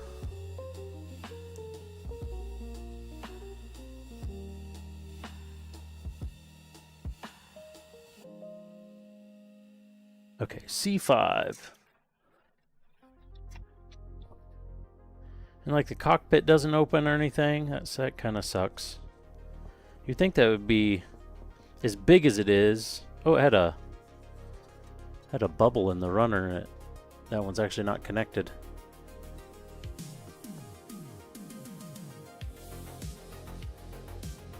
Okay, C5. And like the cockpit doesn't open or anything. That kind of sucks. You'd think that would be as big as it is. Oh, it had a bubble in the runner and that one's actually not connected.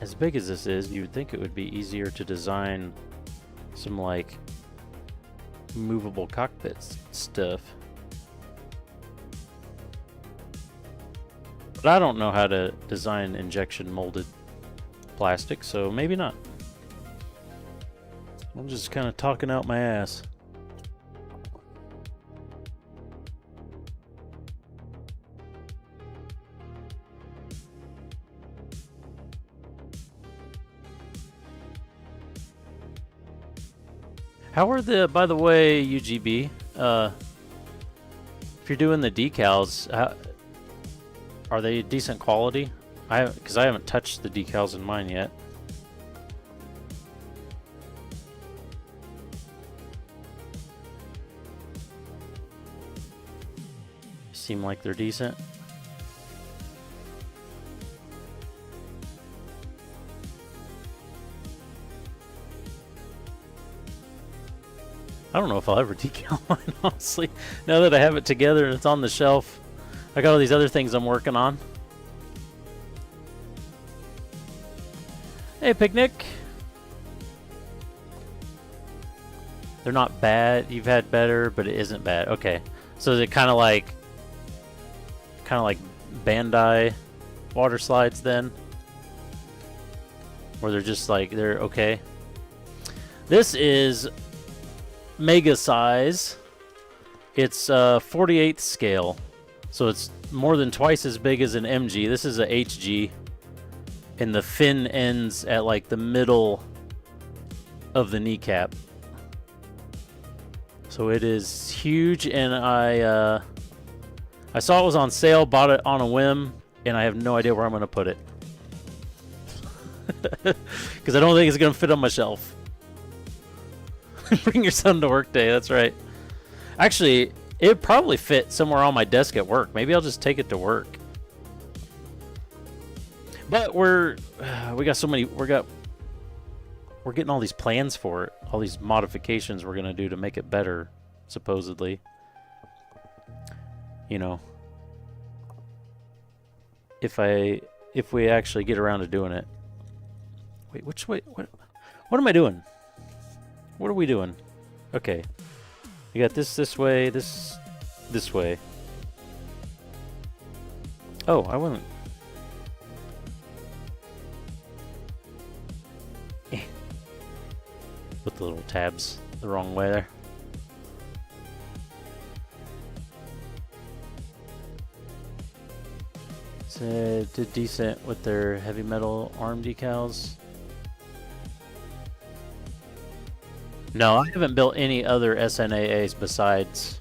As big as this is, you would think it would be easier to design some like movable cockpit stuff. But I don't know how to design injection molded plastic, so maybe not. I'm just kind of talking out my ass. How are the, by the way, UGB, if you're doing the decals, are they decent quality? Because I haven't touched the decals in mine yet. Seem like they're decent. I don't know if I'll ever decal mine, honestly. Now that I have it together and it's on the shelf, I got all these other things I'm working on. Hey, Picnic. They're not bad. You've had better, but it isn't bad. Okay. So is it kind of like Bandai water slides then? Or they're just like, they're okay? This is mega size. It's 48th scale, so it's more than twice as big as an MG. This is a HG, and the fin ends at like the middle of the kneecap. So it is huge, and I saw it was on sale, bought it on a whim, and I have no idea where I'm going to put it. Because I don't think it's going to fit on my shelf. Bring your son to work day, that's right. Actually, it'd probably fit somewhere on my desk at work. Maybe I'll just take it to work. But we got so many, we're getting all these plans for it. All these modifications we're going to do to make it better, supposedly. You know. If we actually get around to doing it. Wait, which way? What am I doing? What are we doing? Okay. We got this way, this this way. Oh, I wasn't. Put the little tabs the wrong way there. So did decent with their heavy metal arm decals. No, I haven't built any other SNAAs besides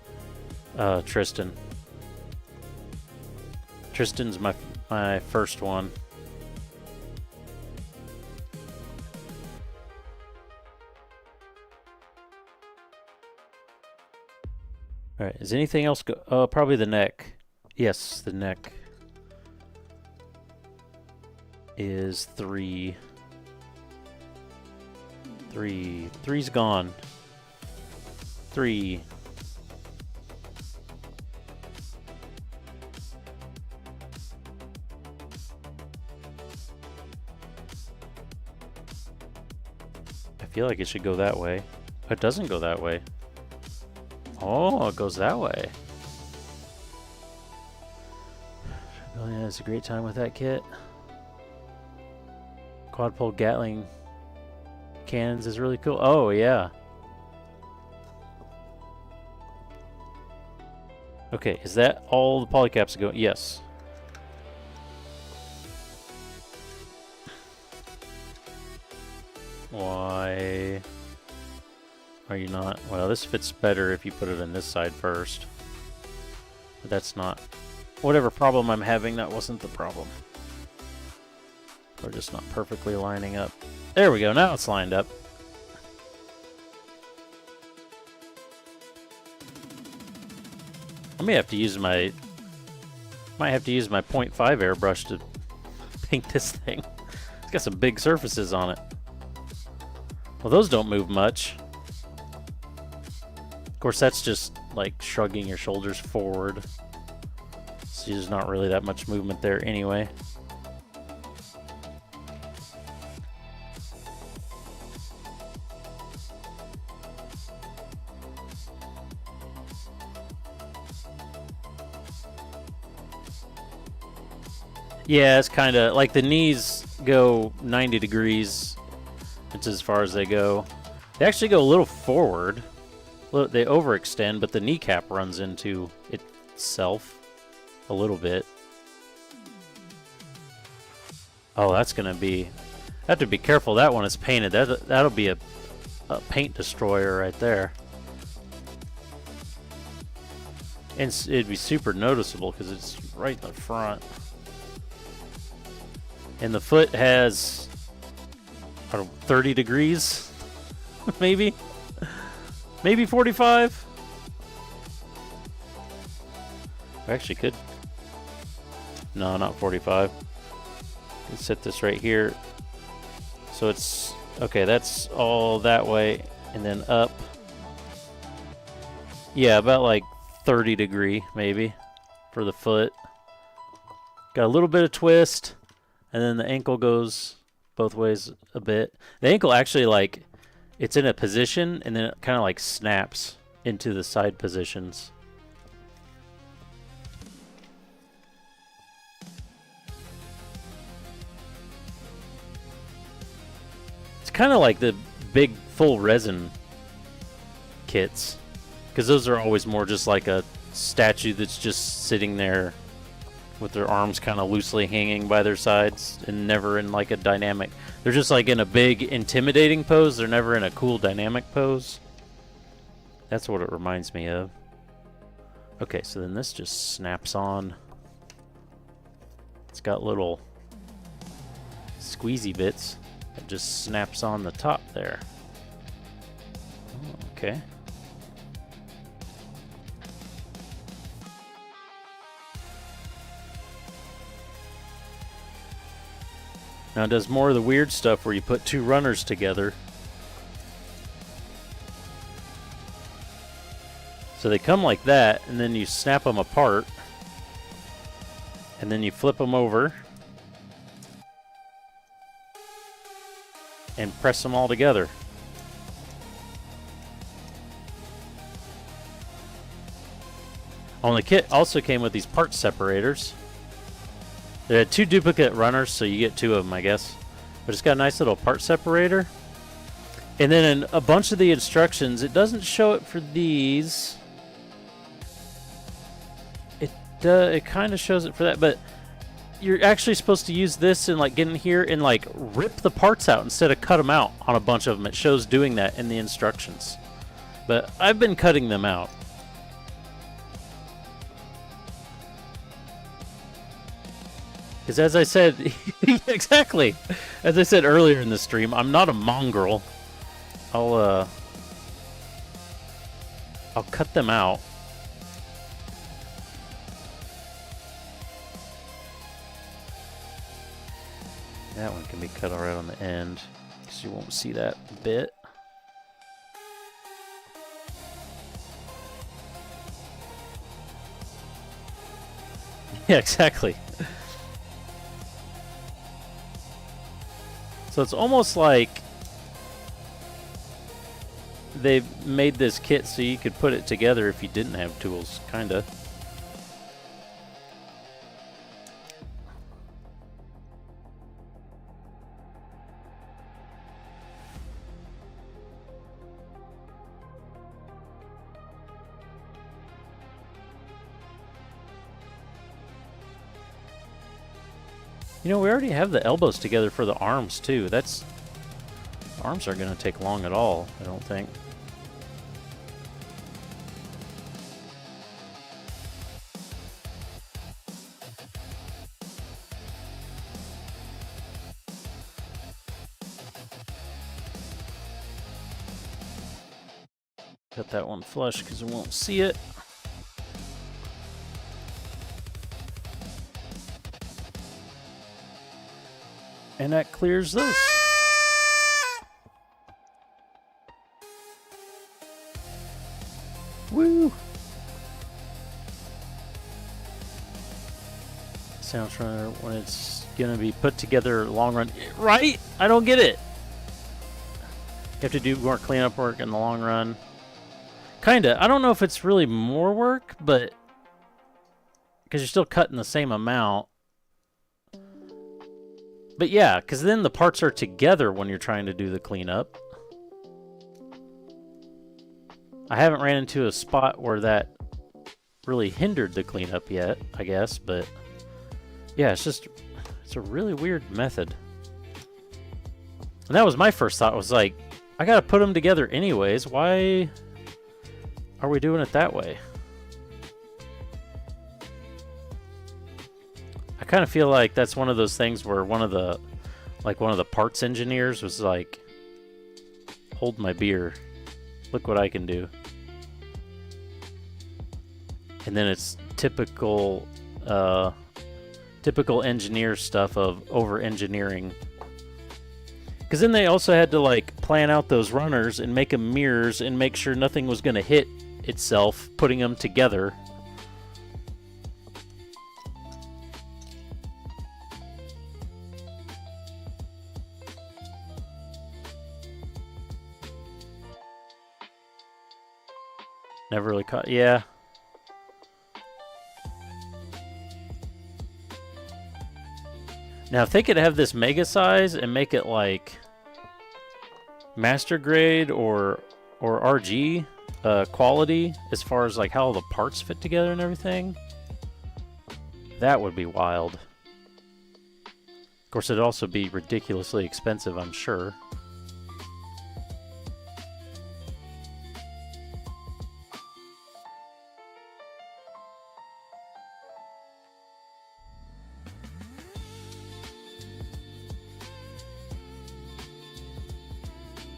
Tristan. Tristan's my first one. All right, is anything else go? Probably the neck. Yes, the neck is 3. 3. 3's gone. 3. I feel like it should go that way. It doesn't go that way. Oh, it goes that way. Oh yeah, it's a great time with that kit. Quad pole Gatling cannons is really cool. Oh yeah. Okay, is that all the polycaps go? Yes. Why are you not? Well, this fits better if you put it on this side first. But that's not... Whatever problem I'm having, that wasn't the problem. We're just not perfectly lining up. There we go, now it's lined up. I may have to use my... Might have to use my 0.5 airbrush to paint this thing. It's got some big surfaces on it. Well, those don't move much. Of course, that's just like shrugging your shoulders forward. So there's not really that much movement there anyway. Yeah, it's kind of like the knees go 90 degrees. It's as far as they go. They actually go a little forward. They overextend, but the kneecap runs into itself a little bit. Oh, that's gonna be... I have to be careful that one is painted. That'll be a paint destroyer right there. And it'd be super noticeable because it's right in the front. And the foot has, I don't know, 30 degrees, maybe? Maybe 45? I actually could. No, not 45. Let's set this right here. So it's, okay, that's all that way, and then up. Yeah, about like 30 degree, maybe, for the foot. Got a little bit of twist. And then the ankle goes both ways a bit. The ankle actually, like, it's in a position and then it kind of like snaps into the side positions. It's kind of like the big full resin kits, because those are always more just like a statue that's just sitting there with their arms kind of loosely hanging by their sides and never in like a dynamic. They're just like in a big intimidating pose. They're never in a cool dynamic pose. That's what it reminds me of. Okay, so then this just snaps on. It's got little squeezy bits. It just snaps on the top there. Oh, okay. Now it does more of the weird stuff where you put two runners together. So they come like that, and then you snap them apart. And then you flip them over. And press them all together. the kit also came with these part separators. They had 2 duplicate runners, so you get 2 of them, I guess. But it's got a nice little part separator. And then in a bunch of the instructions, it doesn't show it for these. It kind of shows it for that, but you're actually supposed to use this and like get in here and like rip the parts out instead of cut them out on a bunch of them. It shows doing that in the instructions. But I've been cutting them out. Because as I said, exactly, as I said earlier in the stream, I'm not a mongrel. I'll cut them out. That one can be cut all right on the end, so you won't see that bit. Yeah, exactly. So it's almost like they've made this kit so you could put it together if you didn't have tools, kinda. You know, we already have the elbows together for the arms, too. Arms aren't going to take long at all, I don't think. Cut that one flush because we won't see it. And that clears this. Woo! Sounds from when it's gonna be put together long run. Right? I don't get it. You have to do more cleanup work in the long run. Kinda. I don't know if it's really more work, but because you're still cutting the same amount. But yeah, because then the parts are together when you're trying to do the cleanup. I haven't ran into a spot where that really hindered the cleanup yet, I guess, but yeah, it's a really weird method. And that was my first thought, was like, I gotta put them together anyways, why are we doing it that way? I kind of feel like that's one of those things where one of the parts engineers was like, hold my beer, look what I can do. And then it's typical engineer stuff of over engineering. Because then they also had to like plan out those runners and make them mirrors and make sure nothing was going to hit itself putting them together. Never really caught. Yeah. Now, if they could have this mega size and make it like master grade or RG quality as far as like how all the parts fit together and everything, that would be wild. Of course, it'd also be ridiculously expensive, I'm sure.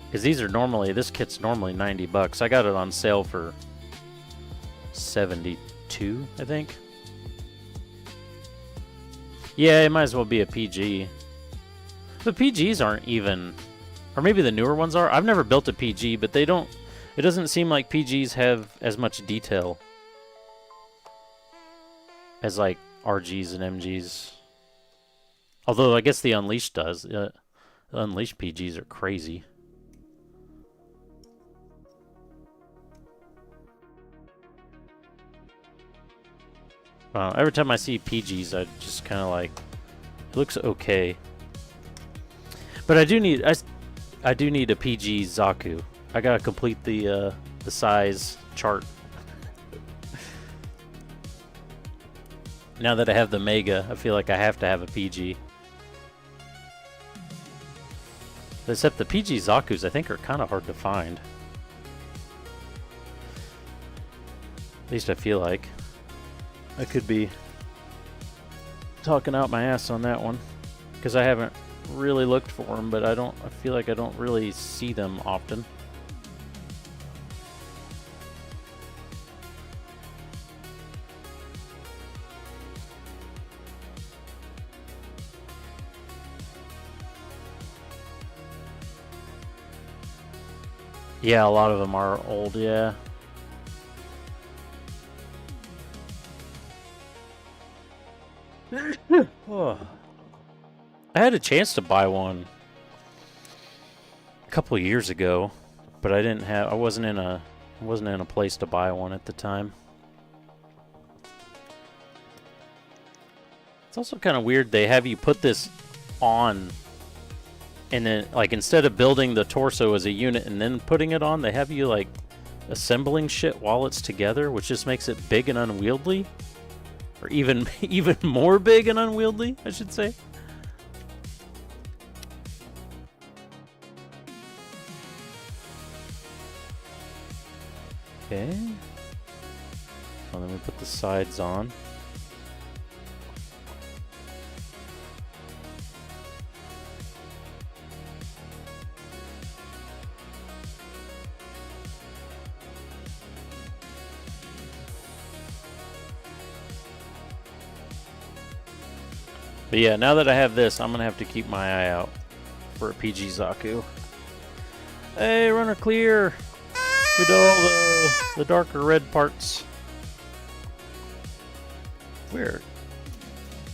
Because these are normally, this kit's normally 90 bucks. I got it on sale for 72, I think. Yeah, it might as well be a PG. The PGs aren't even, or maybe the newer ones are. I've never built a PG, but they don't, it doesn't seem like PGs have as much detail as like RGs and MGs. Although I guess the Unleashed does. The Unleashed PGs are crazy. Every time I see PGs, I just kind of like, it looks okay. But I do need a PG Zaku. I gotta complete the size chart. Now that I have the Mega, I feel like I have to have a PG. Except the PG Zakus, I think, are kind of hard to find. At least I feel like. I could be talking out my ass on that one, because I haven't really looked for them, but I feel like I don't really see them often. Yeah, a lot of them are old, yeah. Oh. I had a chance to buy one a couple of years ago, but I wasn't in a place to buy one at the time. It's also kind of weird they have you put this on, and then like instead of building the torso as a unit and then putting it on, they have you like assembling shit while it's together, which just makes it big and unwieldy. Or even more big and unwieldy, I should say. Okay. Well, then we put the sides on. But yeah, now that I have this, I'm going to have to keep my eye out for a PG Zaku. Hey, runner clear! We did all the darker red parts. We're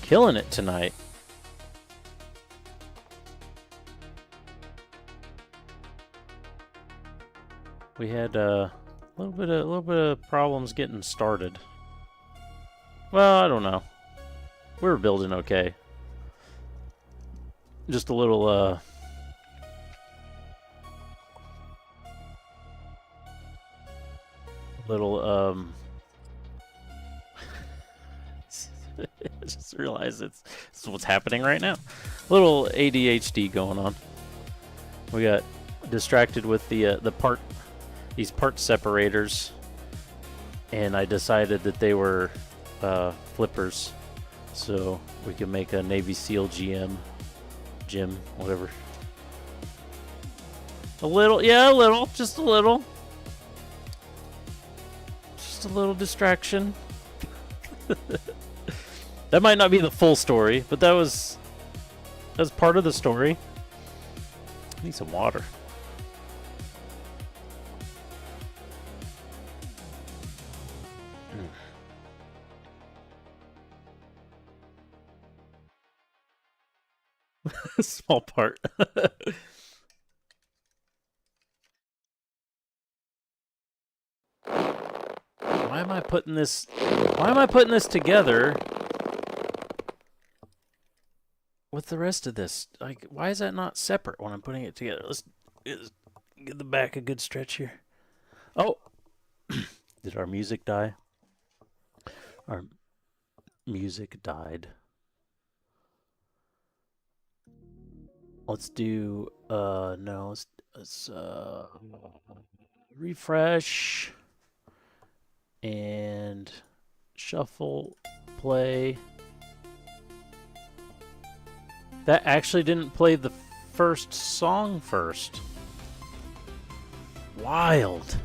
killing it tonight. We had a little bit of problems getting started. Well, I don't know. We were building okay. Just a little I just realized this is what's happening right now. A little ADHD going on. We got distracted with these part separators, and I decided that they were flippers, so we can make a Navy SEAL Gym, whatever. A little distraction. That might not be the full story, but that's part of the story. I need some water. Small part. Why am I putting this together with the rest of this? Like, why is that not separate when I'm putting it together? Let's give the back a good stretch here. Oh, did our music die? Our music died. Let's do no, let's refresh and shuffle play. That actually didn't play the first song first. Wild.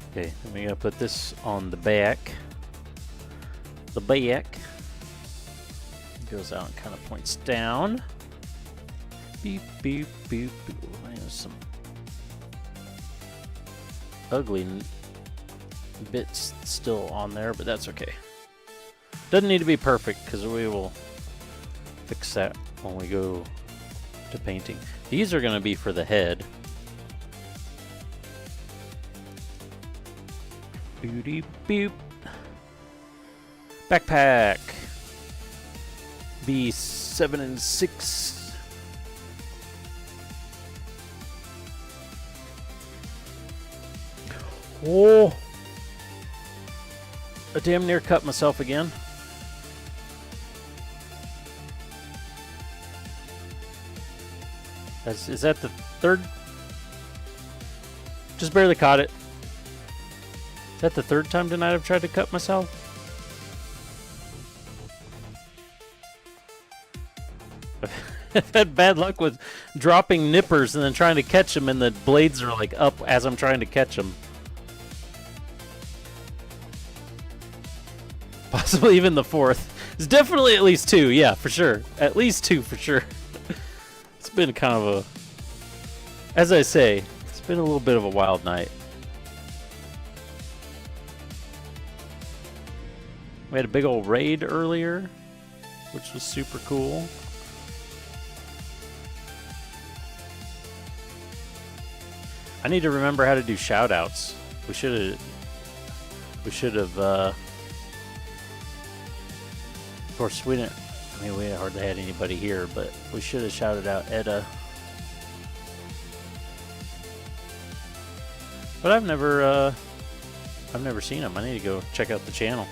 Okay, then we gotta put this on the back. The back goes out and kind of points down. Beep, beep, beep, beep. There's some ugly bits still on there, but that's okay. Doesn't need to be perfect because we will fix that when we go to painting. These are going to be for the head. Booty boop. Backpack. B7 and 6. Oh. I damn near cut myself again. Is that the third? Just barely caught it. Is that the third time tonight I've tried to cut myself? I've had bad luck with dropping nippers and then trying to catch them, and the blades are like up as I'm trying to catch them. Possibly even the fourth. It's definitely at least two, yeah, for sure. At least two for sure. It's been kind of a, as I say, it's been a little bit of a wild night. We had a big old raid earlier, which was super cool. I need to remember how to do shoutouts. We should have, of course, we didn't, I mean, we hardly had anybody here, but we should have shouted out Edda. But I've never seen him. I need to go check out the channel.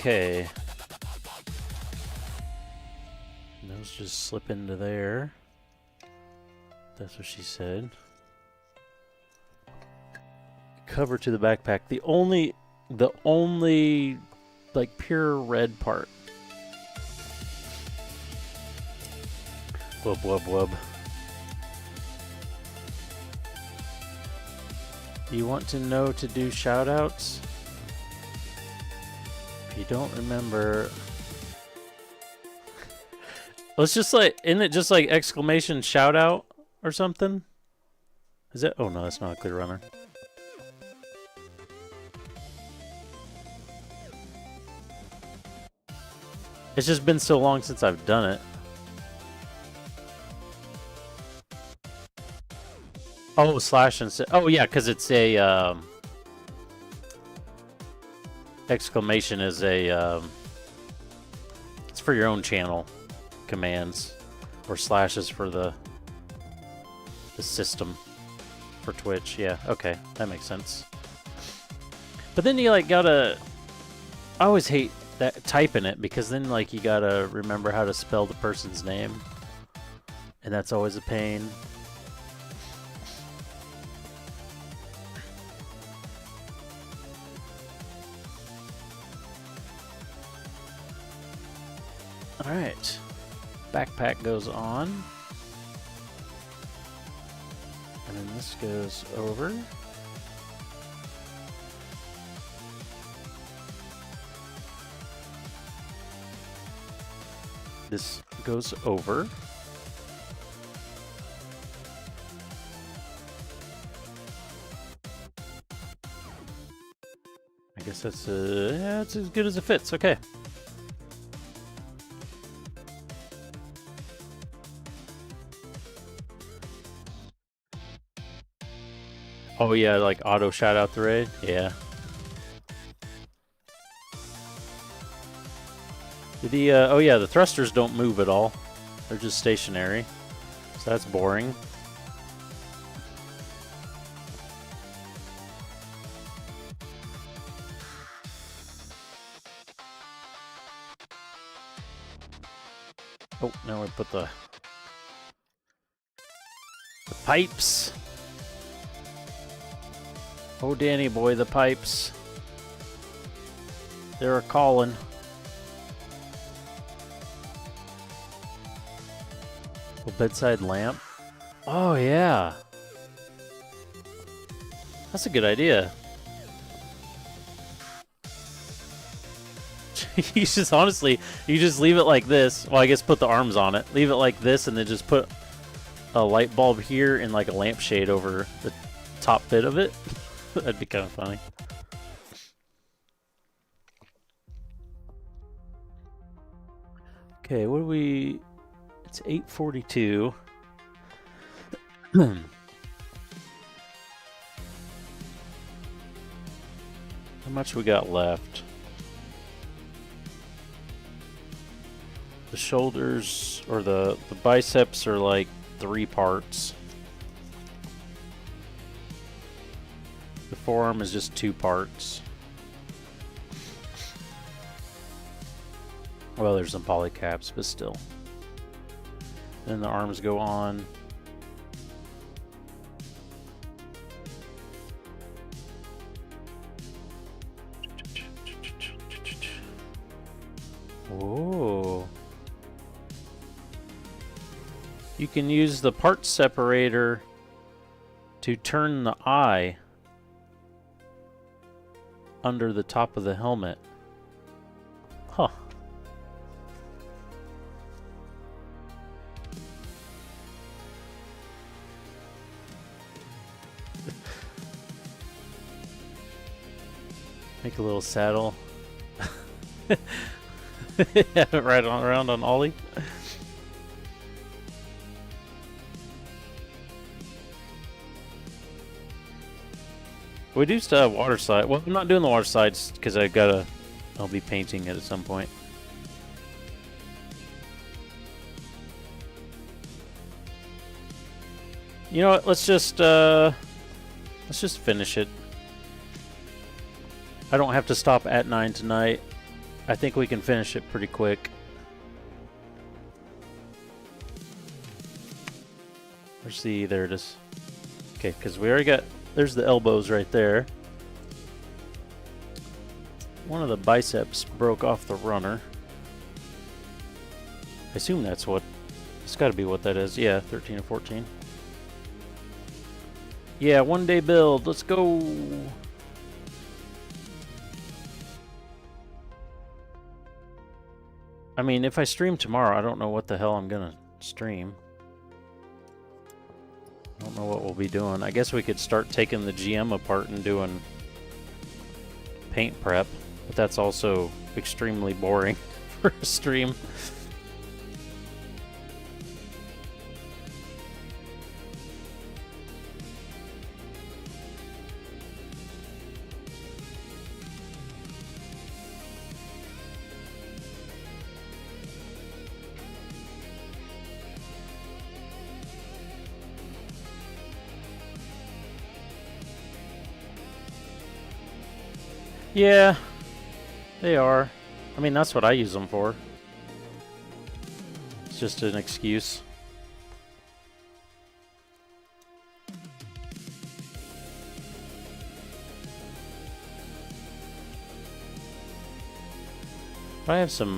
Okay. Those just slip into there. That's what she said. Cover to the backpack. The only like pure red part. Wub wub wub. You want to know to do shoutouts? If you don't remember, let's just like, isn't it just like exclamation shout out or something? Is it? Oh no, that's not a clear runner. It's just been so long since I've done it. Oh, slash and oh yeah, because it's a exclamation is a it's for your own channel commands, or slashes for the system for Twitch. Yeah, okay, that makes sense. But then you like gotta, I always hate that typing it, because then like you gotta remember how to spell the person's name, and that's always a pain. Alright, backpack goes on, and then this goes over. This goes over. I guess that's yeah, it's as good as it fits. Okay. Oh yeah, like auto shout out the raid? Yeah. The oh yeah, the thrusters don't move at all. They're just stationary. So that's boring. Oh, now we put the pipes. Oh, Danny boy, the pipes. They're a-calling. Oh, bedside lamp. Oh, yeah. That's a good idea. You just, honestly, you just leave it like this. Well, I guess put the arms on it. Leave it like this and then just put a light bulb here and like a lampshade over the top bit of it. That'd be kind of funny. Okay, what do we... It's 8:42. How much we got left? The shoulders, or the biceps are like 3 parts. The forearm is just 2 parts. Well, there's some polycaps, but still. Then the arms go on. Oh. You can use the part separator to turn the eye under the top of the helmet. Huh. Make a little saddle. Right on around on Ollie. We do still have water slide. Well, I'm not doing the water slides because I'll be painting it at some point. You know what? Let's just finish it. I don't have to stop at 9 tonight. I think we can finish it pretty quick. There it is. Okay, because we already got, there's the elbows right there. One of the biceps broke off the runner. I assume that's what, it's got to be what that is. Yeah, 13 and 14. Yeah, 1 day build. Let's go. I mean, if I stream tomorrow, I don't know what the hell I'm gonna stream. I don't know what we'll be doing. I guess we could start taking the GM apart and doing paint prep, but that's also extremely boring for a stream. Yeah, they are. I mean, that's what I use them for. It's just an excuse. I have some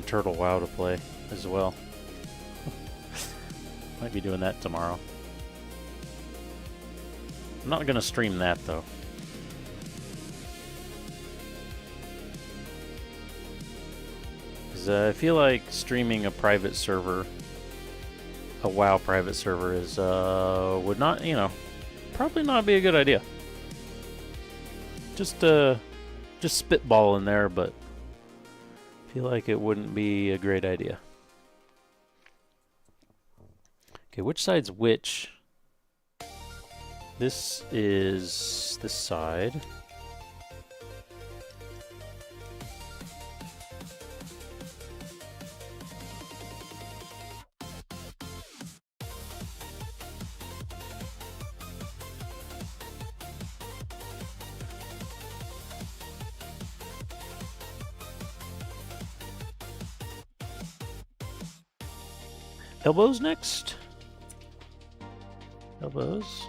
Turtle WoW to play as well. Might be doing that tomorrow. I'm not gonna stream that though. Because I feel like streaming a private server, a WoW private server, is would not, you know, probably not be a good idea. Just spitball in there, but I feel like it wouldn't be a great idea. Okay, which side's which? This is this side. Elbows next. Elbows.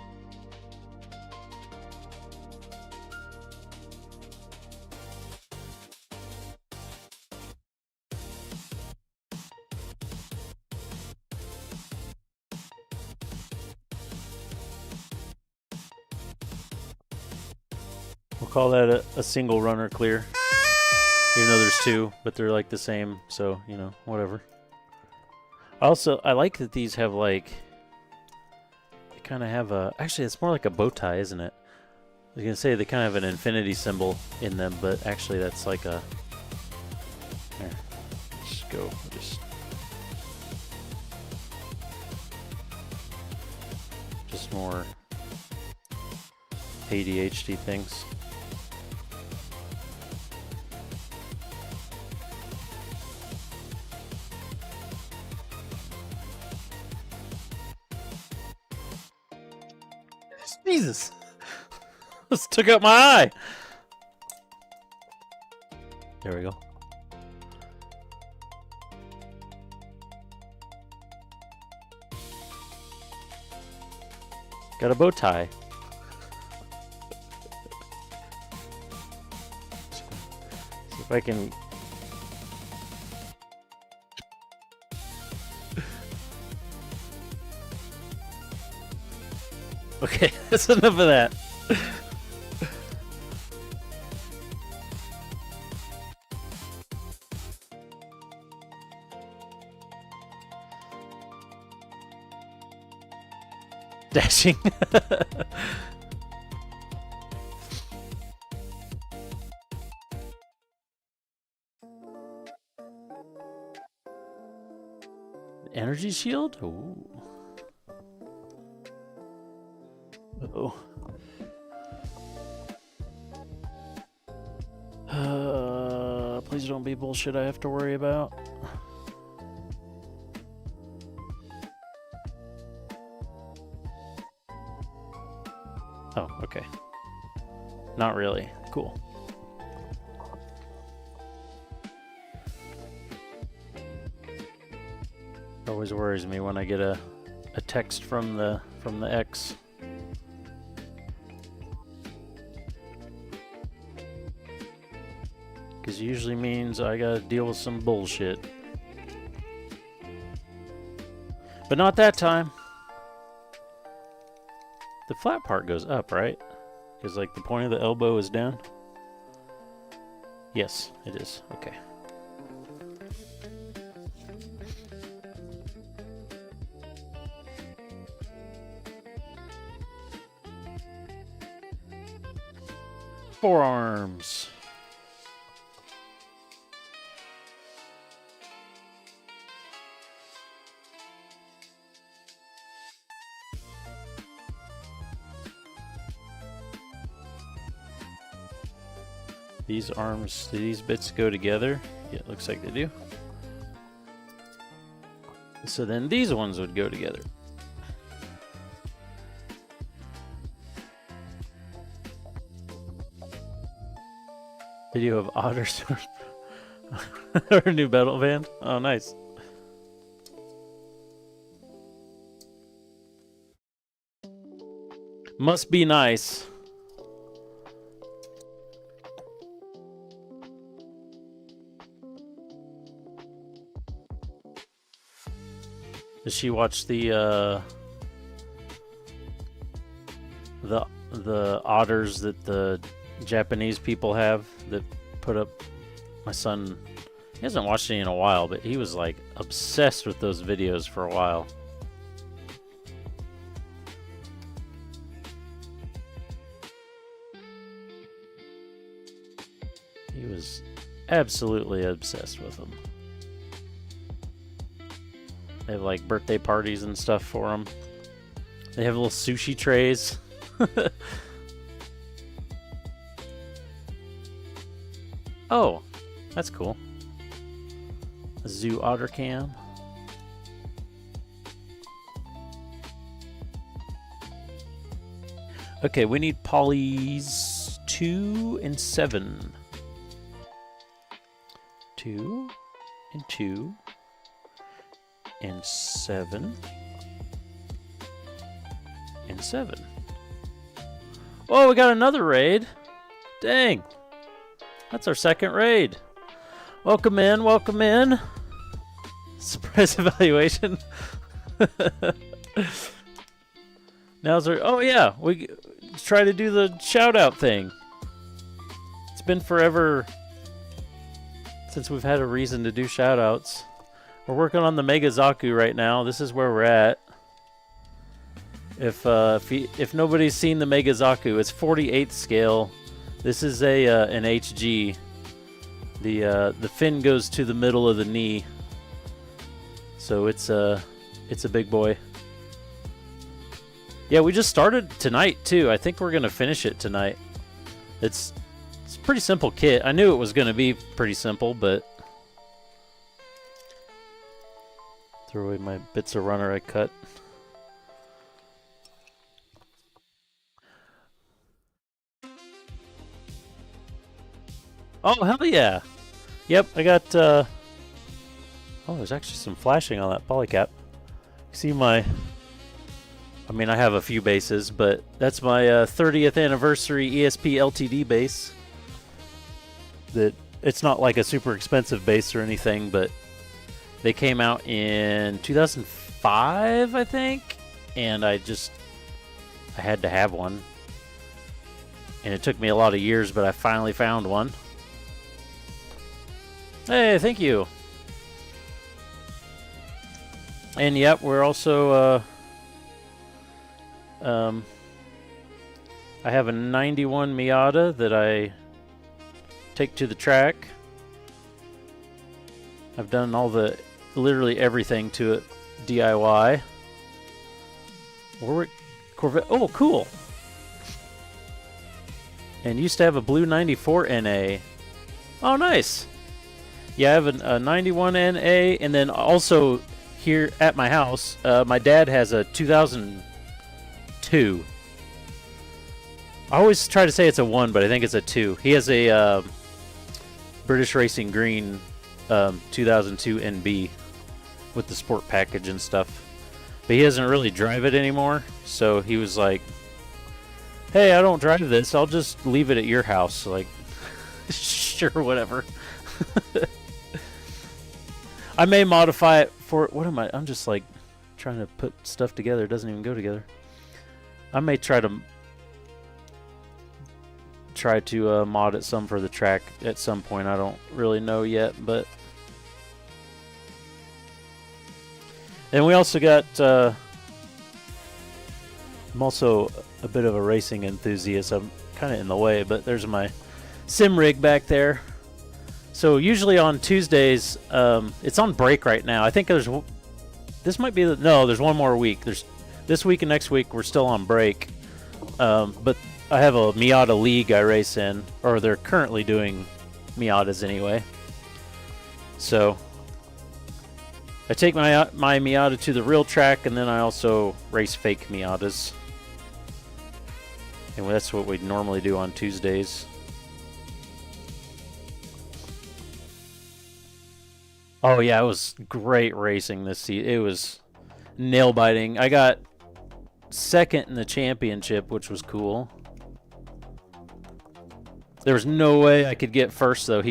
We'll call that a single runner clear. Even though there's 2, but they're like the same, so, you know, whatever. Also, I like that these have like, they kind of have a, actually it's more like a bow tie, isn't it? I was gonna say they kind of have an infinity symbol in them, but actually that's like a, here, just go, just more ADHD things. Jesus! This took out my eye! There we go. Got a bow tie. See if I can... Okay, that's enough of that. Dashing. Energy shield? Ooh. Uh-oh. Please don't be bullshit I have to worry about. Oh, okay. Not really. Cool. Always worries me when I get a text from the X. Because it usually means I gotta deal with some bullshit. But not that time. The flat part goes up, right? Because like the point of the elbow is down? Yes, it is. Okay. Forearms. These arms, do these bits go together? Yeah, it looks like they do. So then these ones would go together. Video of otters or new battle band. Oh, nice. Must be nice. Does she watch the otters that the Japanese people have that put up? My son, he hasn't watched any in a while, but he was like obsessed with those videos for a while. He was absolutely obsessed with them. They have like birthday parties and stuff for them. They have little sushi trays. Oh, that's cool. A zoo otter cam. Okay, we need polys 2 and 7. 2 and 2. And 7 and 7. Oh, we got another raid. Dang. That's our second raid. Welcome in, welcome in. Surprise evaluation. Now's our, oh yeah, we try to do the shout out thing. It's been forever since we've had a reason to do shout outs. We're working on the Mega Zaku right now. This is where we're at. If nobody's seen the Mega Zaku, it's 48th scale. This is an HG. The fin goes to the middle of the knee, so it's a big boy. Yeah, we just started tonight too. I think we're gonna finish it tonight. It's a pretty simple kit. I knew it was gonna be pretty simple, but throw away my bits of runner I cut. Oh, hell yeah! Yep, I got, oh, there's actually some flashing on that polycap. See my, I mean, I have a few bases, but that's my 30th anniversary ESP LTD base. That, it's not like a super expensive base or anything, but they came out in 2005, I think, and I had to have one. And it took me a lot of years, but I finally found one. Hey, thank you. And yep, we're also I have a 91 Miata that I take to the track. I've done literally everything to it DIY. Warwick Corvette. Oh, cool. And used to have a blue 94 NA. Oh, nice. Yeah, I have a 91 NA, and then also here at my house, my dad has a 2002. I always try to say it's a 1, but I think it's a 2. He has a British Racing Green 2002 NB with the sport package and stuff. But he doesn't really drive it anymore, so he was like, hey, I don't drive this, I'll just leave it at your house. Like, sure, whatever. I may modify it for, what am I? I'm just like trying to put stuff together. It doesn't even go together. I may try to mod it some for the track at some point. I don't really know yet, but. And we also got, I'm also a bit of a racing enthusiast. I'm kind of in the way, but there's my sim rig back there. So usually on Tuesdays, it's on break right now. I think there's this might be there's one more week. There's this week and next week we're still on break. But I have a Miata league I race in, or they're currently doing Miatas anyway. So I take my Miata to the real track, and then I also race fake Miatas. And that's what we normally do on Tuesdays. Oh yeah, it was great racing this season. It was nail biting. I got second in the championship, which was cool. There was no way I could get first though.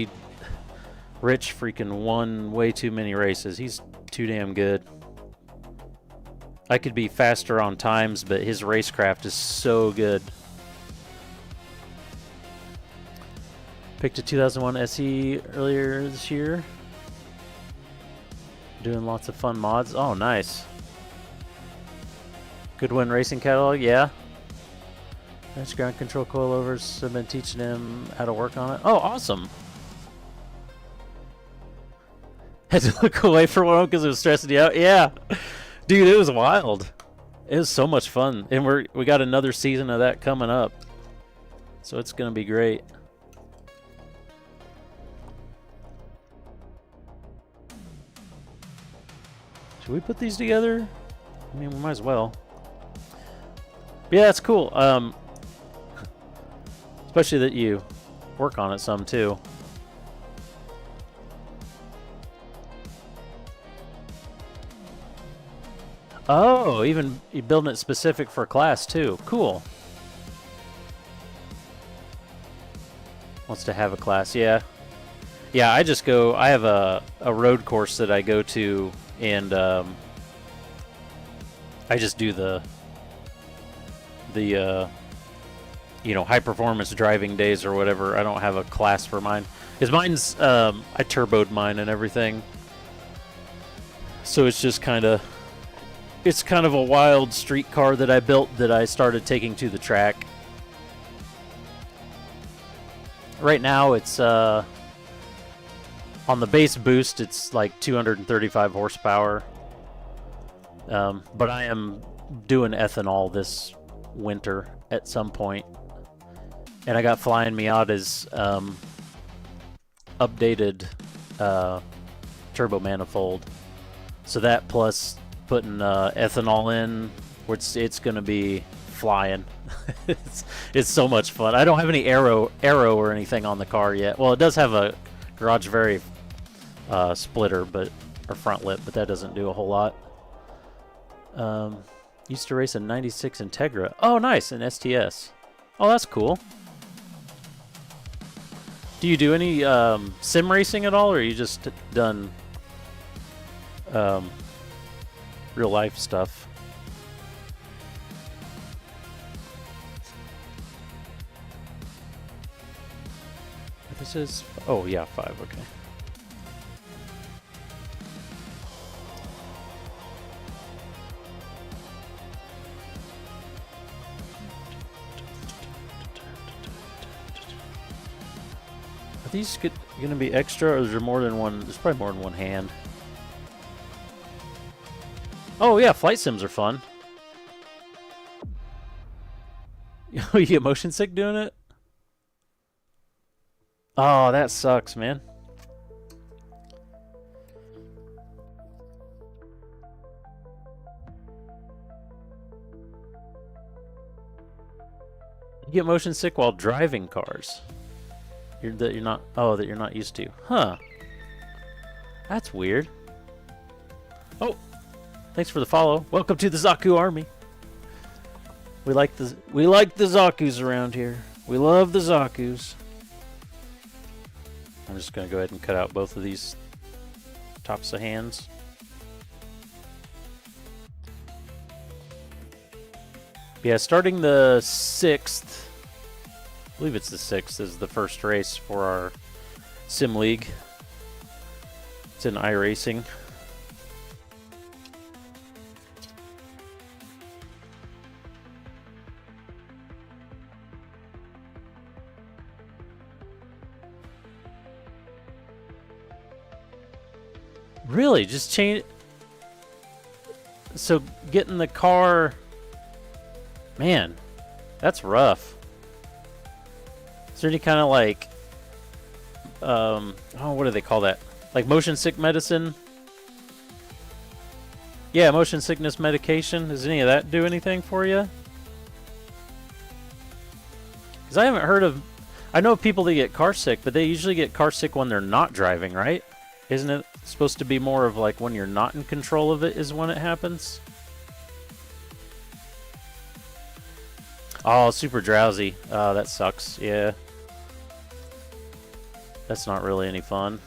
Rich freaking won way too many races. He's too damn good. I could be faster on times, but his racecraft is so good. Picked a 2001 SE earlier this year. Doing lots of fun mods. Oh, nice. Goodwin Racing Catalog, yeah. That's ground control coilovers. I've been teaching him how to work on it. Oh, awesome. Had to look away for one because it was stressing you out. Yeah. Dude, it was wild. It was so much fun. And we got another season of that coming up. So it's going to be great. Should we put these together? I mean, we might as well. But yeah, that's cool. Especially that you work on it some too. Oh, even you're building it specific for class too. Cool. Wants to have a class, yeah. Yeah, I just go, I have a road course that I go to, and I just do the you know, high performance driving days or whatever. I don't have a class for mine. Because mine's, I turboed mine and everything. So it's just kind of a wild street car that I built that I started taking to the track. Right now it's on the base boost, it's like 235 horsepower. But I am doing ethanol this winter at some point. And I got Flying Miata's updated turbo manifold. So that plus putting ethanol in, where it's going to be flying. it's so much fun. I don't have any arrow or anything on the car yet. Well, it does have a garage very splitter, or front lip, but that doesn't do a whole lot. Used to race a 96 Integra. Oh, nice, an STS. Oh, that's cool. Do you do any sim racing at all, or are you just done real life stuff? This is, oh yeah, 5, okay. Are these going to be extra, or is there more than one? There's probably more than one hand. Oh yeah, flight sims are fun. You get motion sick doing it? Oh, that sucks, man. You get motion sick while driving cars. That you're not used to. Huh. That's weird. Oh, thanks for the follow. Welcome to the Zaku army. We like the Zakus around here. We love the Zakus. I'm just gonna go ahead and cut out both of these tops of hands. Yeah, starting the 6th, I believe it's the 6th, is the first race for our sim league. It's in iRacing. Really? Just change. So getting the car, man, that's rough. Is there any kind of like, what do they call that? Like motion sick medicine? Yeah, motion sickness medication. Does any of that do anything for you? Because I haven't heard of. I know people that get car sick, but they usually get car sick when they're not driving, right? Isn't it supposed to be more of like when you're not in control of it is when it happens? Oh, super drowsy. That sucks. Yeah. That's not really any fun.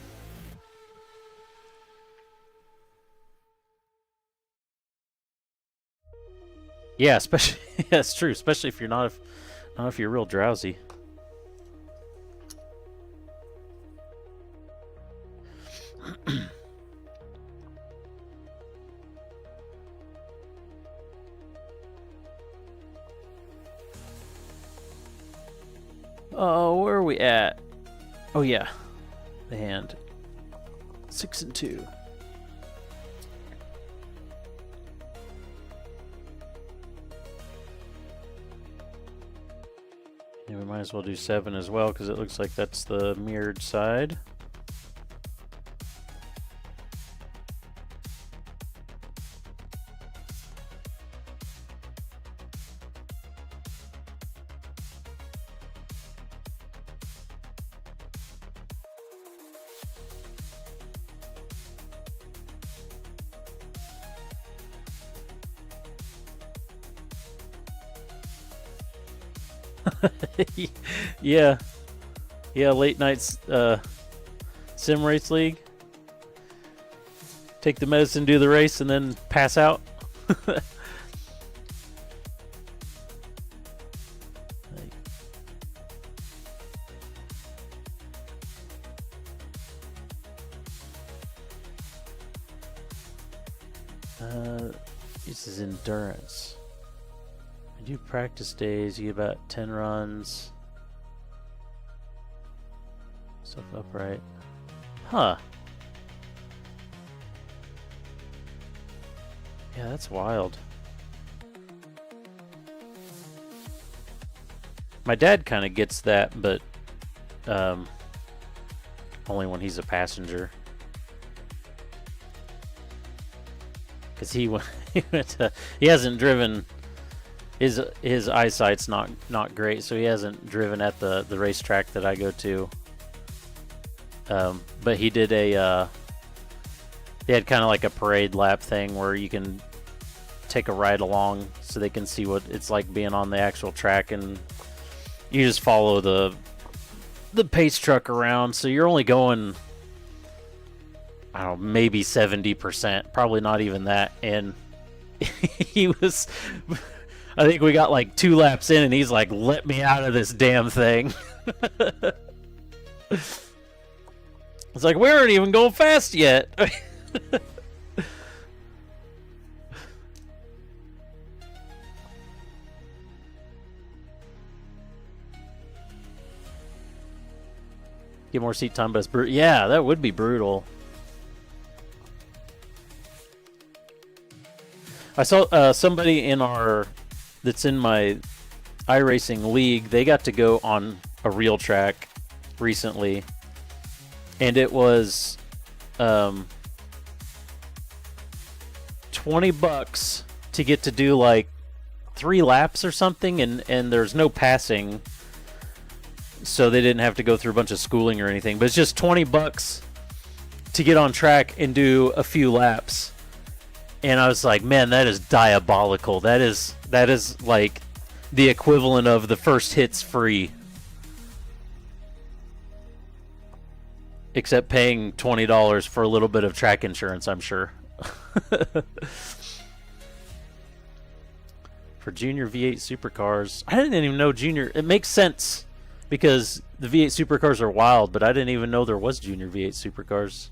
Yeah, especially yeah, it's true. Especially if you're not if you're real drowsy. Oh, where are we at? Oh yeah, the hand. 6 and 2. Yeah, we might as well do 7 as well because it looks like that's the mirrored side. Yeah, late nights sim race league. Take the medicine, do the race, and then pass out. Uses endurance. I do practice days. You get about 10 runs. Stuff upright. Huh. Yeah, that's wild. My dad kind of gets that, but only when he's a passenger. Because he hasn't driven. His eyesight's not great, so he hasn't driven at the racetrack that I go to. But he did they had kind of like a parade lap thing where you can take a ride along so they can see what it's like being on the actual track, and you just follow the pace truck around. So you're only going, I don't know, maybe 70%, probably not even that. And he was, I think we got like 2 laps in and he's like, let me out of this damn thing. It's like, we aren't even going fast yet. Get more seat time, but it's brutal. Yeah, that would be brutal. I saw somebody that's in my iRacing league. They got to go on a real track recently, and it was $20 to get to do like 3 laps or something, and there's no passing, so they didn't have to go through a bunch of schooling or anything. But it's just $20 to get on track and do a few laps. And I was like, man, that is diabolical. That is like the equivalent of the first hit's free. Except paying $20 for a little bit of track insurance, I'm sure. For Junior V8 Supercars. I didn't even know Junior... It makes sense because the V8 Supercars are wild, but I didn't even know there was Junior V8 Supercars.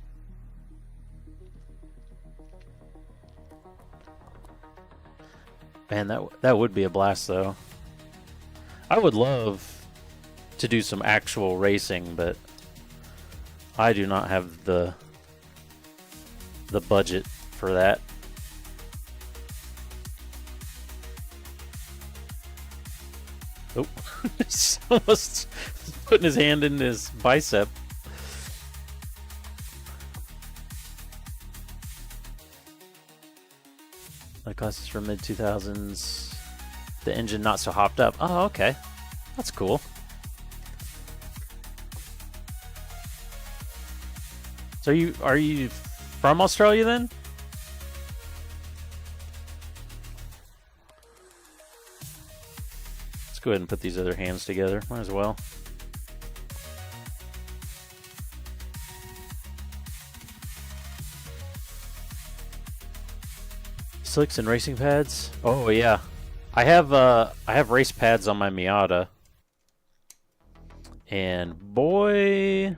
Man, that would be a blast, though. I would love to do some actual racing, but I do not have the budget for that. Oh, he's almost putting his hand in his bicep. My class is from mid-2000s. The engine not so hopped up. Oh, okay. That's cool. So are you from Australia then? Let's go ahead and put these other hands together. Might as well. Slicks and racing pads. Oh yeah, I have race pads on my Miata, and boy,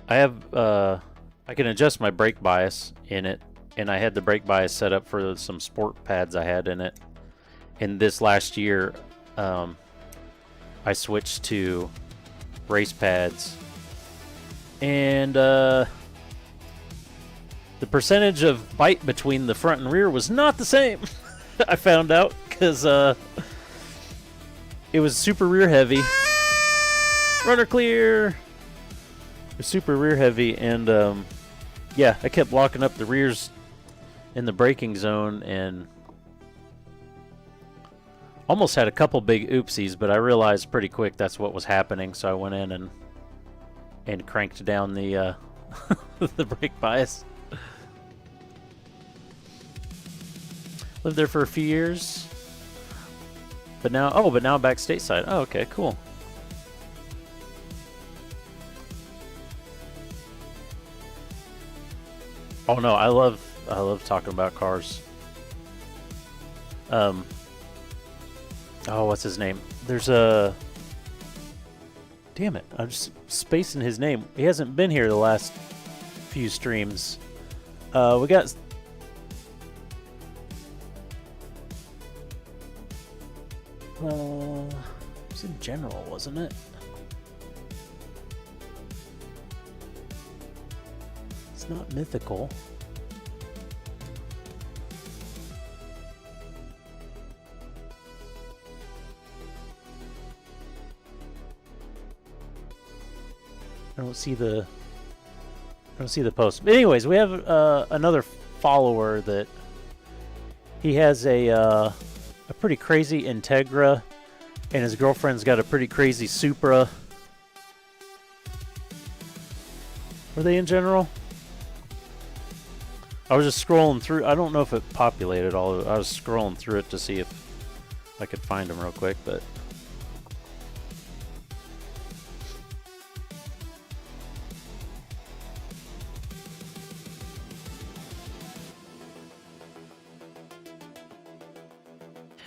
I have I can adjust my brake bias in it, and I had the brake bias set up for some sport pads I had in it. And this last year, I switched to race pads, and the percentage of bite between the front and rear was not the same. I found out because it was super rear heavy. Runner clear. It was super rear heavy, and yeah, I kept locking up the rears in the braking zone, and almost had a couple big oopsies, but I realized pretty quick that's what was happening, so I went in and cranked down the the brake bias. Lived there for a few years, but now back stateside. Oh, okay, cool. Oh no, I love talking about cars. Oh, what's his name? There's a... Damn it, I'm just spacing his name. He hasn't been here the last few streams. We got. It was in general, wasn't it? It's not mythical. I don't see the post. But anyways, we have another follower that he has a pretty crazy Integra, and his girlfriend's got a pretty crazy Supra. Were they in general? I was just scrolling through. I don't know if it populated all of it. I was scrolling through it to see if I could find them real quick, but.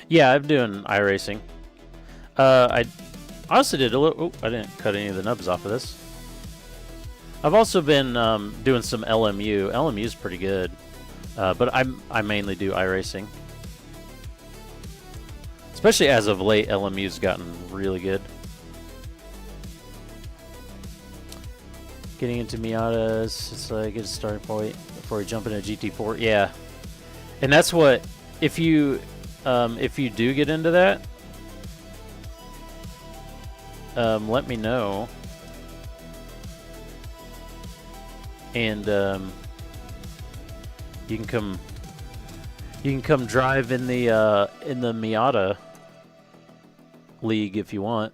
Yeah, I'm doing iRacing. I also did a little. I didn't cut any of the nubs off of this. I've also been doing some LMU. LMU is pretty good, but I mainly do iRacing. Especially as of late, LMU's gotten really good. Getting into Miatas, it's like a good starting point before you jump into GT4. Yeah, and that's what if you do get into that, let me know, and you can come drive in the Miata league if you want.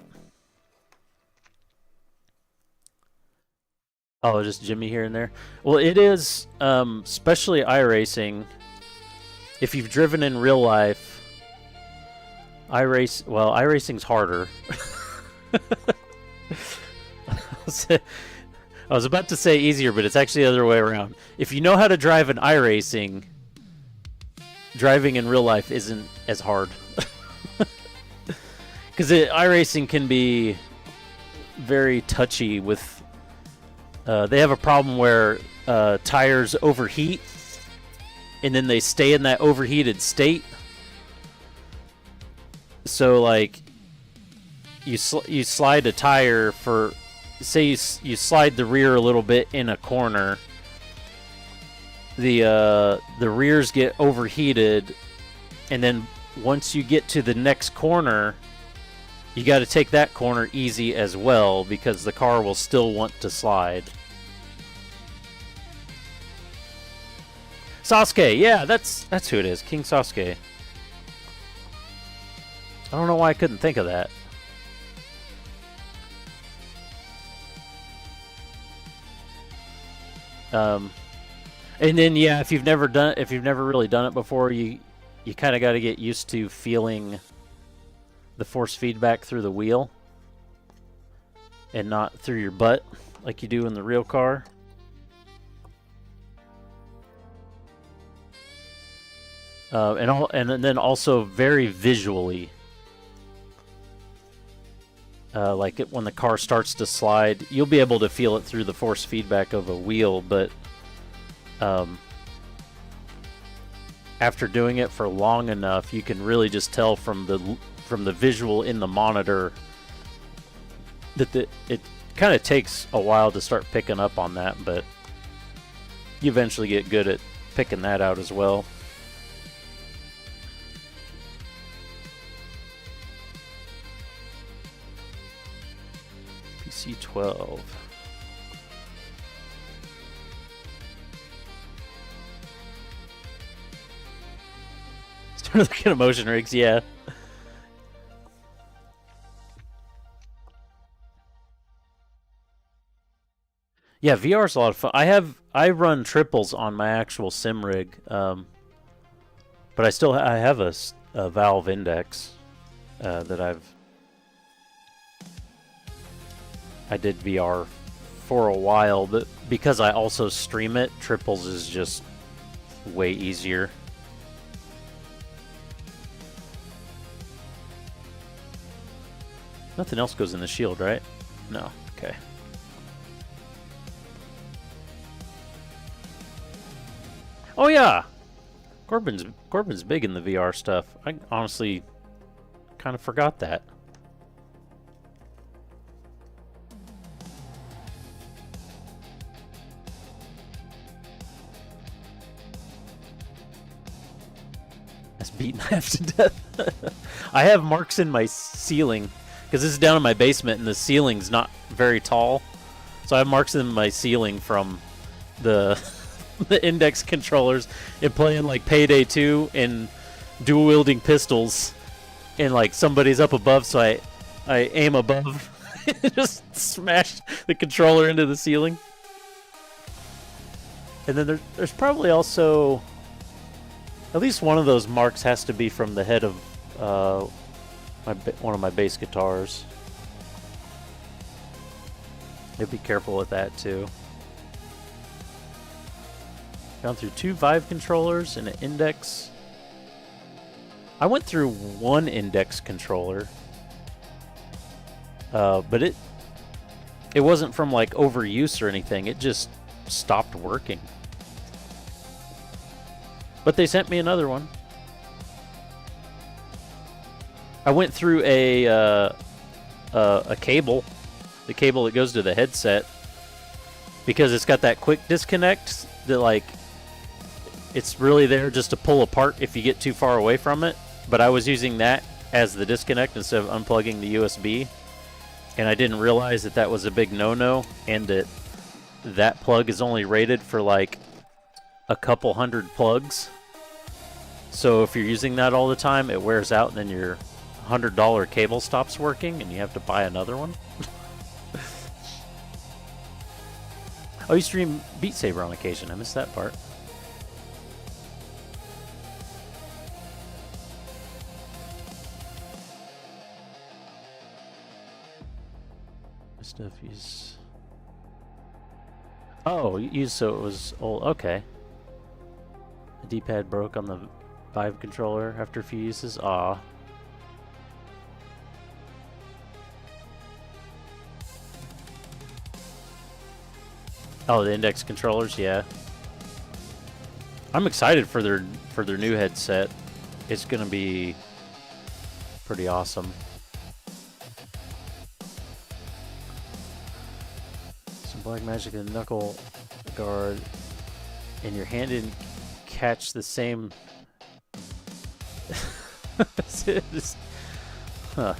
Oh, just Jimmy here and there. Well, it is especially iRacing. If you've driven in real life. iRacing's harder. I was about to say easier, but it's actually the other way around. If you know how to drive an iRacing, driving in real life isn't as hard. Because iRacing can be very touchy with... they have a problem where tires overheat, and then they stay in that overheated state. So, like, you slide a tire for, say you slide the rear a little bit in a corner. The rears get overheated, and then once you get to the next corner, you got to take that corner easy as well because the car will still want to slide. Sasuke, yeah, that's who it is, King Sasuke. I don't know why I couldn't think of that. And then yeah, if you've never really done it before, you kind of got to get used to feeling the force feedback through the wheel and not through your butt like you do in the real car. And then also very visually. Like when the car starts to slide, you'll be able to feel it through the force feedback of a wheel, but after doing it for long enough, you can really just tell from the visual in the monitor that it kind of takes a while to start picking up on that, but you eventually get good at picking that out as well. PC12. Start looking at motion rigs, yeah. Yeah, VR is a lot of fun. I run triples on my actual sim rig, but I have a Valve Index that I did VR for a while, but because I also stream it, triples is just way easier. Nothing else goes in the shield, right? No. Okay. Oh yeah, Corbin's big in the VR stuff. I honestly kind of forgot that. That's beaten half to death. I have marks in my ceiling because this is down in my basement and the ceiling's not very tall, so I have marks in my ceiling from the the index controllers and playing like Payday 2 and dual wielding pistols, and like somebody's up above, so I aim above and just smash the controller into the ceiling. And then there's probably also at least one of those marks has to be from the head of one of my bass guitars. I'd be careful with that too. Gone through 2 Vive controllers and an index. I went through 1 index controller, but it wasn't from like overuse or anything. It just stopped working. But they sent me another one. I went through a cable, the cable that goes to the headset, because it's got that quick disconnect that like it's really there just to pull apart if you get too far away from it. But I was using that as the disconnect instead of unplugging the USB, and I didn't realize that that was a big no-no, and that plug is only rated for like a couple hundred plugs. So if you're using that all the time, it wears out, and then your $100 cable stops working, and you have to buy another one. Oh, you stream Beat Saber on occasion. I missed that part. Stuff use. Oh, you so it was old. Okay. The D-pad broke on the Vive controller after a few uses. Aw. Oh, the index controllers, yeah. I'm excited for their new headset. It's gonna be pretty awesome. Some black magic and knuckle guard, and your hand didn't catch the same. Huh.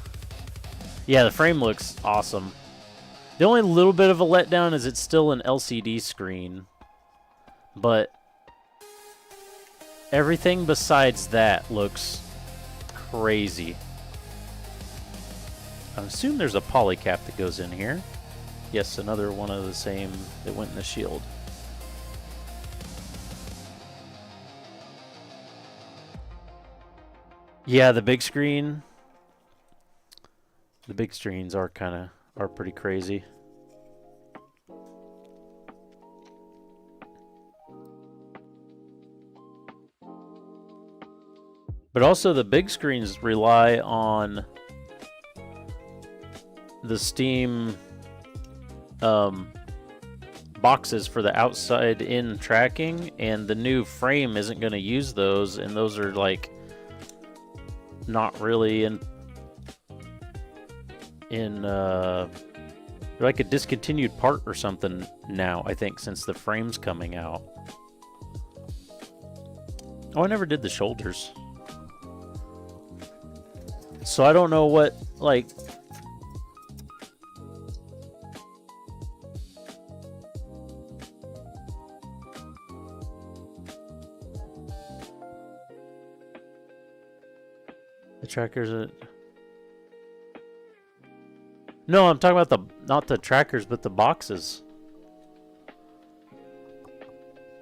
Yeah, the frame looks awesome. The only little bit of a letdown is it's still an LCD screen, but everything besides that looks crazy. I assume there's a poly cap that goes in here. Yes, another one of the same that went in the shield. Yeah, the big screen. The big screens are pretty crazy. But also the big screens rely on the Steam boxes for the outside-in tracking, and the new frame isn't going to use those, and those are like not really in like a discontinued part or something now, I think, since the frame's coming out. Oh, I never did the shoulders. So I don't know what, like... The trackers are... No, I'm talking about not the trackers, but the boxes.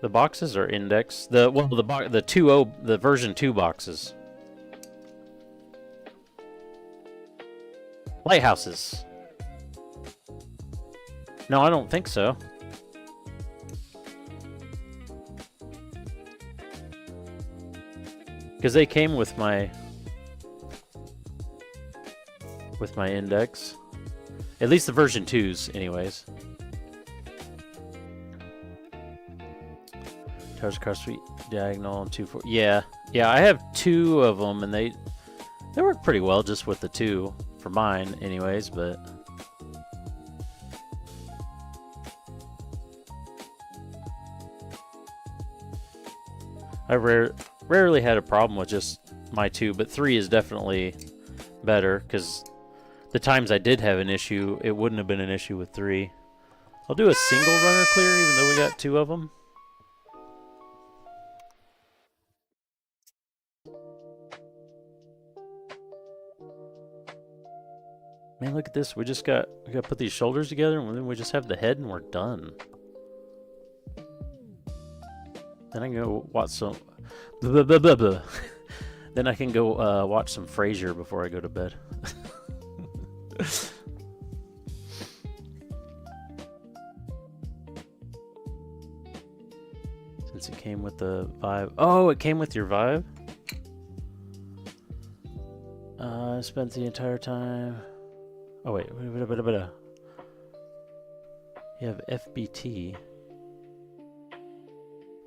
The boxes are indexed. The 2.0, the version 2 boxes. Lighthouses. No, I don't think so. Because they came with my index. At least the version 2s, anyways. Charge across the diagonal and 2, 4. Yeah, yeah. I have 2 of them, and they work pretty well just with the 2 for mine, anyways. But I rarely had a problem with just my 2, but 3 is definitely better because the times I did have an issue, it wouldn't have been an issue with 3. I'll do a single runner clear even though we got 2 of them. Man, look at this. We got to put these shoulders together and then we just have the head and we're done. Then I can go watch some Then I can go watch some Frasier before I go to bed. Since it came with the Vive. Oh, it came with your Vive? I spent the entire time... Oh, wait. You have FBT.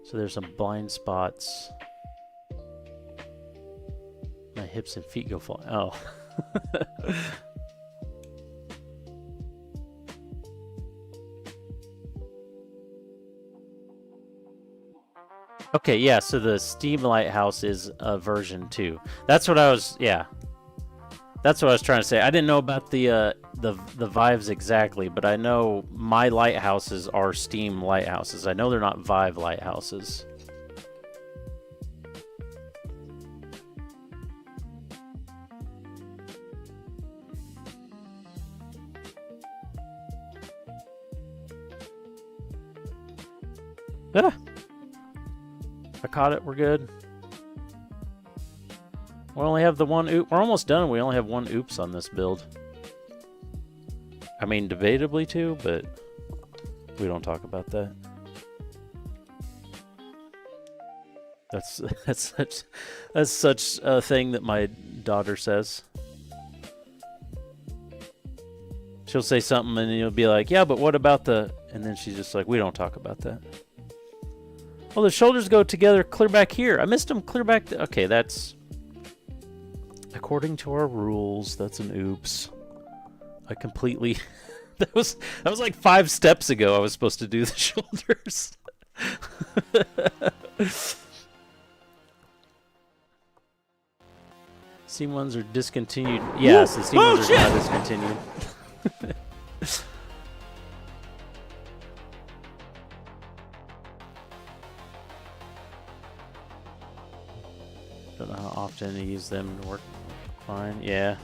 So there's some blind spots. My hips and feet go flying. Oh. Okay, yeah, so the Steam Lighthouse is a version 2. That's what I was, yeah. That's what I was trying to say. I didn't know about the Vives exactly, but I know my lighthouses are Steam lighthouses. I know they're not Vive lighthouses. Ah! I caught it. We're good. We only have the one oop. We're almost done. We only have 1 oops on this build. I mean, debatably 2, but we don't talk about that. That's such a thing that my daughter says. She'll say something and you'll be like, "Yeah, but what about the?" And then she's just like, "We don't talk about that." Well, the shoulders go together clear back here. I missed them clear back. Okay, that's... According to our rules, that's an oops. I completely... that was like 5 steps ago I was supposed to do the shoulders. Steam ones are discontinued. Yes, the Steam ones are not discontinued. Don't know how often to use them to work fine. Yeah.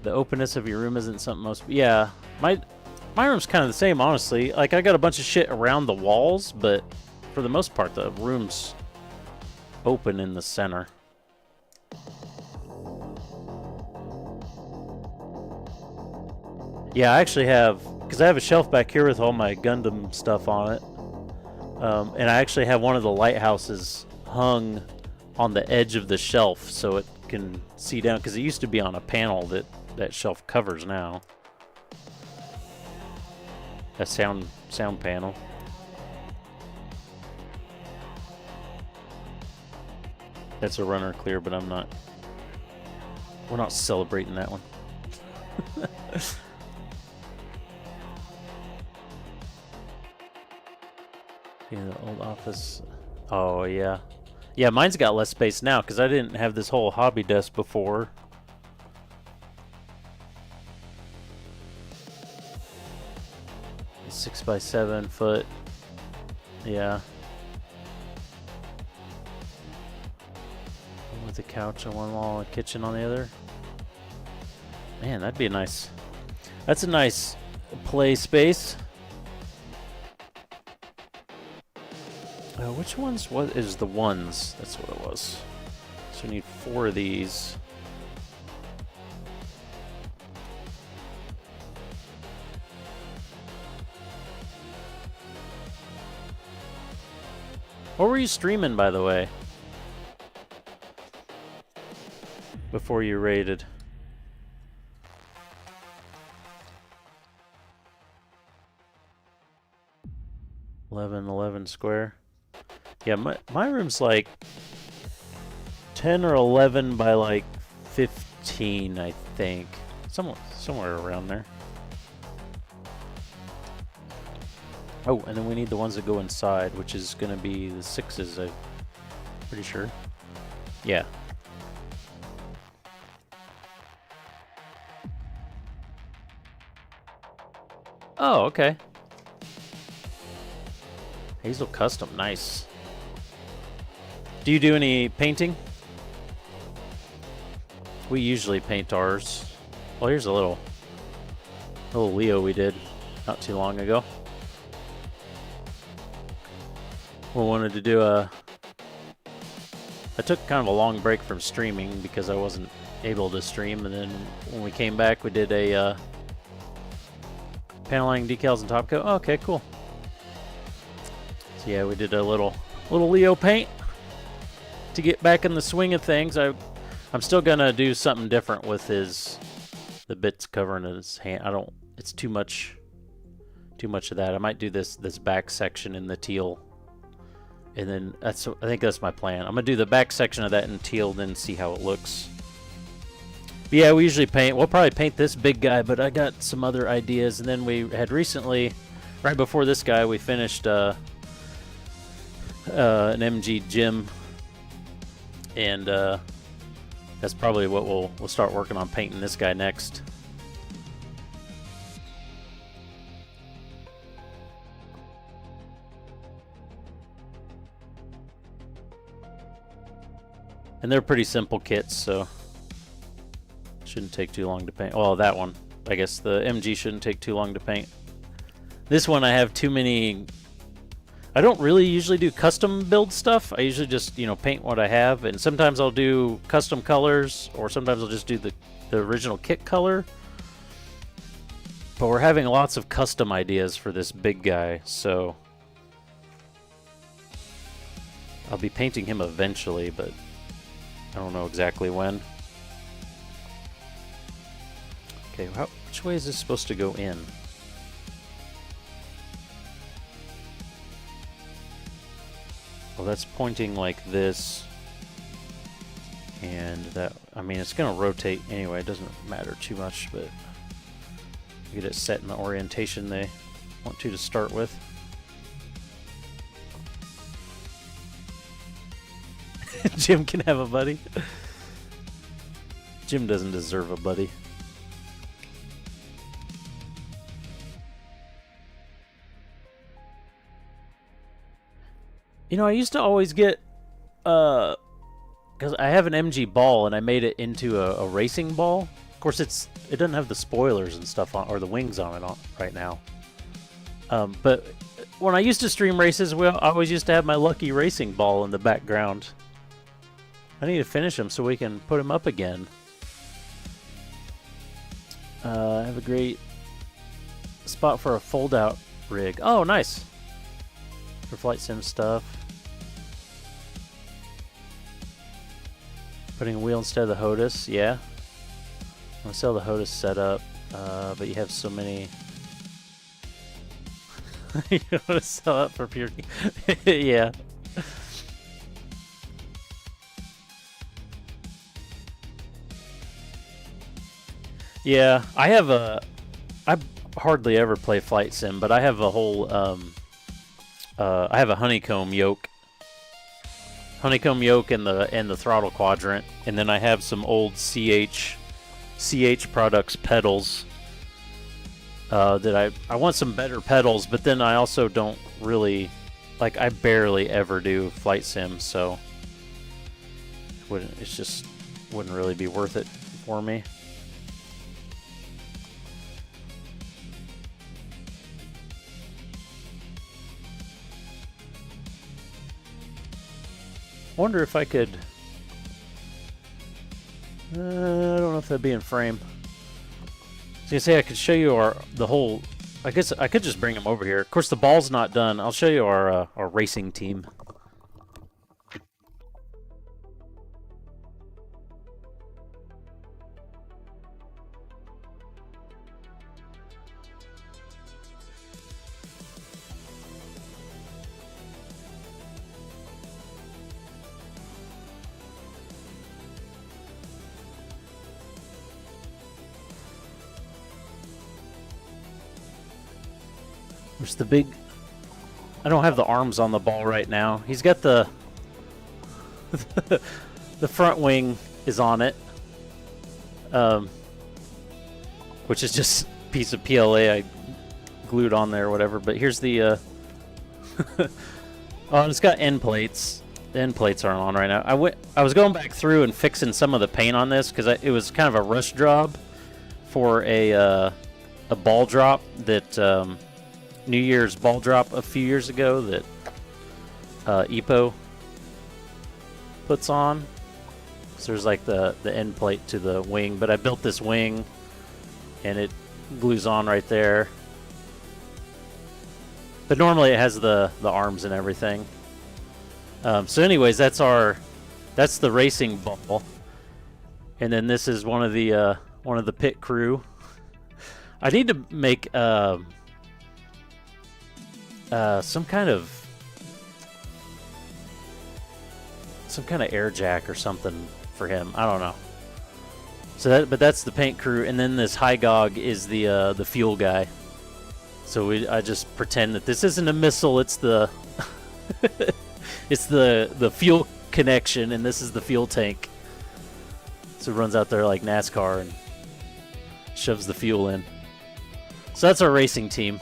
The openness of your room isn't something most... Yeah. My room's kind of the same, honestly. Like, I got a bunch of shit around the walls, but for the most part, the room's open in the center. Yeah, I actually have... Because I have a shelf back here with all my Gundam stuff on it. And I actually have one of the lighthouses hung on the edge of the shelf so it can see down, because it used to be on a panel that shelf covers now. A sound panel. That's a runner clear, but we're not celebrating that one. Yeah, the old office. Oh, yeah. Yeah, mine's got less space now because I didn't have this whole hobby desk before. It's 6x7 foot. Yeah. With a couch on one wall, a kitchen on the other. Man, that'd be a nice... That's a nice play space. Which ones? What is the ones? That's what it was. So we need 4 of these. What were you streaming, by the way? Before you raided. 11 square. Yeah, my room's like 10 or 11 by like 15, I think. Somewhere around there. Oh, and then we need the ones that go inside, which is going to be the 6s, I'm pretty sure. Yeah. Oh, okay. Hazel Custom, nice. Do you do any painting? We usually paint ours. Well, here's a little Leo we did not too long ago. We wanted to do I took kind of a long break from streaming because I wasn't able to stream, and then when we came back, we did a paneling, decals, and top coat. Oh, okay, cool. So yeah, we did a little Leo paint to get back in the swing of things. I'm still gonna do something different with the bits covering his hand. It's too much of that. I might do this back section in the teal, and then I think that's my plan. I'm gonna do the back section of that in teal, then see how it looks. But yeah, we usually paint. We'll probably paint this big guy, but I got some other ideas. And then we had recently, right before this guy, we finished an MG gym, and that's probably what we'll start working on, painting this guy next. And they're pretty simple kits, so shouldn't take too long to paint. Well, that one, I guess the MG shouldn't take too long to paint. This one I have too many. I don't really usually do custom build stuff. I usually just, paint what I have, and sometimes I'll do custom colors, or sometimes I'll just do the original kit color. But we're having lots of custom ideas for this big guy, so I'll be painting him eventually, but I don't know exactly when. Okay, which way is this supposed to go in? Well, that's pointing like this, and that, I mean, it's going to rotate anyway. It doesn't matter too much, but get it set in the orientation they want to start with. Jim can have a buddy. Jim doesn't deserve a buddy. I used to always get, because I have an MG ball and I made it into a racing ball. Of course, it doesn't have the spoilers and stuff on, or the wings on it right now. But when I used to stream races, I always used to have my lucky racing ball in the background. I need to finish him so we can put him up again. I have a great spot for a fold-out rig. Oh, nice. For flight sim stuff. Putting a wheel instead of the HOTUS, yeah. I'm gonna sell the HOTUS setup, but you have so many. You want to sell it for pure. Yeah. Yeah, I hardly ever play flight sim, but I have a whole I have a honeycomb yoke in the throttle quadrant, and then I have some old CH products pedals that I want some better pedals, but then I also don't really, like, I barely ever do flight sim, so wouldn't really be worth it for me. I wonder if I could. I don't know if that'd be in frame. I was gonna say I could show you the whole. I guess I could just bring them over here. Of course, the ball's not done. I'll show you our racing team. There's the big... I don't have the arms on the ball right now. He's got the... the front wing is on it. Which is just a piece of PLA I glued on there or whatever. But here's the... oh, and it's got end plates. The end plates aren't on right now. I was going back through and fixing some of the paint on this because it was kind of a rush job for a ball drop that New Year's ball drop a few years ago that Epo puts on. So there's like the end plate to the wing, but I built this wing and it glues on right there. But normally it has the arms and everything. So anyways, that's the racing ball, and then this is one of the pit crew. I need to make some kind of air jack or something for him. I don't know. So but that's the paint crew, and then this Hygog is the fuel guy. So I just pretend that this isn't a missile; it's the it's the fuel connection, and this is the fuel tank. So it runs out there like NASCAR and shoves the fuel in. So that's our racing team.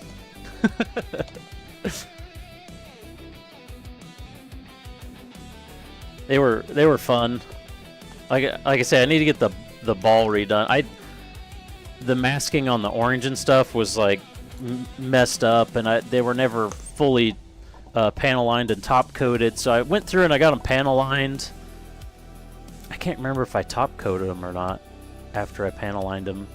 They were fun. Like I said, I need to get the ball redone. The masking on the orange and stuff was like messed up, and they were never fully panel lined and top coated. So I went through and I got them panel lined. I can't remember if I top coated them or not after I panel lined them.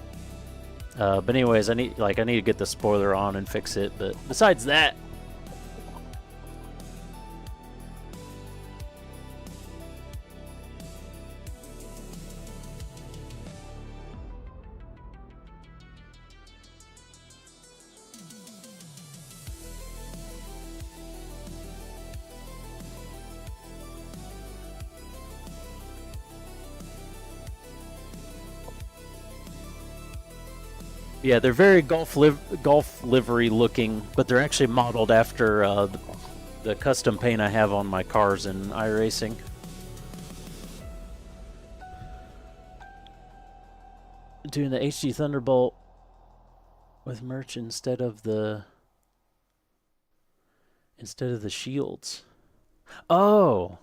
But anyways, I need to get the spoiler on and fix it. But besides that, yeah, they're very golf livery looking, but they're actually modeled after the custom paint I have on my cars in iRacing. Doing the HD Thunderbolt with merch instead of the shields. Oh.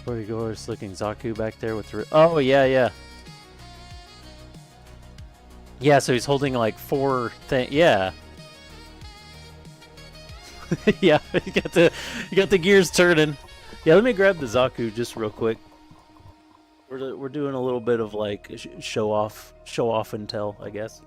Pretty gorgeous looking Zaku back there with the... Oh, yeah. Yeah, so he's holding like 4 things. Yeah. Yeah, you got the gears turning. Yeah, let me grab the Zaku just real quick. We're doing a little bit of like show off and tell, I guess.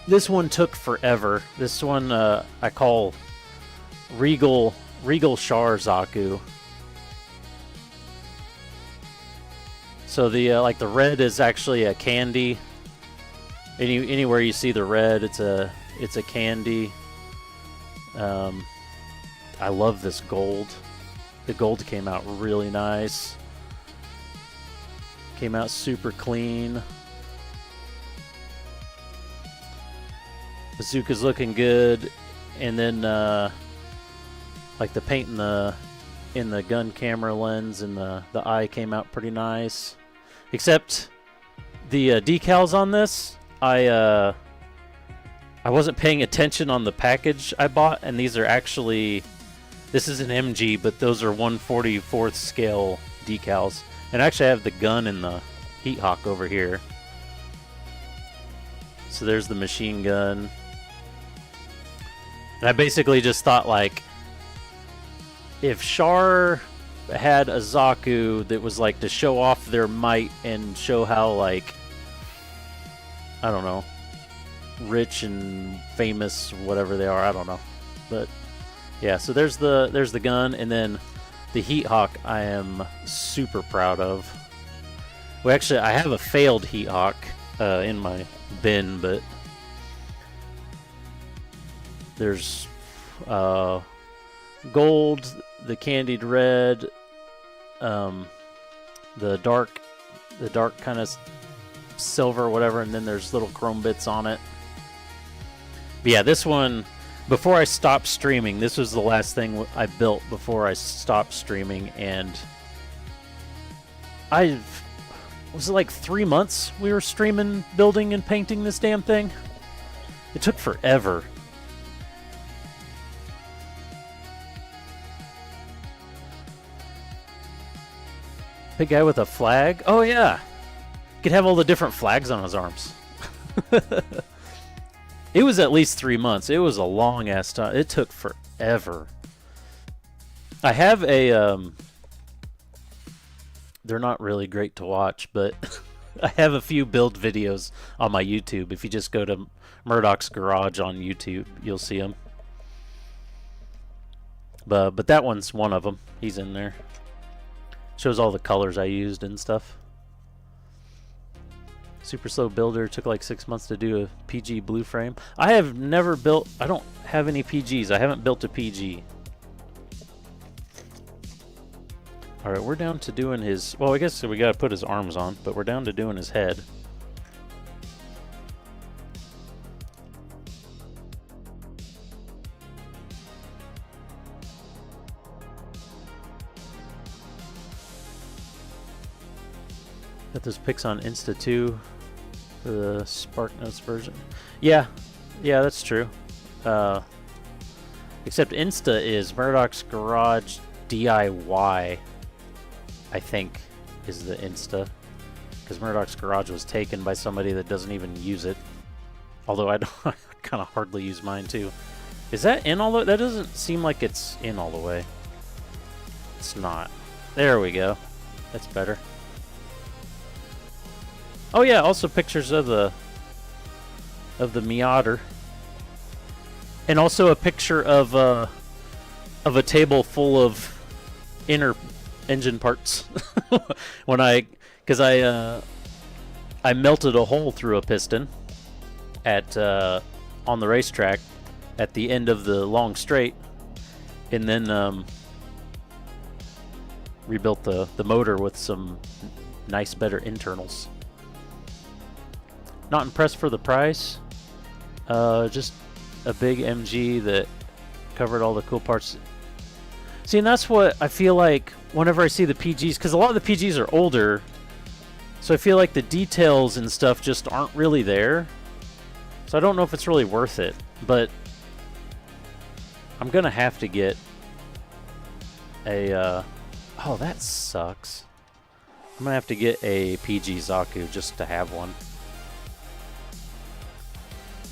This one took forever. This one I call Regal Char Zaku. So the like the red is actually a candy. Anywhere you see the red, it's a candy. I love this gold. The gold came out really nice. Came out super clean. Bazooka's looking good, and then like the paint in the gun camera lens and the eye came out pretty nice. Except the decals on this, I wasn't paying attention on the package I bought, and these are actually, this is an MG, but those are 1/44th scale decals. And actually I have the gun and the Heat Hawk over here. So there's the machine gun. And I basically just thought, like, if Char had a Zaku that was like to show off their might and show how, like, I don't know, rich and famous, whatever they are, I don't know. But yeah, so there's the gun, and then the Heat Hawk I am super proud of. Well, actually, I have a failed Heat Hawk in my bin, but there's gold, the candied red, the dark kind of silver or whatever, and then there's little chrome bits on it. But yeah, this one, before I stopped streaming, this was the last thing I built before I stopped streaming, and was it like 3 months we were streaming, building and painting this damn thing? It took forever. Big guy with a flag? Oh yeah! He could have all the different flags on his arms. It was at least 3 months. It was a long ass time. It took forever. I have a they're not really great to watch, but I have a few build videos on my YouTube. If you just go to Murdoch's Garage on YouTube, you'll see them. But that one's one of them. He's in there. Shows all the colors I used and stuff. Super slow builder. Took like 6 months to do a PG blue frame. I have never built... I don't have any PGs. I haven't built a PG. Alright, we're down to doing his... Well, I guess we gotta put his arms on, but we're down to doing his head. Got those pics on Insta too, for the SparkNotes version. Yeah, that's true. Except Insta is Murdoch's Garage DIY, I think, is the Insta. Because Murdoch's Garage was taken by somebody that doesn't even use it. Although I kind of hardly use mine too. Is that in all the way? That doesn't seem like it's in all the way. It's not. There we go. That's better. Oh yeah, also pictures of the Miata, and also a picture of a table full of inner engine parts. Because I melted a hole through a piston at on the racetrack at the end of the long straight, and then rebuilt the motor with some nice, better internals. Not impressed for the price. Just a big MG that covered all the cool parts. See, and that's what I feel like whenever I see the PGs, because a lot of the PGs are older, so I feel like the details and stuff just aren't really there. So I don't know if it's really worth it, but I'm gonna have to get a. Oh, that sucks. I'm gonna have to get a PG Zaku just to have one.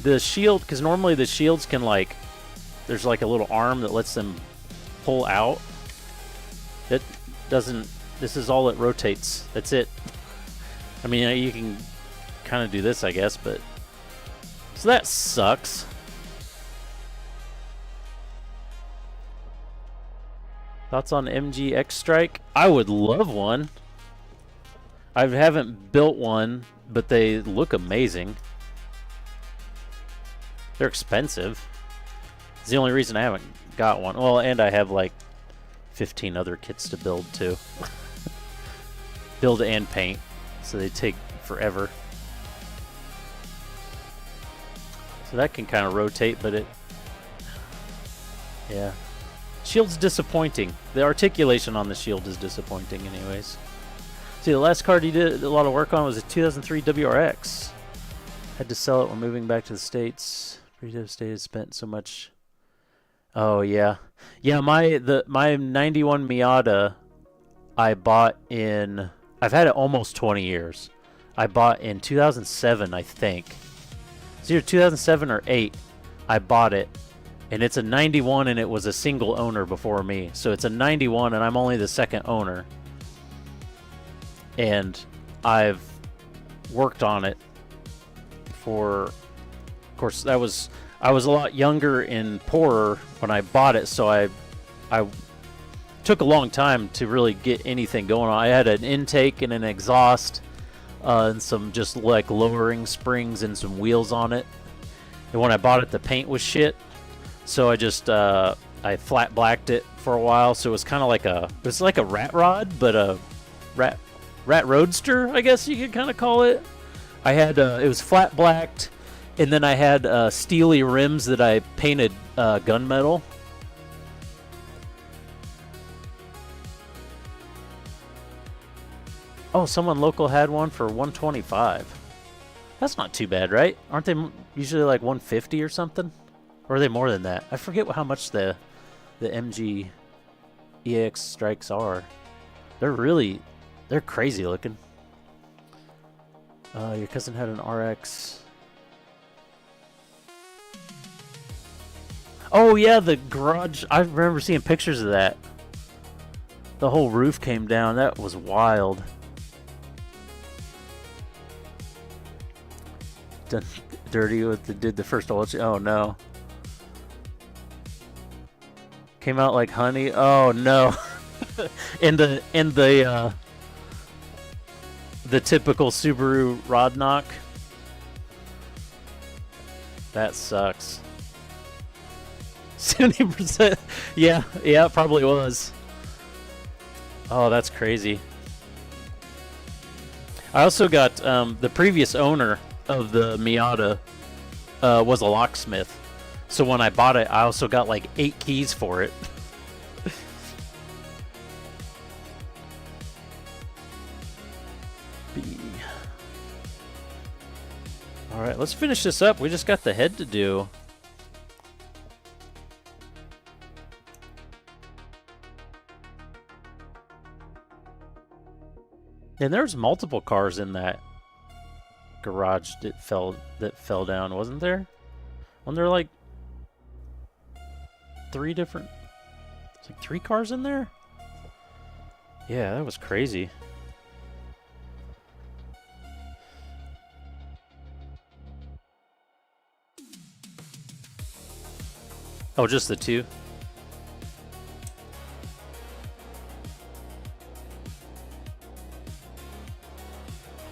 The shield, because normally the shields can like, there's like a little arm that lets them pull out. That doesn't, this is all it rotates. That's it. I mean, you can kind of do this, I guess, but. So that sucks. Thoughts on MG X Strike? I would love one. I haven't built one, but they look amazing. They're expensive. It's the only reason I haven't got one. Well, and I have like 15 other kits to build too. Build and paint. So they take forever. So that can kind of rotate, but it... Yeah. Shield's disappointing. The articulation on the shield is disappointing anyways. See, the last card he did a lot of work on was a 2003 WRX. Had to sell it when moving back to the States. Pretty devastated, spent so much. Oh yeah. Yeah, my 91 Miata I bought in, I've had it almost 20 years. I bought in 2007, I think. It's either 2007 or 8 I bought it. And it's a 91 and it was a single owner before me. So it's a 91 and I'm only the second owner. And I've worked on it for, of course, I was a lot younger and poorer when I bought it, so I took a long time to really get anything going on. I had an intake and an exhaust and some just like lowering springs and some wheels on it. And when I bought it, the paint was shit, so I just I flat blacked it for a while. So it was kind of like a rat rod, but a rat roadster, I guess you could kind of call it. I had it was flat blacked, and then I had steely rims that I painted gunmetal. Oh, someone local had one for $125. That's not too bad, right? Aren't they usually like $150 or something? Or are they more than that? I forget how much the MG EX strikes are. They're crazy looking. Your cousin had an RX. Oh yeah, the garage. I remember seeing pictures of that. The whole roof came down. That was wild. Done dirty with did the first oil. Oh no. Came out like honey. Oh no. in the typical Subaru rod knock. That sucks. 70%. Yeah, it probably was. Oh, that's crazy. I also got the previous owner of the Miata was a locksmith. So when I bought it, I also got like 8 keys for it. Alright, let's finish this up. We just got the head to do. And there's multiple cars in that garage that fell down, wasn't there? Wasn't there like 3 different... It's like 3 cars in there? Yeah, that was crazy. Oh, just the 2?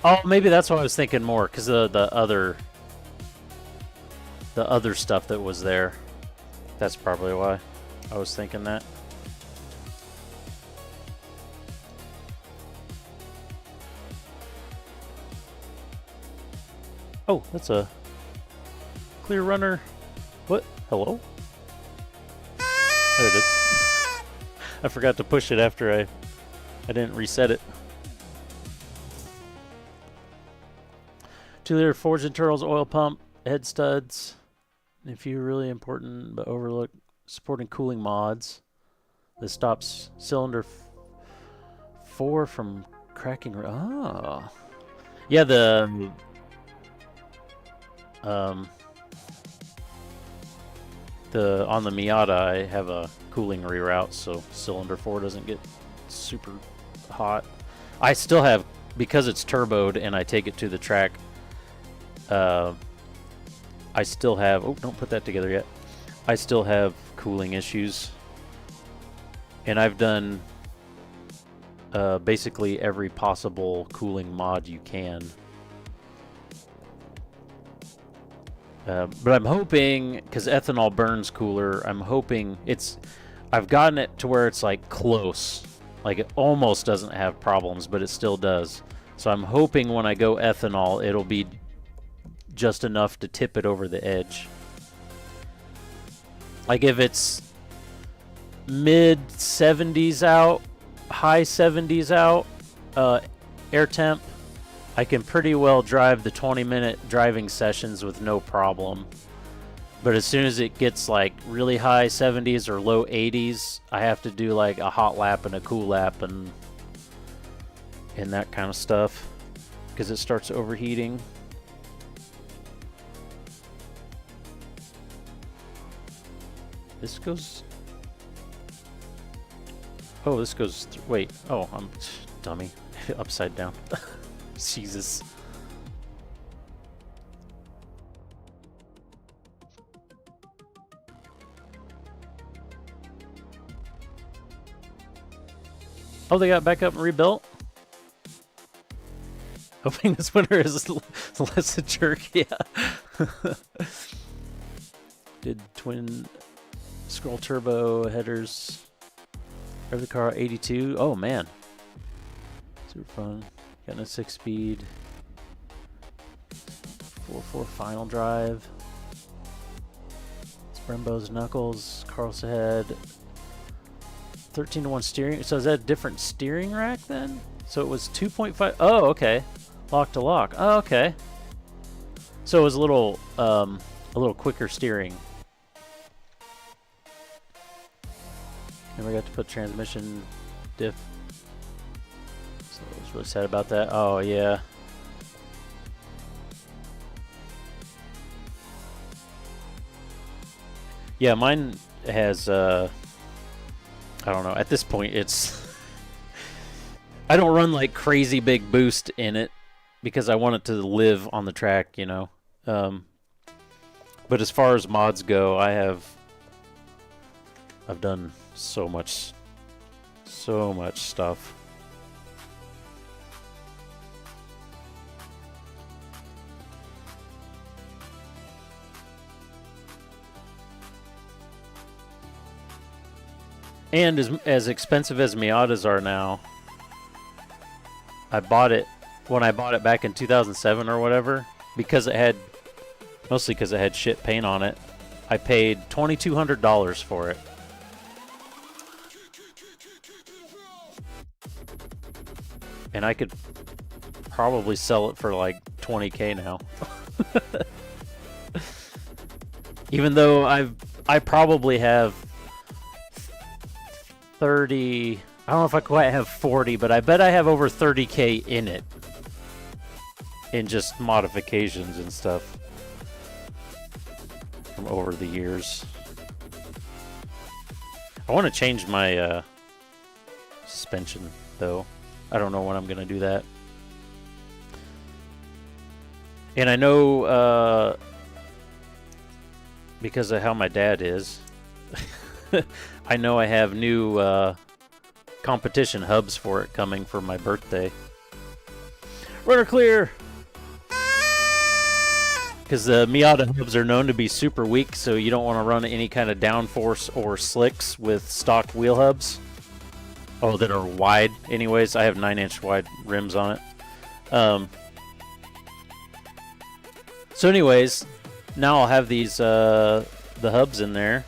Oh, maybe that's why I was thinking more, because of the other stuff that was there. That's probably why I was thinking that. Oh, that's a clear runner. What? Hello? There it is. I forgot to push it after I didn't reset it. 2-liter forged internals, oil pump, head studs. A few really important but overlooked supporting cooling mods. This stops cylinder 4 from cracking. Oh, yeah. The on the Miata, I have a cooling reroute, so cylinder 4 doesn't get super hot. I still have, because it's turboed and I take it to the track. I still have... Oh, don't put that together yet. I still have cooling issues. And I've done basically every possible cooling mod you can. But I'm hoping, because ethanol burns cooler, I'm hoping it's... I've gotten it to where it's like close. Like it almost doesn't have problems, but it still does. So I'm hoping when I go ethanol, it'll be just enough to tip it over the edge. Like if it's mid 70s out, high 70s out, air temp, I can pretty well drive the 20-minute driving sessions with no problem. But as soon as it gets like really high 70s or low 80s, I have to do like a hot lap and a cool lap and that kind of stuff, because it starts overheating. This goes... Oh, this goes... Wait. Oh, I'm... Dummy. Upside down. Jesus. Oh, they got back up and rebuilt? Hoping this winter is less a jerk. Yeah. Did twin scroll turbo headers. Drive the car 82. Oh man. Super fun. Got a 6-speed. 4.4 final drive. Brembo's knuckles. Carlson had 13-to-1 steering. So is that a different steering rack then? So it was 2.5. Oh, okay. Lock to lock. Oh, okay. So it was a little quicker steering. Never got to put transmission diff. So I was really sad about that. Oh yeah. Yeah, mine has, I don't know, at this point it's, I don't run like crazy big boost in it because I want it to live on the track, you know. But as far as mods go, I've done so much stuff. And as expensive as Miatas are now, I bought it when I bought it back in 2007 or whatever, because it had, mostly because it had shit paint on it. I paid $2,200 for it. And I could probably sell it for like 20K now. Even though I probably have 30, I don't know if I quite have 40, but I bet I have over 30K in it. In just modifications and stuff. From over the years. I want to change my suspension, though. I don't know when I'm going to do that. And I know, because of how my dad is, I know I have new competition hubs for it coming for my birthday. Runner clear! Because the Miata hubs are known to be super weak, so you don't want to run any kind of downforce or slicks with stock wheel hubs. Oh, that are wide anyways. I have 9-inch wide rims on it. So anyways, now I'll have these the hubs in there,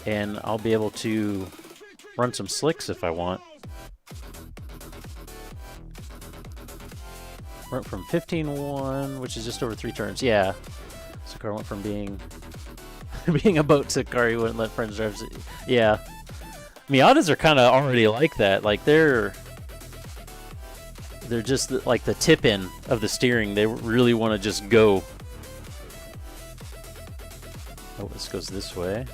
and I'll be able to run some slicks if I want. Went from 15.1, which is just over 3 turns. Yeah. So car went from being being a boat to car you wouldn't let friends drive. Yeah. Miatas are kind of already like that. Like they're just like the tip-in of the steering. They really want to just go. Oh, this goes this way.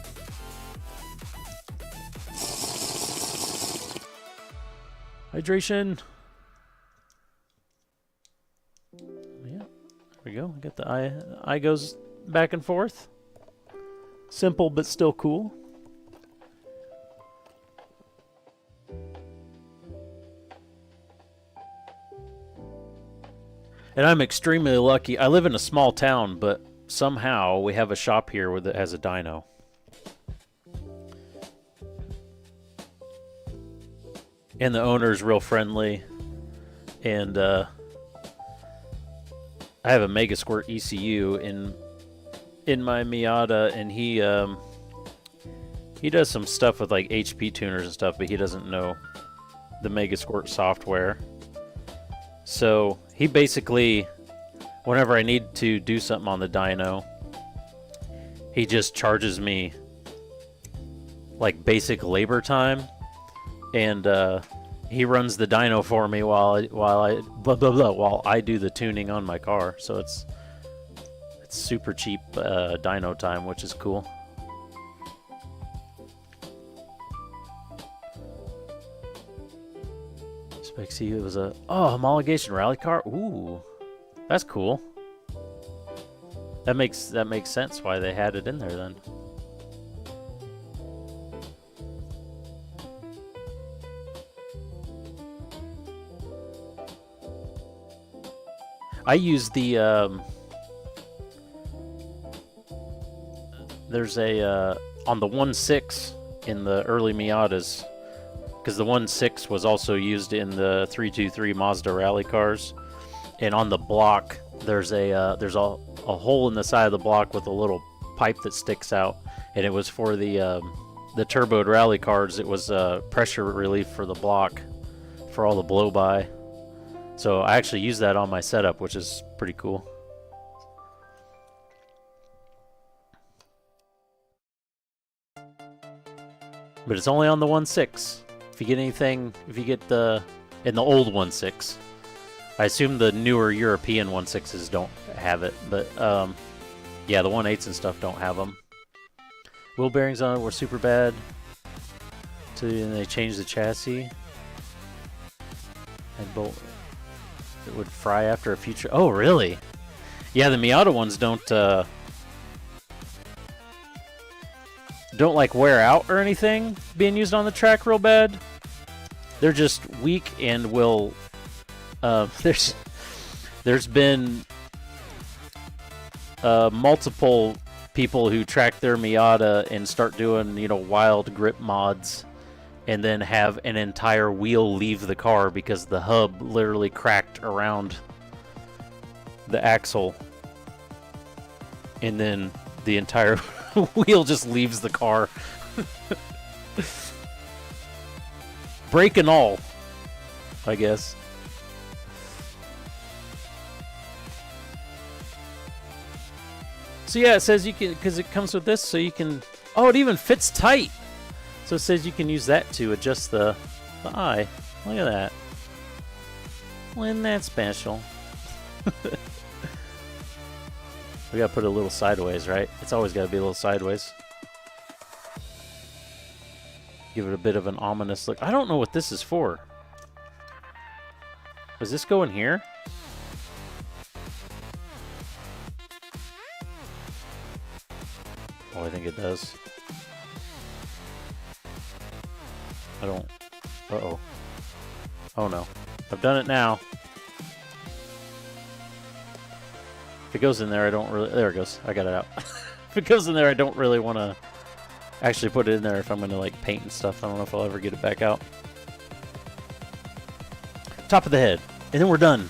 Hydration. Yeah, there we go. We got the eye goes back and forth. Simple but still cool. And I'm extremely lucky. I live in a small town, but somehow we have a shop here that has a dyno. And the owner's real friendly. And I have a Mega Squirt ECU in my Miata, and he does some stuff with like HP tuners and stuff, but he doesn't know the Mega Squirt software. So he basically, whenever I need to do something on the dyno, he just charges me like basic labor time, and he runs the dyno for me while I do the tuning on my car. So it's super cheap dyno time, which is cool. See, it was a homologation rally car. Ooh, that's cool. That makes sense why they had it in there then. I use the there's a on the 1.6 in the early Miatas, because the 1.6 was also used in the 323 Mazda rally cars, and on the block there's a hole in the side of the block with a little pipe that sticks out, and it was for the turboed rally cars. It was pressure relief for the block for all the blow by. So I actually use that on my setup, which is pretty cool. But it's only on the 1.6. If you get anything, if you get in the old 1.6, I assume the newer European 1.6s don't have it, but yeah, the 1.8s and stuff don't have them. Wheel bearings on it were super bad. So then they changed the chassis. And bolt. It would fry after a future. Oh, really? Yeah, the Miata ones don't like wear out or anything being used on the track real bad. They're just weak and will. There's been multiple people who track their Miata and start doing, you know, wild grip mods, and then have an entire wheel leave the car because the hub literally cracked around the axle, and then the entire wheel just leaves the car. Brake and all, I guess. So yeah, it says you can, because it comes with this, so you can, oh, it even fits tight. So it says you can use that to adjust the eye. Look at that. Isn't that special? We gotta put it a little sideways, right? It's always gotta be a little sideways. Give it a bit of an ominous look. I don't know what this is for. Does this go in here? Oh, I think it does. I don't... Uh-oh. Oh, no. I've done it now. If it goes in there, I don't really... There it goes. I got it out. If it goes in there, I don't really want to actually put it in there if I'm going to, like, paint and stuff. I don't know if I'll ever get it back out. Top of the head. And then we're done.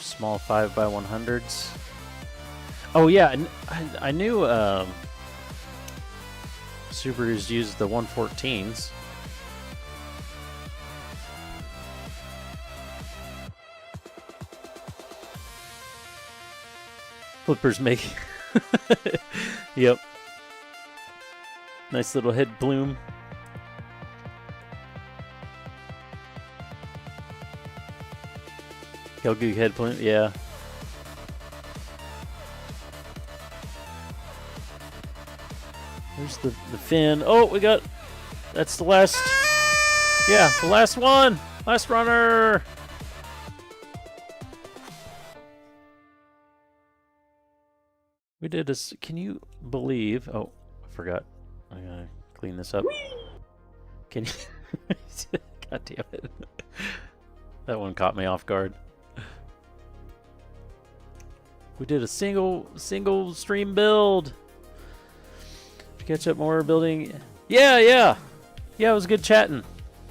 Small 5x100s. Oh yeah, I knew Subarus used the 114s. Flippers make. Yep. Nice little head plume. Helgu head plume, yeah. There's the fin. Oh, we got... That's the last... Yeah, the last one! Last runner! We did a... Can you believe... Oh, I forgot. I gotta clean this up. Can you... God damn it. That one caught me off guard. We did a single stream build. Catch up more building. Yeah. It was good chatting.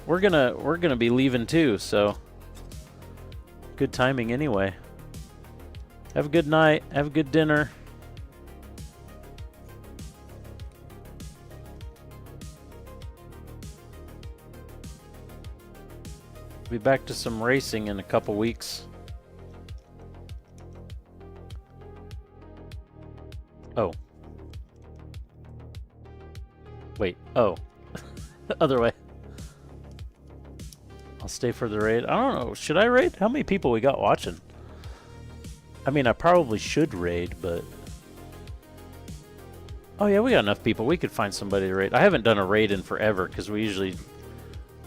We're gonna be leaving too, so good timing anyway. Have a good night. Have a good dinner. Be back to some racing in a couple weeks. Oh. Wait, oh. Other way. I'll stay for the raid. I don't know, should I raid? How many people we got watching? I mean, I probably should raid, but... Oh yeah, we got enough people. We could find somebody to raid. I haven't done a raid in forever, because we usually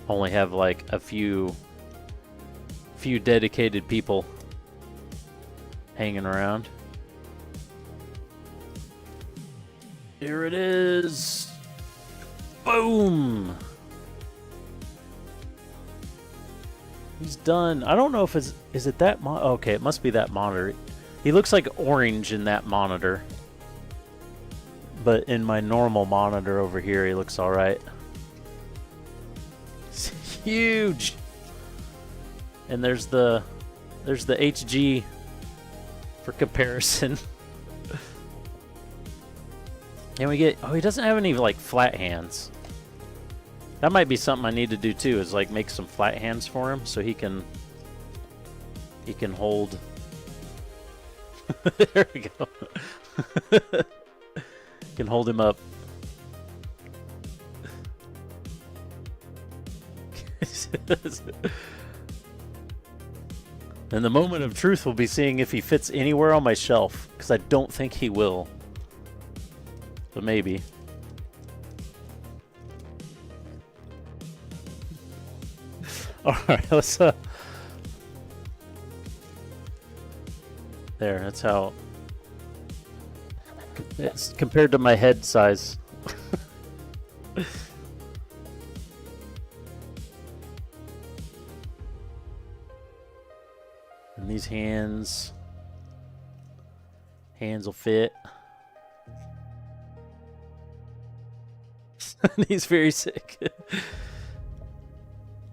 only have like a few dedicated people. hanging around. Here it is. Boom. He's done. I don't know if it's... Is it that... Okay, it must be that monitor. He looks like orange in that monitor. But in my normal monitor over here, he looks alright. It's huge! And there's the HG for comparison. And we get... Oh, he doesn't have any, like, flat hands. That might be something I need to do, too, is, like, make some flat hands for him so he can hold... There we go. Can hold him up. And the moment of truth will be seeing if he fits anywhere on my shelf, because I don't think he will. But maybe. Alright, let's there, that's how it's compared to my head size. And these hands will fit. He's very sick.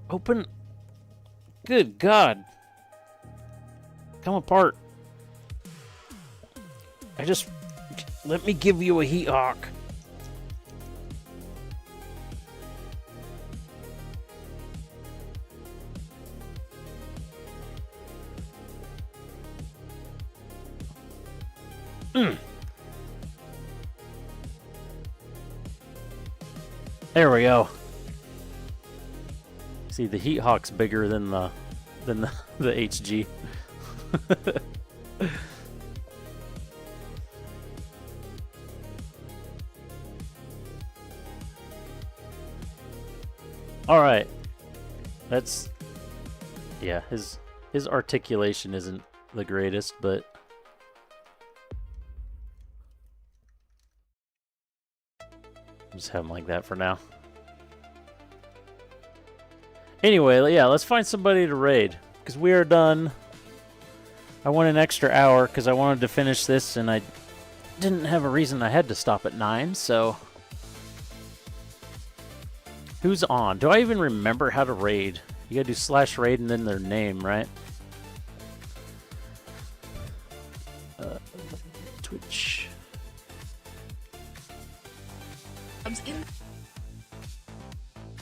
Open. Good God. Come apart. Let me give you a heat hawk. There we go. See, the heat hawk's bigger than the HG. All right. That's yeah, his articulation isn't the greatest, but just have him like that for now. Anyway, yeah, let's find somebody to raid, because we are done. I want an extra hour because I wanted to finish this, and I didn't have a reason I had to stop at 9, so... Who's on? Do I even remember how to raid? You gotta do /raid and then their name, right? Twitch.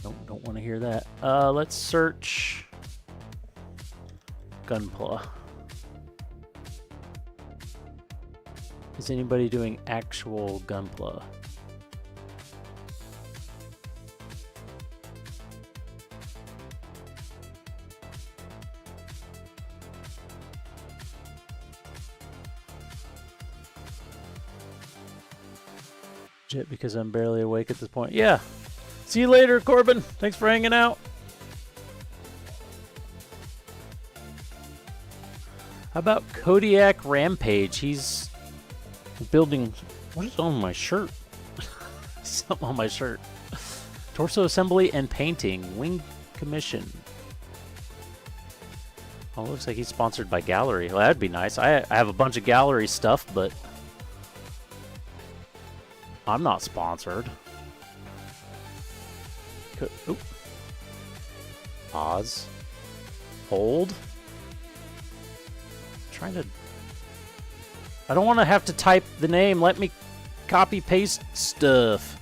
Nope, don't want to hear that. Let's search Gunpla. Is anybody doing actual Gunpla? Because I'm barely awake at this point. Yeah. See you later, Corbin. Thanks for hanging out. How about Kodiak Rampage? He's building... What is on my shirt? Something on my shirt. Torso assembly and painting. Wing commission. Oh, looks like he's sponsored by Gallery. Well, that'd be nice. I have a bunch of Gallery stuff, but... I'm not sponsored. Oop. Pause. Hold. Trying to... I don't want to have to type the name. Let me copy paste stuff.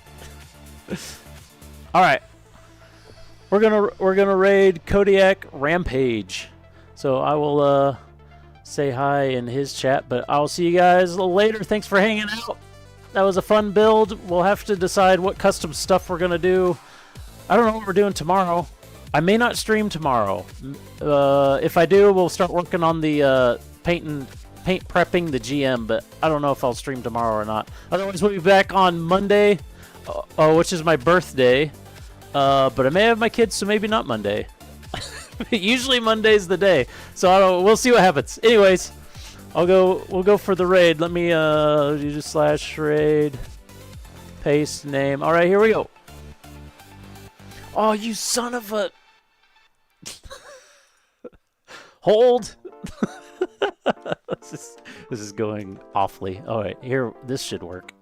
All right. We're gonna raid Kodiak Rampage. So I will say hi in his chat, but I'll see you guys later. Thanks for hanging out. That was a fun build. We'll have to decide what custom stuff we're going to do. I don't know what we're doing tomorrow. I may not stream tomorrow. If I do, we'll start working on the paint prepping the GM, but I don't know if I'll stream tomorrow or not. Otherwise, we'll be back on Monday, which is my birthday. But I may have my kids, so maybe not Monday. Usually Monday's the day. So we'll see what happens. Anyways, We'll go for the raid. Let me you just slash raid. Paste name. All right, here we go. Oh, you son of a... Hold. This is going awfully. All right, here, this should work.